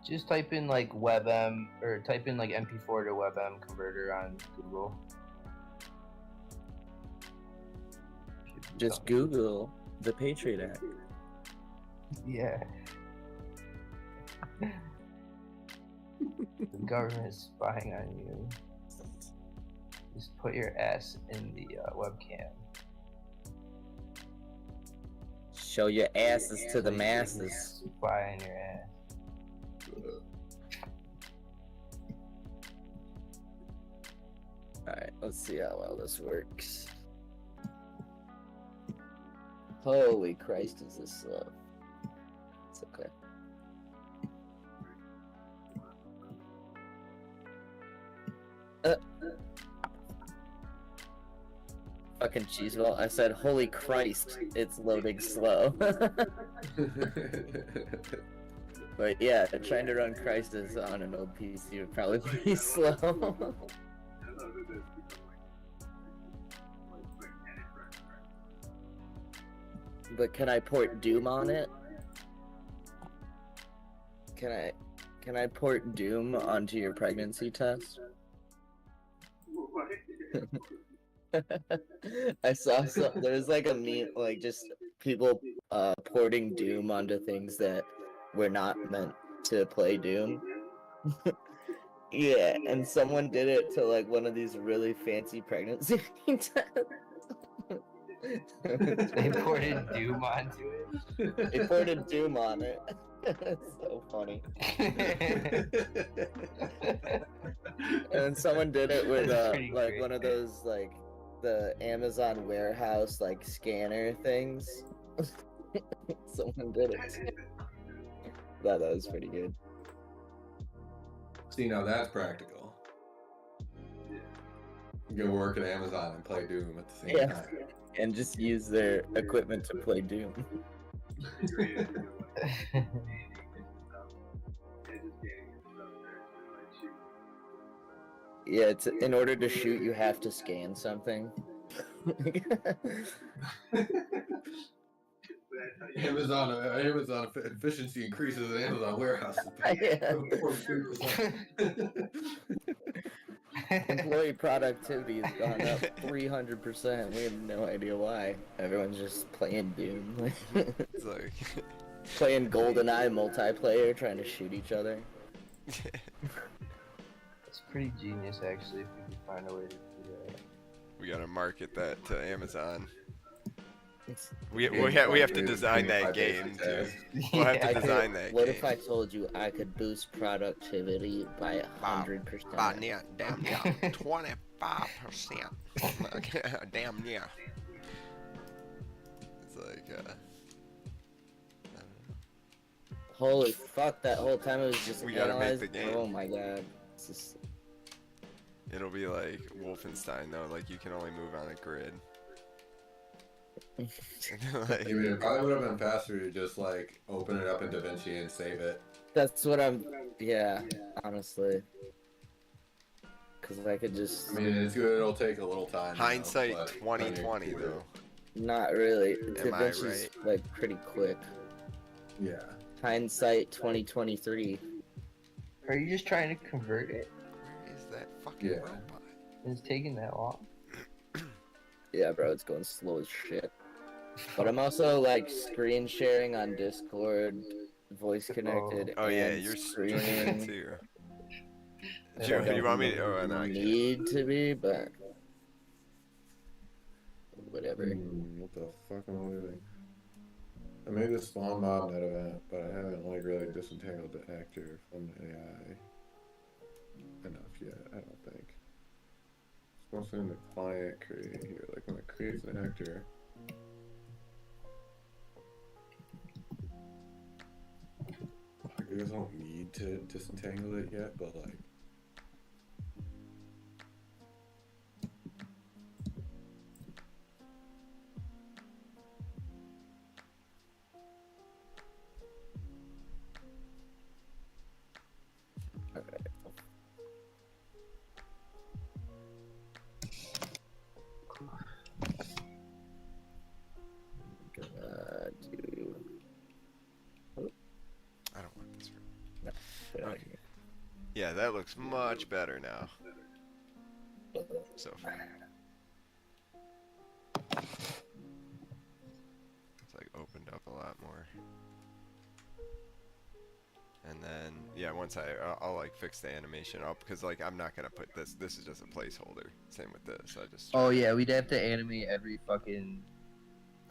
Just type in like WebM or type in like MP4 to WebM converter on Google. Just Google the Patriot Act. Yeah. The government is spying on you. Just put your ass in the webcam. Show your asses to the masses. Spy on your ass. Alright, let's see how well this works. Holy Christ, is this slow? It's okay. Fucking cheeseball. I said, holy Christ, it's loading slow. But yeah, trying to run Crysis on an old PC would probably be slow. But can I port Doom on it? Can I port Doom onto your pregnancy test? I saw there's like a meme, like just people porting Doom onto things that were not meant to play Doom. Yeah, and someone did it to like one of these really fancy pregnancy tests. They ported Doom onto it. They ported Doom on it. It's so funny. And someone did it with like great. one of those like the Amazon warehouse like scanner things. Someone did it. That was pretty good. See, now that's practical. You go work at Amazon and play Doom at the same Yeah. time. And just use their equipment to play Doom. Yeah, it's in order to shoot, you have to scan something. Amazon efficiency increases in Amazon warehouses by Yeah. 43%. Employee productivity has gone up 300%. We have no idea why. Everyone's just playing Doom. It's like, Playing GoldenEye multiplayer, trying to shoot each other. It's pretty genius, actually, if we can find a way to do that. we gotta market that to Amazon. It's- We have to design that game. Too. We'll have Yeah. to design that What game. if I told you I could boost productivity by 100%? near, damn near, 25%. Damn near. It's like, Holy fuck, that whole time it was just We gotta make analyzed. the game. Oh my god. It's just... it'll be like Wolfenstein though, like you can only move on a grid. Like, I mean, it probably would have been faster to just like open it up in DaVinci and save it. That's what I'm... Yeah, honestly. Because I could just... I mean, it's good. It'll take a little time. hindsight you know, but, 2020 though. Not really. Am I DaVinci's like pretty quick. Yeah. Hindsight 2023. Are you just trying to convert it? Where is that fucking Yeah. robot? It's taking that long? Yeah, bro, it's going slow as shit. But I'm also like screen sharing on Discord, voice connected. Oh yeah, and you're streaming streaming. too. I Do you don't want me to? Oh, no, I can't. need to be, but whatever. What the fuck am I doing? I made this spawn mob net event, but I haven't like really disentangled the actor from the AI enough yet. I don't think. It's mostly in the client create here. Like when it creates an actor. I guess I don't need to disentangle it yet, but like. Yeah, that looks much better now. So far. It's like opened up a lot more. And then, yeah, once I'll like fix the animation up, because like I'm not gonna put this. This is just a placeholder. Same with this. I just. Oh yeah, we'd have to animate every fucking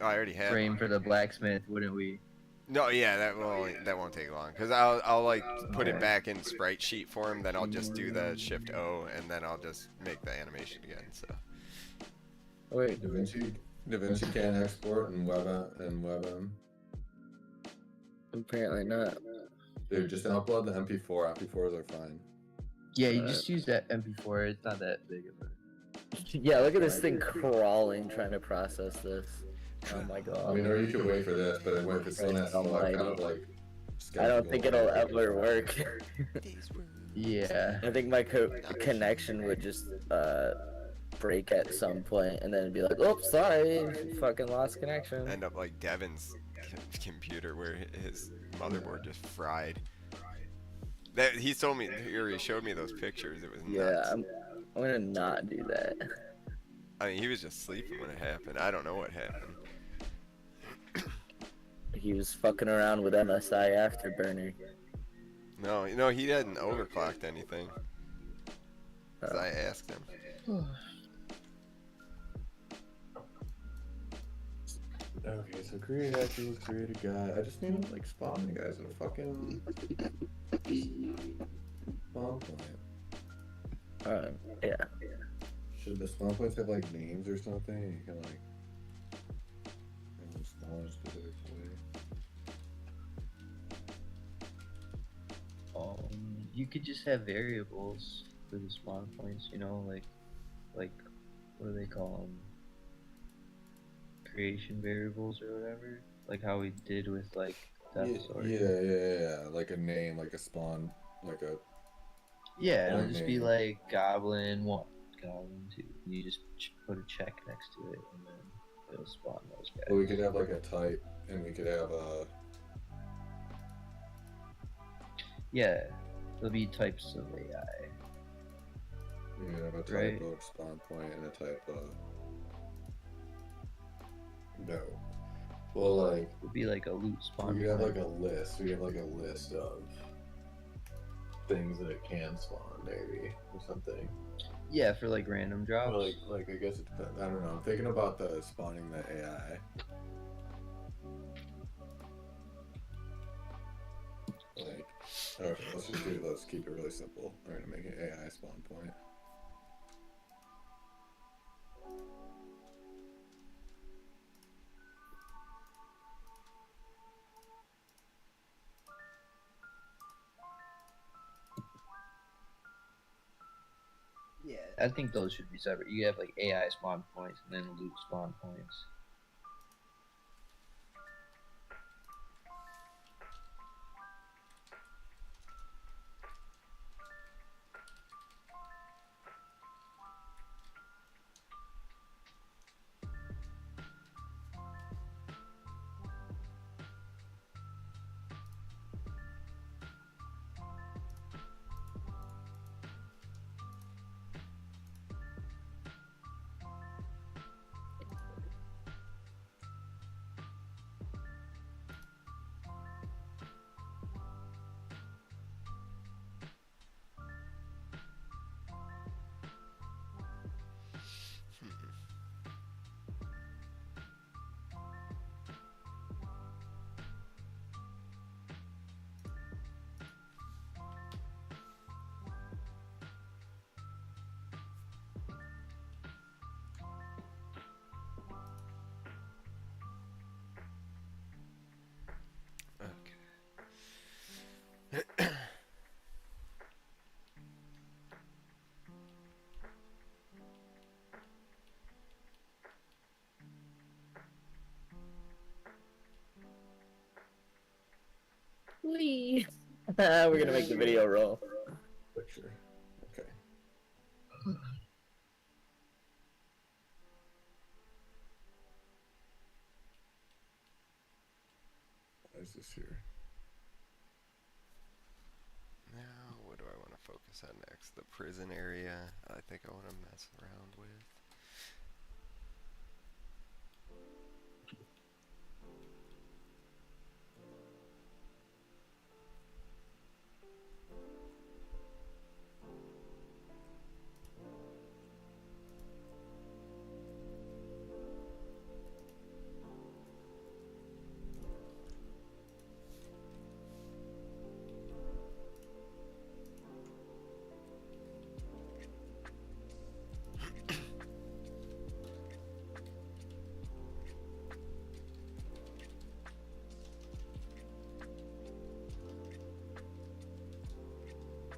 Oh, I already have. frame for the blacksmith, wouldn't we? No, yeah, that won't take long, because I'll like put it back in sprite sheet form. Then I'll just do the Shift O, and then I'll just make the animation again. So. Wait, DaVinci can export and WebM. apparently not. Dude, just upload the MP4. MP4s are fine. Yeah, you just use that MP4. It's not that big of a. Yeah, look at this thing crawling trying to process this. Oh my I god. mean, or you could wait for this, but it still has some kind of like. I don't think it'll ever work. Yeah. I think my connection would just break at some point, and then it'd be like, "Oops, sorry, fucking lost connection." End up like Devin's computer, where his motherboard just fried. That he told me, or he showed me those pictures. It was Yeah, nuts. I'm gonna not do that. I mean, he was just sleeping when it happened. I don't know what happened. He was fucking around with MSI Afterburner. No, he hadn't overclocked anything. 'Cause I asked him. Okay, so create attributes, create a guy. I just need to like spawn the guys in a fucking spawn point. Yeah. Should the spawn points have like names or something? You can like have them spawn in a specific way. You could just have variables for the spawn points. You know, like what do they call them? Creation variables or whatever. Like how we did with like Death Sword. Yeah. Like a name, like a spawn, like a. Yeah, it'll Or just be name. like Goblin 1, Goblin 2. You just put a check next to it, and then it'll spawn those guys. Well, we could have like a type, and we could have a. Yeah, there'll be types of AI. We could have a type Right. of spawn point and a type of. No. Well, like It'll be like a loot spawn. we could have point. like a list. We have like a list of things that it can spawn, maybe or something. Yeah, for like random drops. Or like I guess it depends. I don't know. I'm thinking about the spawning the AI. Like, okay, let's keep it really simple. We're gonna make an AI spawn point. Yeah, I think those should be separate. You have like AI spawn points and then loot spawn points. Okay. Whee! We're gonna make the video roll. Picture. Okay. Why is this here? Now, what do I want to focus on next? The prison area, I think I want to mess around with.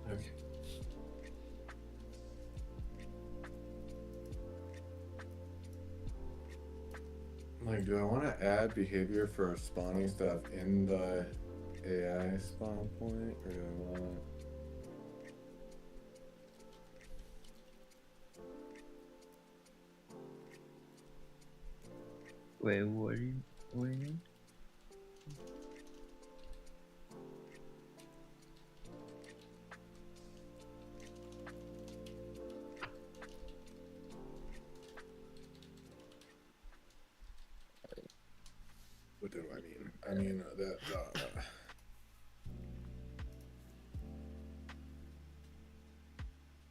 Okay. Like, do I want to add behavior for spawning stuff in the AI spawn point, or do I want? Wait, what do you mean? What do I mean? I mean that.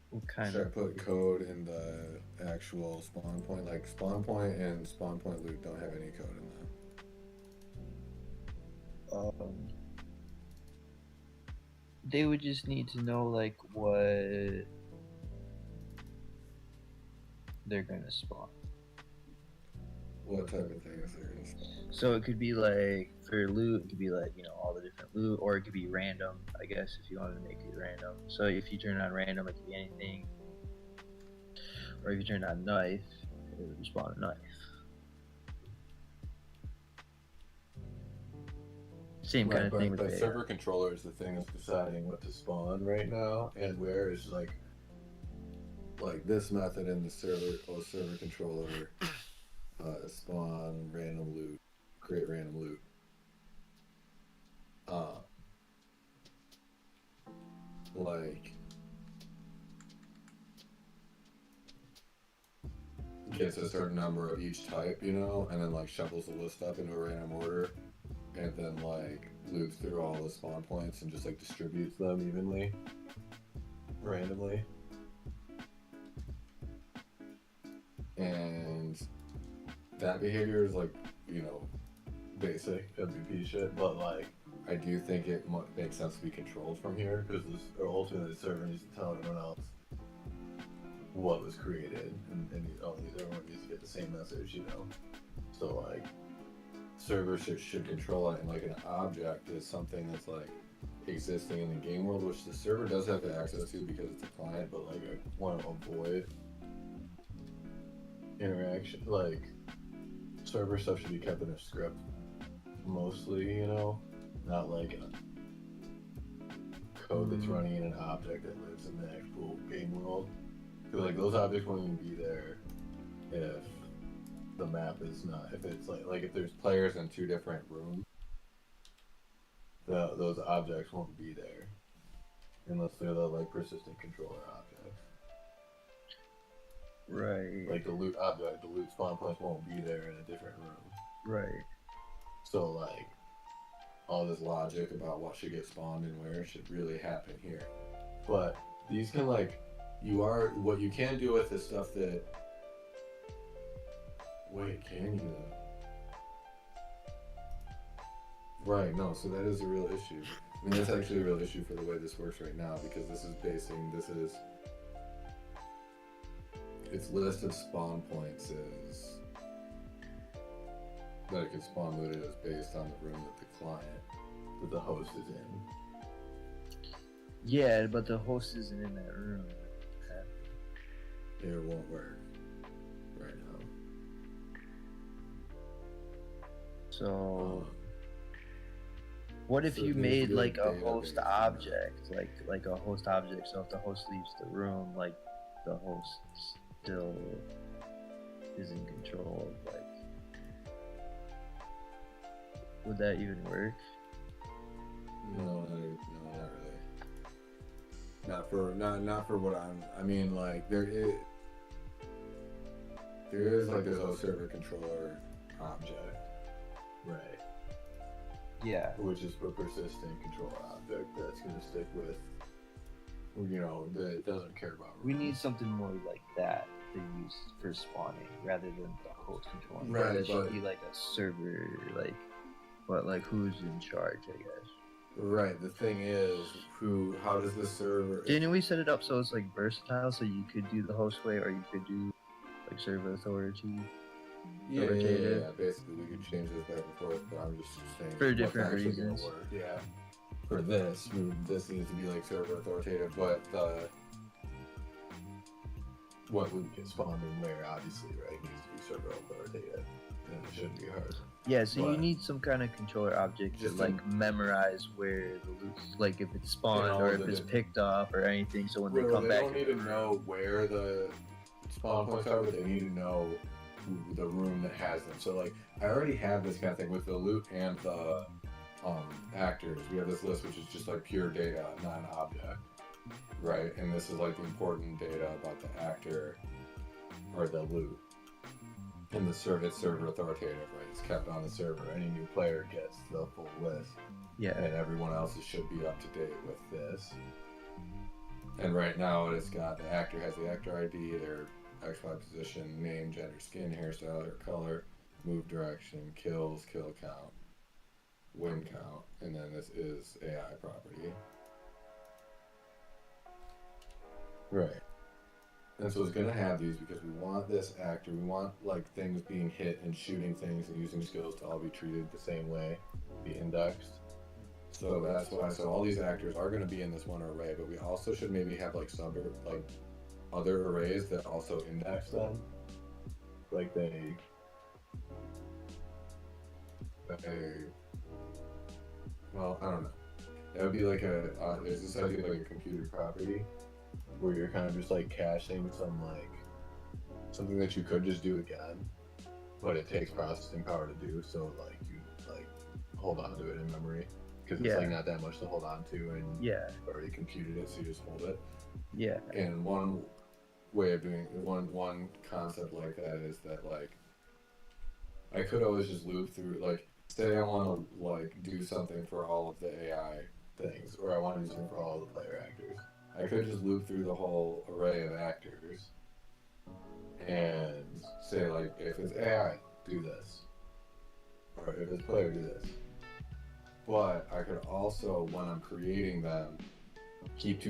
What kind Should I of put code in the actual spawn point? Like spawn point and spawn point loot don't have any code in them. They would just need to know like what they're gonna spawn. What type of things they're gonna spawn? So it could be like for loot, it could be like, you know, all the different loot, or it could be random, I guess, if you wanted to make it random. So if you turn on random, it could be anything. Or if you turn on knife, it would spawn a knife. Same kind of thing with the the server controller is the thing that's deciding what to spawn right now, and where is like this method in the server controller spawn random loot, create random loot. Like gets a certain number of each type, you know, and then like shuffles the list up into a random order, and then like loops through all the spawn points and just like distributes them evenly, randomly. And that behavior is like, you know, basic MVP shit, but like I do think it makes sense to be controlled from here, because ultimately the server needs to tell everyone else what was created, and everyone needs to get the same message, you know. So like server should control it, and like an object is something that's like existing in the game world, which the server does have access to because it's a client, but like I want to avoid interaction. Like server stuff should be kept in a script mostly, you know, not like code that's running in an object that lives in the actual game world. Because like those objects won't even be there if the map is not, if it's like if there's players in two different rooms, those objects won't be there unless they're the like persistent controller objects. right. Like the loot object, the loot spawn points won't be there in a different room. Right. So like all this logic about what should get spawned and where should really happen here. But these can like, what you can do with is stuff that, wait, can you though? Right, no, so that is a real issue. I mean, that's actually a real issue for the way this works right now, because its list of spawn points is that it can spawn looted is based on the room that the host is in. Yeah, but the host isn't in that room. It won't work right now. So what if So you there's made good like a database host on that. object, like a host object? So if the host leaves the room, like the host still is in control of, like, would that even work? No, not really. Not not for what I mean, like there is like this whole server controller object, right? Yeah. Which is a persistent controller object that's gonna stick with, that doesn't care about. We need something more like that to use for spawning rather than the host controlling. Right, It should but- be like a server, but like who's in charge, I guess. Right. The thing is, how does the server? Didn't we set it up so it's like versatile, so you could do the host way or you could do like server authority? Yeah, authoritative? basically, we could change this back and forth, but I'm just saying For what's different actually gonna reasons. work. Yeah. For this needs to be like server authoritative, but what would get spawned in where, obviously, right, needs to be server authoritative, and it shouldn't be hard. Yeah, so you But- need some kind of controller object to Just like memorize where the loot, like if it's spawned all or if the it's different- picked up or anything. So when they Well, come they back, don't need to know where the spawn points are, but they need to know the room that has them. So like, I already have this kind of thing with the loot and the actors. We have this list which is just like pure data, not an object, right? And this is like the important data about the actor or the loot. And it's server authoritative, right? It's kept on the server. Any new player gets the full list, yeah, and everyone else should be up to date with this. And right now, it's got the actor has the actor ID, their XY position, name, gender, skin, hairstyle, or color, move direction, kills, kill count, win count, and then this is AI property. Right. And so it's gonna have these because we want this actor, we want like things being hit and shooting things and using skills to all be treated the same way, be indexed. So that's why. So all these actors are going to be in this one array, but we also should maybe have like other arrays that also index them, like they. Well, I don't know. That would be like there's this idea of like a computer property, where you're kind of just like caching something that you could just do again, but it takes processing power to do. So like you hold on to it in memory. Because it's Yeah. like not that much to hold on to, and yeah, you've already computed it, so you just hold it. yeah, And one way of doing one concept like that is that like I could always just loop through, like, say I want to like do something for all of the AI things, or I want to do something for all the player actors. I could just loop through the whole array of actors and say like, if it's AI, do this, or if it's player, do this. But I could also, when I'm creating them, keep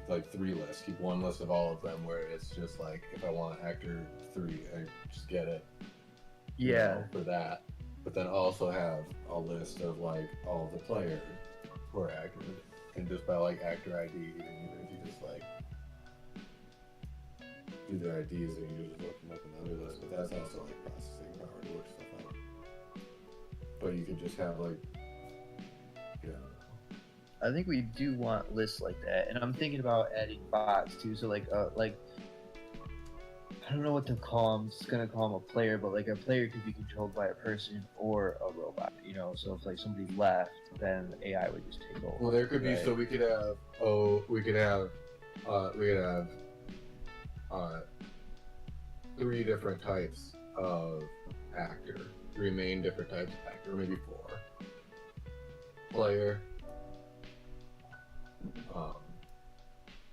like 3 lists. Keep one list of all of them where it's just like, if I want actor 3, I just get it. yeah. For that. But then also have a list of like all the players who are actors. And just by like actor ID, even if you just like do their IDs, or you just look them up in another list. But that's also like processing power to look stuff up. But you could just have like, I think we do want lists like that, and I'm thinking about adding bots too. So like I don't know what to call them. It's gonna call them a player, but like a player could be controlled by a person or a robot. You know, so if like somebody left, then the AI would just take over. well, there could be. right? So we could have. We could have 3 different types of actor. 3 main different types of actor, maybe 4. Player.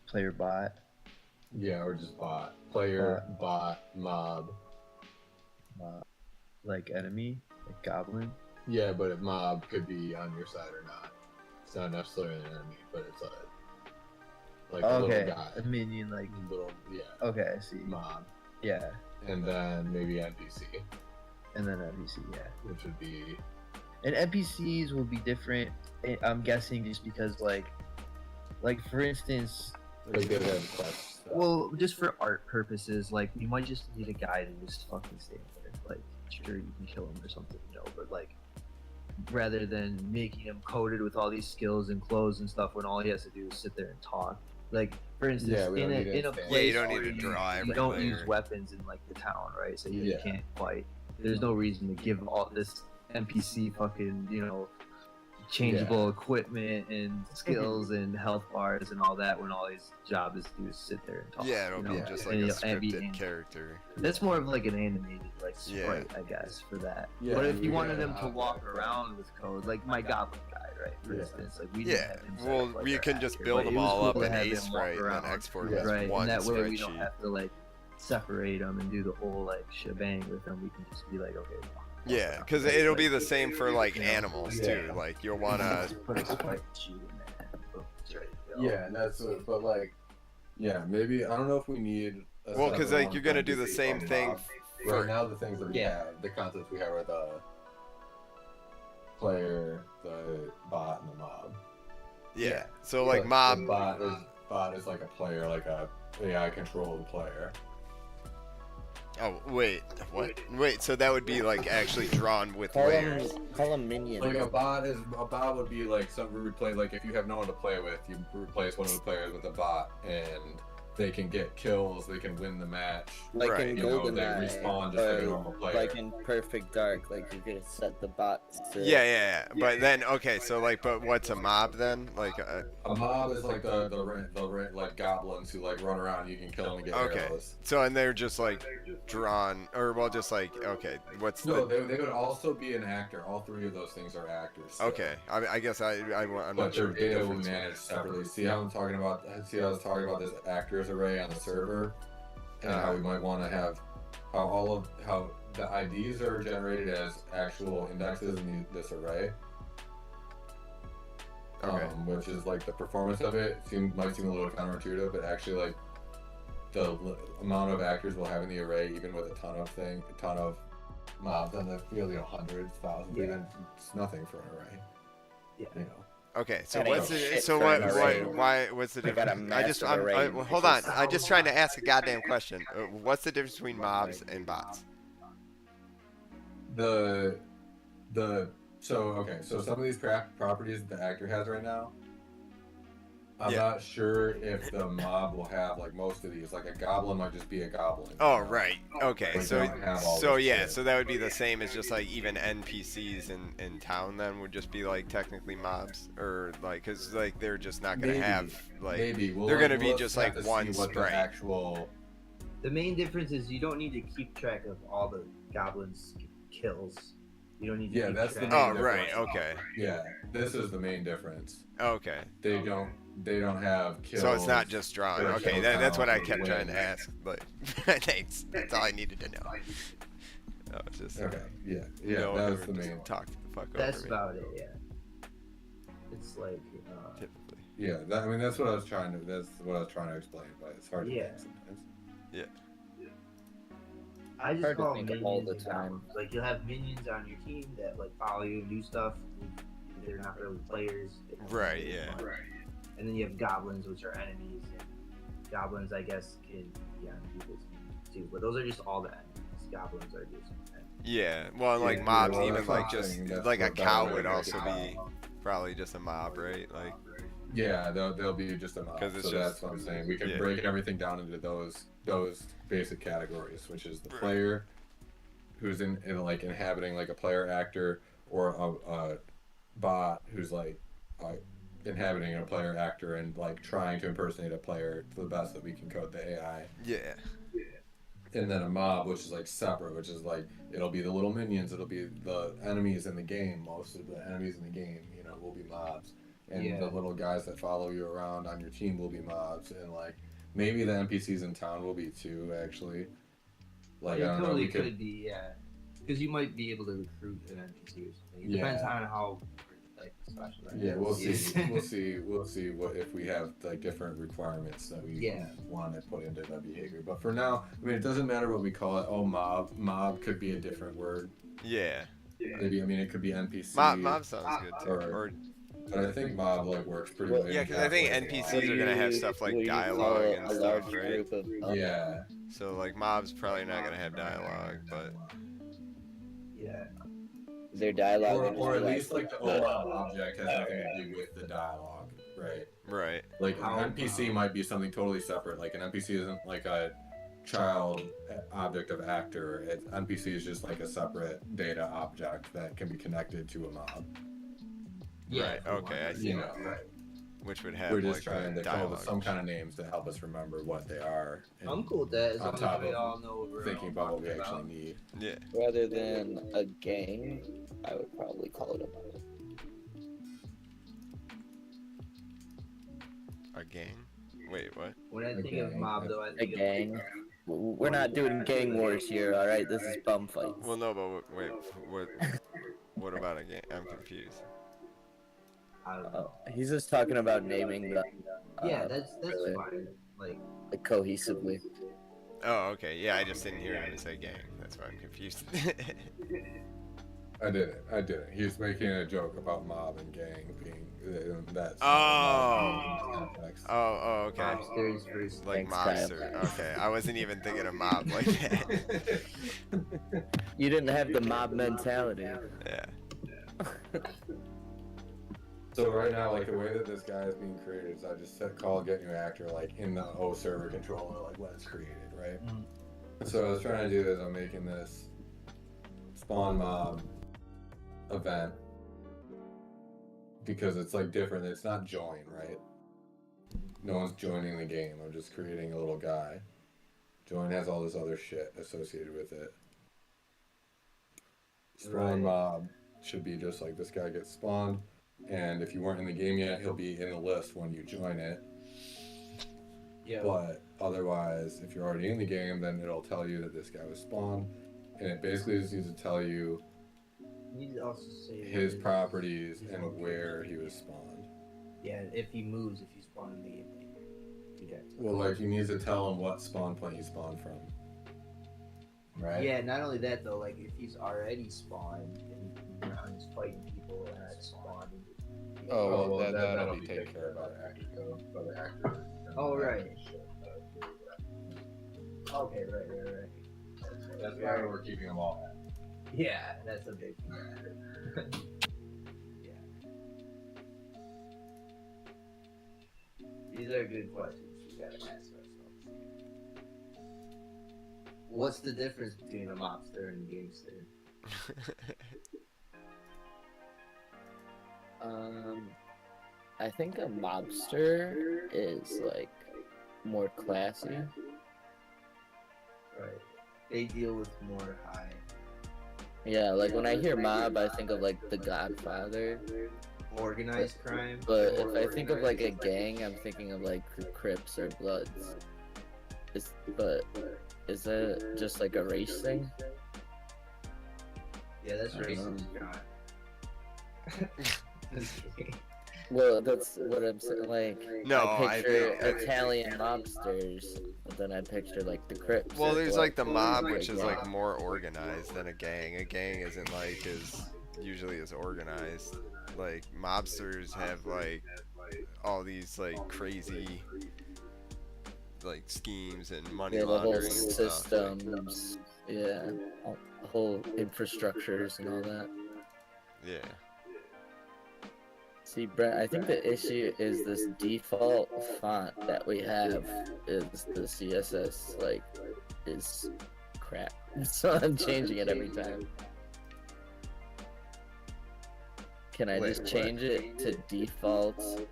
Player bot. Yeah, or just bot. Player, bot, mob. Like enemy, like goblin. Yeah, but a mob could be on your side or not. It's not necessarily an enemy, but it's a Okay, little guy. a minion, like Yeah, okay, I see. mob. Yeah, And then maybe NPC, and then NPC, yeah. which would be And NPCs will be different. I'm guessing just because like for instance, like they would have quests. Stuff. well, just for art purposes, like we might just need a guy to just fucking stay there. Like, sure, you can kill him or something, you know, but like, rather than making him coated with all these skills and clothes and stuff when all he has to do is sit there and talk. Like, for instance, Yeah, we don't need in a it. place Yeah, you don't need where to draw you don't every use player. weapons in like the town, right? So you Yeah. can't fight. There's no reason to give all this NPC fucking, you know, changeable equipment and skills and health bars and all that, when all his job is to do is sit there and talk. Yeah, it'll you be know? just like And a he'll- and be scripted animated. character. That's more of like an animated like Yeah. sprite, I guess, for that. Yeah, but if we you could wanted have him to an walk object, around with code, like my goblin guy, right? For Yeah. instance, like we didn't Yeah, have him set well, up like we our can just actor, build but them it was all cool up to in have a him walk sprite and then around. export them Yeah. as Right, one and that way we don't spreadsheet. have to like separate them and do the whole like shebang with them. We can just be like, okay. walk Yeah, around. because Right, it'll like, be the same for like Yeah. animals too. Yeah. Like you'll wanna. just put a sprite sheet in there. And boom, it's ready to go. Yeah, and that's what, but like, yeah, maybe I don't know if we need. A Well, because separate like one you're for gonna do the NPC same and thing mob. for. Right now, the things that we Yeah. have, the concepts we have are the player, the bot, and the mob. Yeah. So like But mob. the bot is like a player, like a AI controlled player. Oh wait, what? Wait, so that would be like actually drawn with Call layers. them minions. Like a bot would be like something we play. Like if you have no one to play with, you replace one of the players with a bot, and they can get kills. They can win the match. Like Right, in You know, they GoldenEye, respawn just like a or normal player. like in Perfect Dark, like you could set the bots to. Yeah. But then okay, so like, but what's a mob then? Like, A mob is like the like goblins who like run around. You can kill them and get Okay. arrows. so and they're just like drawn, or well, just like okay, what's No, the? they would also be an actor. All three of those things are actors. still. Okay, I guess I'm But not sure their what the data will be difference managed was. separately. See how I'm talking about? See how I was talking about this actors array on the server, and how we might want to have how the IDs are generated as actual indexes in this array. Okay. Which is like the performance of it might seem a little counterintuitive, but actually like the amount of actors we'll have in the array, even with a ton of mobs on the field, hundreds, thousands, Yeah. even it's nothing for an array. Yeah. You know. Okay, so That what's ain't the shit so for what an array. why what's the I got a difference? I just massive array well, hold on. because- I'm just trying to ask a goddamn question. What's the difference between mobs and bots? So some of these properties that the actor has right now, I'm Yeah. not sure if the mob will have like most of these. Like a goblin might just be a goblin. Oh right. Okay. Like, So they don't have all so this yeah. shit. So that would be the same as just like even NPCs in town then would just be like technically mobs, or like because like they're just not gonna Maybe. have like Maybe they're gonna be we'll just have like to one see what sprite. the actual. The main difference is you don't need to keep track of all the goblins' kills. You don't need to Yeah, keep that's the track. main Oh right. difference. Okay. Yeah, this is the main difference. Okay. They don't have kills. So it's not just drawing. or Okay, kill that's what I count or kept trying to win. ask. But thanks. That's all I needed to know. No, it's just Okay. Yeah. you Yeah. know, that whoever was the just main. talked the fuck That's over me. about it. Yeah. It's like Typically. Yeah. I mean, that's what I was trying to. That's what I was trying to explain, but it's hard to Yeah. explain sometimes. I just Hard to call think minions all the and time. goblins. Like you'll have minions on your team that like follow you and do stuff. They're not really players. They just Right, do yeah. fun. And then you have goblins, which are enemies. And goblins, I guess, can be on people's teams too. But those are just all the enemies. Goblins are just enemies. Yeah. Well, and like Yeah, mobs, well, even that's what like I'm just saying, that's like a what that cow would would make also a be cow. probably just a mob, right? Like Yeah, they'll be just a mob. 'Cause it's So just- that's what I'm saying. We can yeah. break everything down into those basic categories, which is the Right. player, who's in like inhabiting like a player actor, or a bot who's like inhabiting a player actor and like trying to impersonate a player to the best that we can code the AI. yeah. And then a mob, which is like separate, which is like it'll be the little minions, it'll be the enemies in the game. Most of the enemies in the game, will be mobs, and Yeah. the little guys that follow you around on your team will be mobs, and like maybe the NPCs in town will be too. Actually, like it I don't know, totally we could. could be, yeah. Because you might be able to recruit an NPC or something. It Yeah. depends on how like special that Yeah, we'll NPC see. is. We'll see what if we have like different requirements that we Yeah. want to put into the behavior. But for now, I mean, it doesn't matter what we call it. Oh, mob. Mob could be a different word. Yeah. Maybe it could be NPC. Mob sounds good too. Or But I think mob like works pretty Well, well. yeah, 'cause I think NPCs are gonna have stuff like dialogue and a stuff, large right? group of Yeah. So like mobs probably not gonna have dialogue, but Yeah. their dialogue. Or, would just or be at like, least like the mob object has nothing to do with the dialogue, right? right. Like How- an NPC might be something totally separate. Like an NPC isn't like a child object of actor. NPC is just like a separate data object that can be connected to a mob. Yeah, Right, if you okay, want. I see. You know, Right. Which would have we're like just trying the to come up with dialogue. some kind of names to help us remember what they are. And I'm cool with that as on long top as we of all know what we're thinking all about what we talking actually about. need. Yeah. Rather than a gang, I would probably call it A gang? Wait, what? When I A think of gang. mob, though, I a think gang. We're not doing gang wars here, all right? This is bum fights. Well, no, but wait, what about a gang? I'm confused. I don't know. He's just talking about naming the Yeah, that's really, fine. Like, cohesively. Oh, okay. Yeah, I just didn't hear him say gang. That's why I'm confused. I didn't. He's making a joke about mob and gang being that's Oh. context. Oh, okay. mobsters versus Like Thanks, Kyle. mobster. Okay, I wasn't even thinking of mob like that. You didn't have the mob mentality. Yeah. So right now, like the way that this guy is being created is I just call get new actor like in the O server controller, like when it's created, right? So what I was trying to do is I'm making this spawn mob event because it's like different. It's not join, right? No one's joining the game. I'm just creating a little guy. Join has all this other shit associated with it. Spawn Right. mob should be just like this guy gets spawned. And if you weren't in the game yet, he'll be in the list when you join it. yeah. But otherwise, if you're already in the game, then it'll tell you that this guy was spawned. And it basically just needs to tell you You need to also say his what properties his and location. where he was spawned. Yeah, if he moves, if you spawn in the game, you get. Well, like, you need to tell him what spawn point he spawned from. Right? Yeah, not only that though, like if he's already spawned and he's fighting people and that's spawned. Oh, well, that'll be taken care of by the actor. Oh right. Okay, right. That's why we're keeping them all. Yeah, that's a big thing. Yeah. These are good questions we gotta ask ourselves. What's the difference between a mobster and a gangster? I think a mobster is like more classy. Right. They deal with more high. Yeah, like when I hear mob, I think of like The Godfather. Organized crime. But if I think of like a gang, I'm thinking of like the Crips or Bloods. But is that just like a race thing? Yeah, that's I don't racist. Well, that's what I'm saying. Like, No, I picture I think- Italian mobsters, but then I picture like the Crips. Well, or there's Bloods. like the mob, which is like more organized than a gang. A gang isn't like usually as organized. Like mobsters have like all these like crazy like schemes and money Yeah, the whole laundering and stuff. systems. Yeah, the whole infrastructures and all that. Yeah. See, Brent, I think the issue is this default font that we have is the CSS, like, is crap. So I'm changing it every time. Can I just change it to default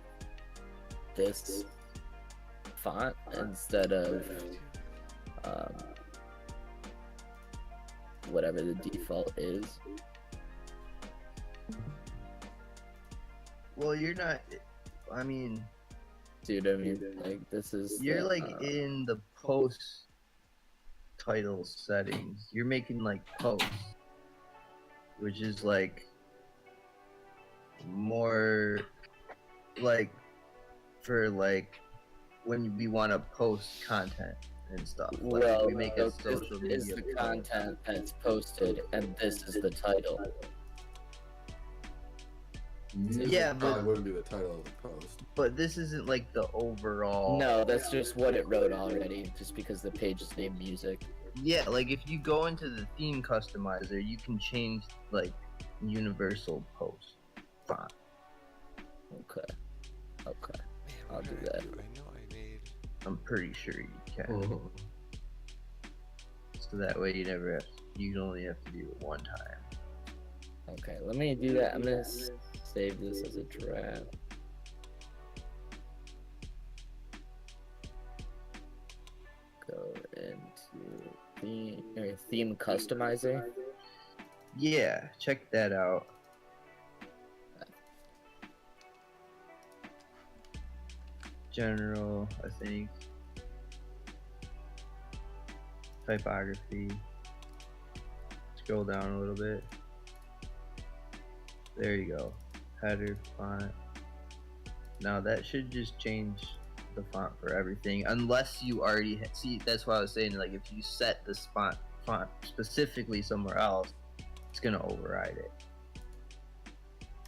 this font instead of whatever the default is? Well, you're not. I mean, Dude, I mean, like, this is. you're the, like in the post title settings. You're making like posts, which is like more like for like when we want to post content and stuff. Like Well, we make a this social media is the post. content that's posted, and this is the title. Yeah, probably but- wouldn't be the title of the post. But this isn't like the overall. No, that's just what it wrote already, just because the page is named music. Yeah, like if you go into the theme customizer, you can change like universal post font. Okay. Okay. Man, I'll what do did that. I know I made. I'm pretty sure you can. So that way you never have. You only have to do it one time. Okay, let me do that. I'm gonna save this as a draft. Go into theme customizer. Yeah, check that out. General, I think. Typography. Scroll down a little bit. There you go. Header, font. Now that should just change the font for everything, unless you already see. That's why I was saying, like, if you set the font specifically somewhere else, it's gonna override it.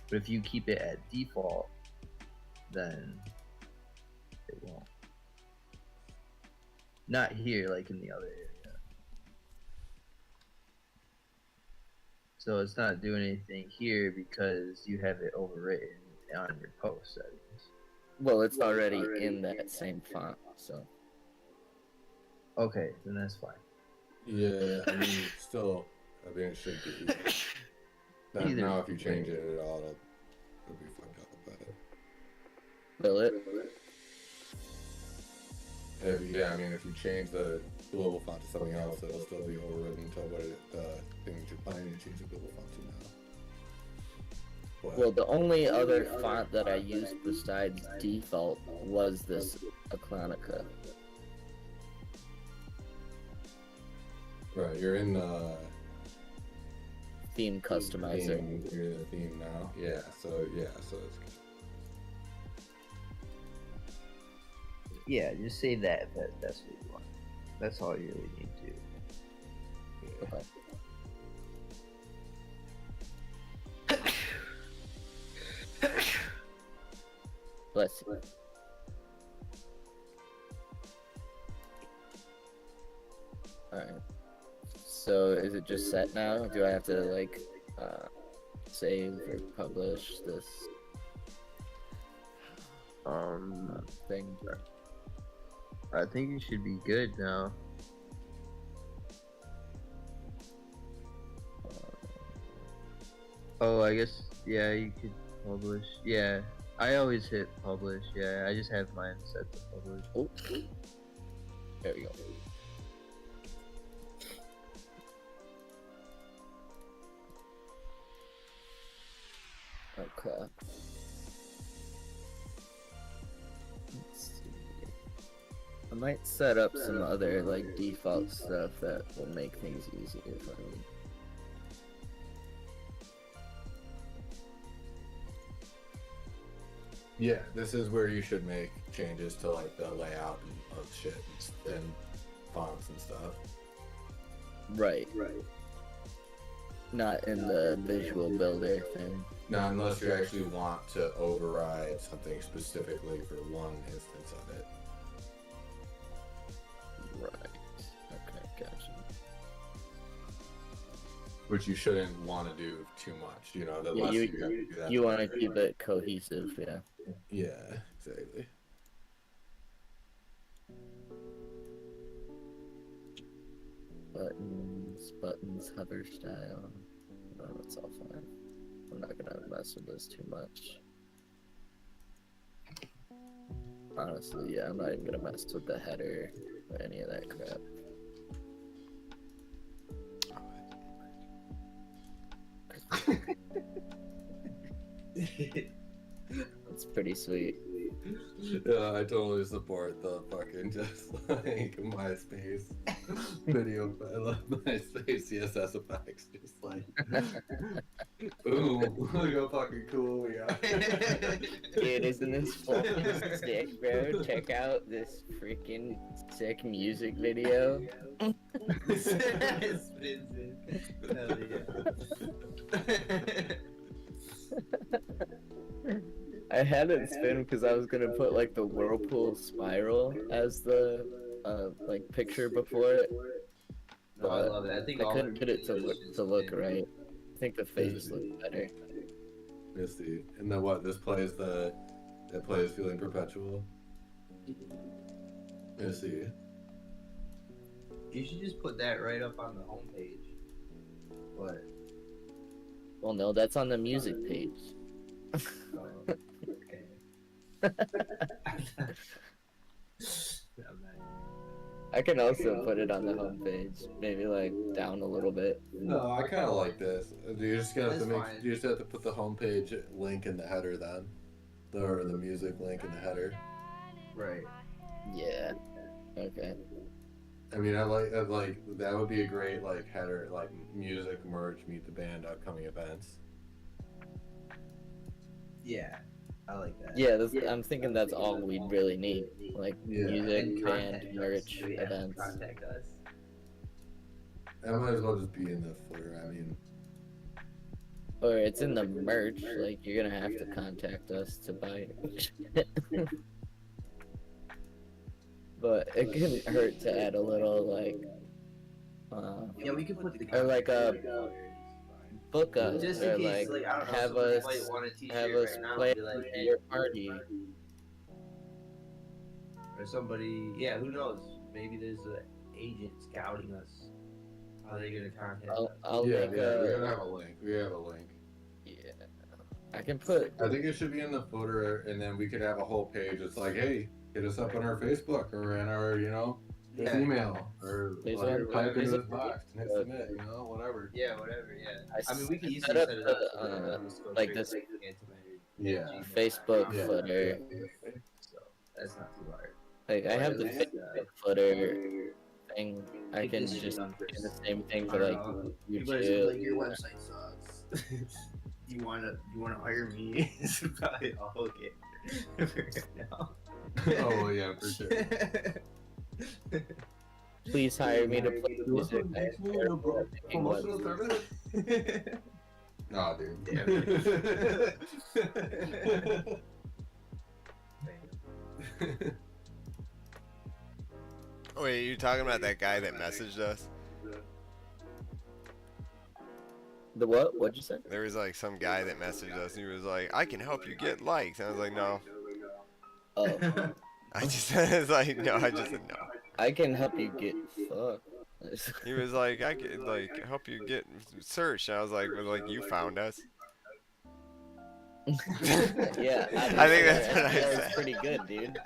But if you keep it at default, then it won't. Not here, like in the other area. So it's not doing anything here because you have it overwritten on your post settings. Well, it's already in that same font, so. Okay, then that's fine. Yeah, I mean, still, I mean, it should be. Now, if you change it at all, it'll be fucked up about it. Will it? Yeah, I mean, if you change the global font to something else, it'll still be overridden to what thing that you're planning to change the global font to now. But, Well, the only other font that I used besides default was this Acronica. right, you're in Theme customizer. You're in the theme now. Yeah, so it's good. Yeah, just say that if that's what you want. That's all you really need to do. Okay. Bless you. Alright. So is it just set now? Do I have to like save or publish this thing? I think you should be good now. Oh, I guess, yeah, you could publish. Yeah, I always hit publish. Yeah, I just have mine set to publish. Oh, there we go. Okay. Let's see. I might set up some other like default stuff that will make things easier for me. Yeah, this is where you should make changes to like the layout of shit and fonts and stuff. Right. Not in the visual builder thing. Now, unless you actually want to override something specifically for one instance of it. Right. Okay, gotcha. Which you shouldn't want to do too much, you know, the Yeah, less you have to do that. you want to keep it cohesive, yeah. Yeah, exactly. Buttons, hover style. No, that's all fine. I'm not gonna mess with this too much. Honestly, yeah, I'm not even gonna mess with the header or any of that crap. It's pretty sweet. Yeah, I totally support the fucking just like MySpace video. I love MySpace CSS effects. Just like, boom, look how fucking cool we are. Dude, isn't this fucking sick, bro? Check out this freaking sick music video. I had it spin because I was gonna put like the whirlpool spiral as the like picture before it. No, I love it. I think I all couldn't their get it to videos look just right. I think the face looked better. Let's see. And then what? This plays that plays Feeling Perpetual. Let's see. You should just put that right up on the homepage. But Well, no, that's on the music page. Okay. I can also put it on the homepage, maybe like down a little bit. No, I kind of like this. You just have to That's make. fine. You just have to put the homepage link in the header then, or the music link in the header. Right. Yeah. Okay. I mean, I like that would be a great like header, like music merch, meet the band, upcoming events. Yeah, I like that. Yeah, I'm thinking that's all we really need. Like Yeah. music, And band, contact us. merch, Yeah, events. Contact us. That might as well just be in the footer. I mean, Or it's in the merch. Like you're gonna have to contact us to buy it. But it couldn't hurt to add a little like, Yeah, we could put the or like a contact info. book us Just or in case, like like, I don't know, have somebody us might want a t-shirt have us right now play and be like, at hey, your party. or somebody, yeah, who knows? Maybe there's an agent scouting us. How are they gonna contact us? I'll yeah, make we're a gonna have a link. We have a link. yeah. I can put I think it should be in the footer, and then we could have a whole page. It's like, hey, hit us up on our Facebook or in our, Yeah. email or There's whatever, one- type into there's this box and hit submit. Whatever. Yeah, whatever. Yeah. I I mean, we can set easily up set it the, up so that it'll just go like straight this to Antimatter Yeah. Gmail. Facebook Yeah. footer. So that's not too hard. Like I have the At least, Facebook footer thing. I can this should be just done do first. the same thing I for don't like know. People are just like, your YouTube. website sucks. you wanna hire me? It's probably all okay now. Oh well, yeah, for sure. Please hire me to play music. I am Promotional terrible at making promotional websites. service? Nah, dude. Wait, you talking about that guy that messaged us? The what? What'd you say? There was like some guy that messaged us and he was like, I can help you get likes. And I was like, no. Oh, I just I was like, no, I just said no. I can help you get fucked. He was like, I could like help you get searched. And I was like, well, like you found us. Yeah, I think that's what I that was said. pretty good, dude.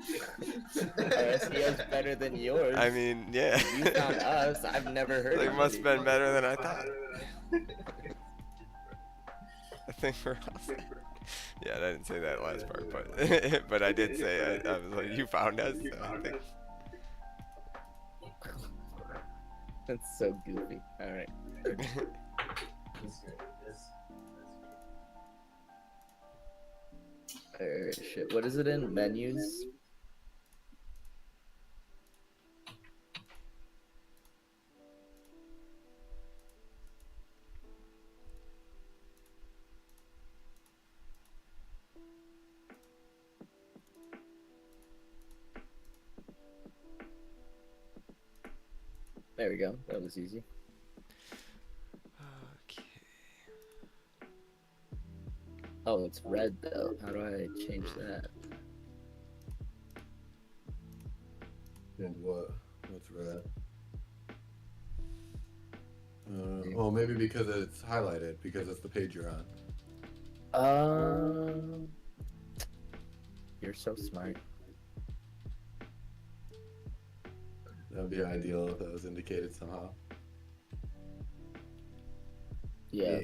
Our SEO's better than yours. I mean, yeah. You found us. I've never heard They of must you. have been better than I thought. I think for us. Yeah, I didn't say that last part, but but I did say I was like, you found us. So I think. That's so goofy. All right. Shit. What is it in? Menus? There we go. That was easy. Okay. Oh, it's red though. How do I change that? And what's red? Well, maybe because it's highlighted, because it's the page you're on. You're so smart. That would be ideal if that was indicated somehow. Yeah.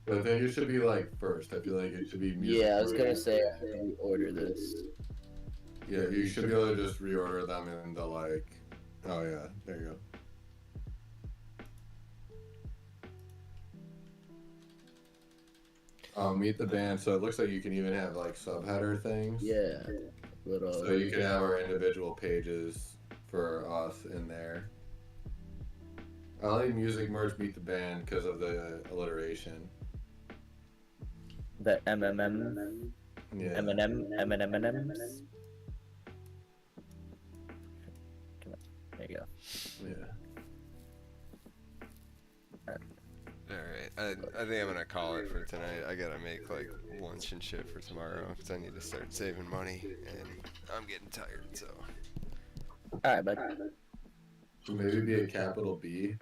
But I think it should be like first. I feel like it should be music. Yeah, I was gonna first. say I can reorder this. Yeah, you should be able to just reorder them in the like. Oh yeah, there you go. Meet the band. So it looks like you can even have like subheader things. Yeah. Little. So you can have our individual pages for us in there. I like music merch meet the band because of the alliteration. The MMM. Yeah. M&Ms. Come on. There you go. Yeah. Alright, I think I'm gonna call it for tonight. I gotta make like lunch and shit for tomorrow because I need to start saving money and I'm getting tired, so. Alright, bud. maybe be a capital B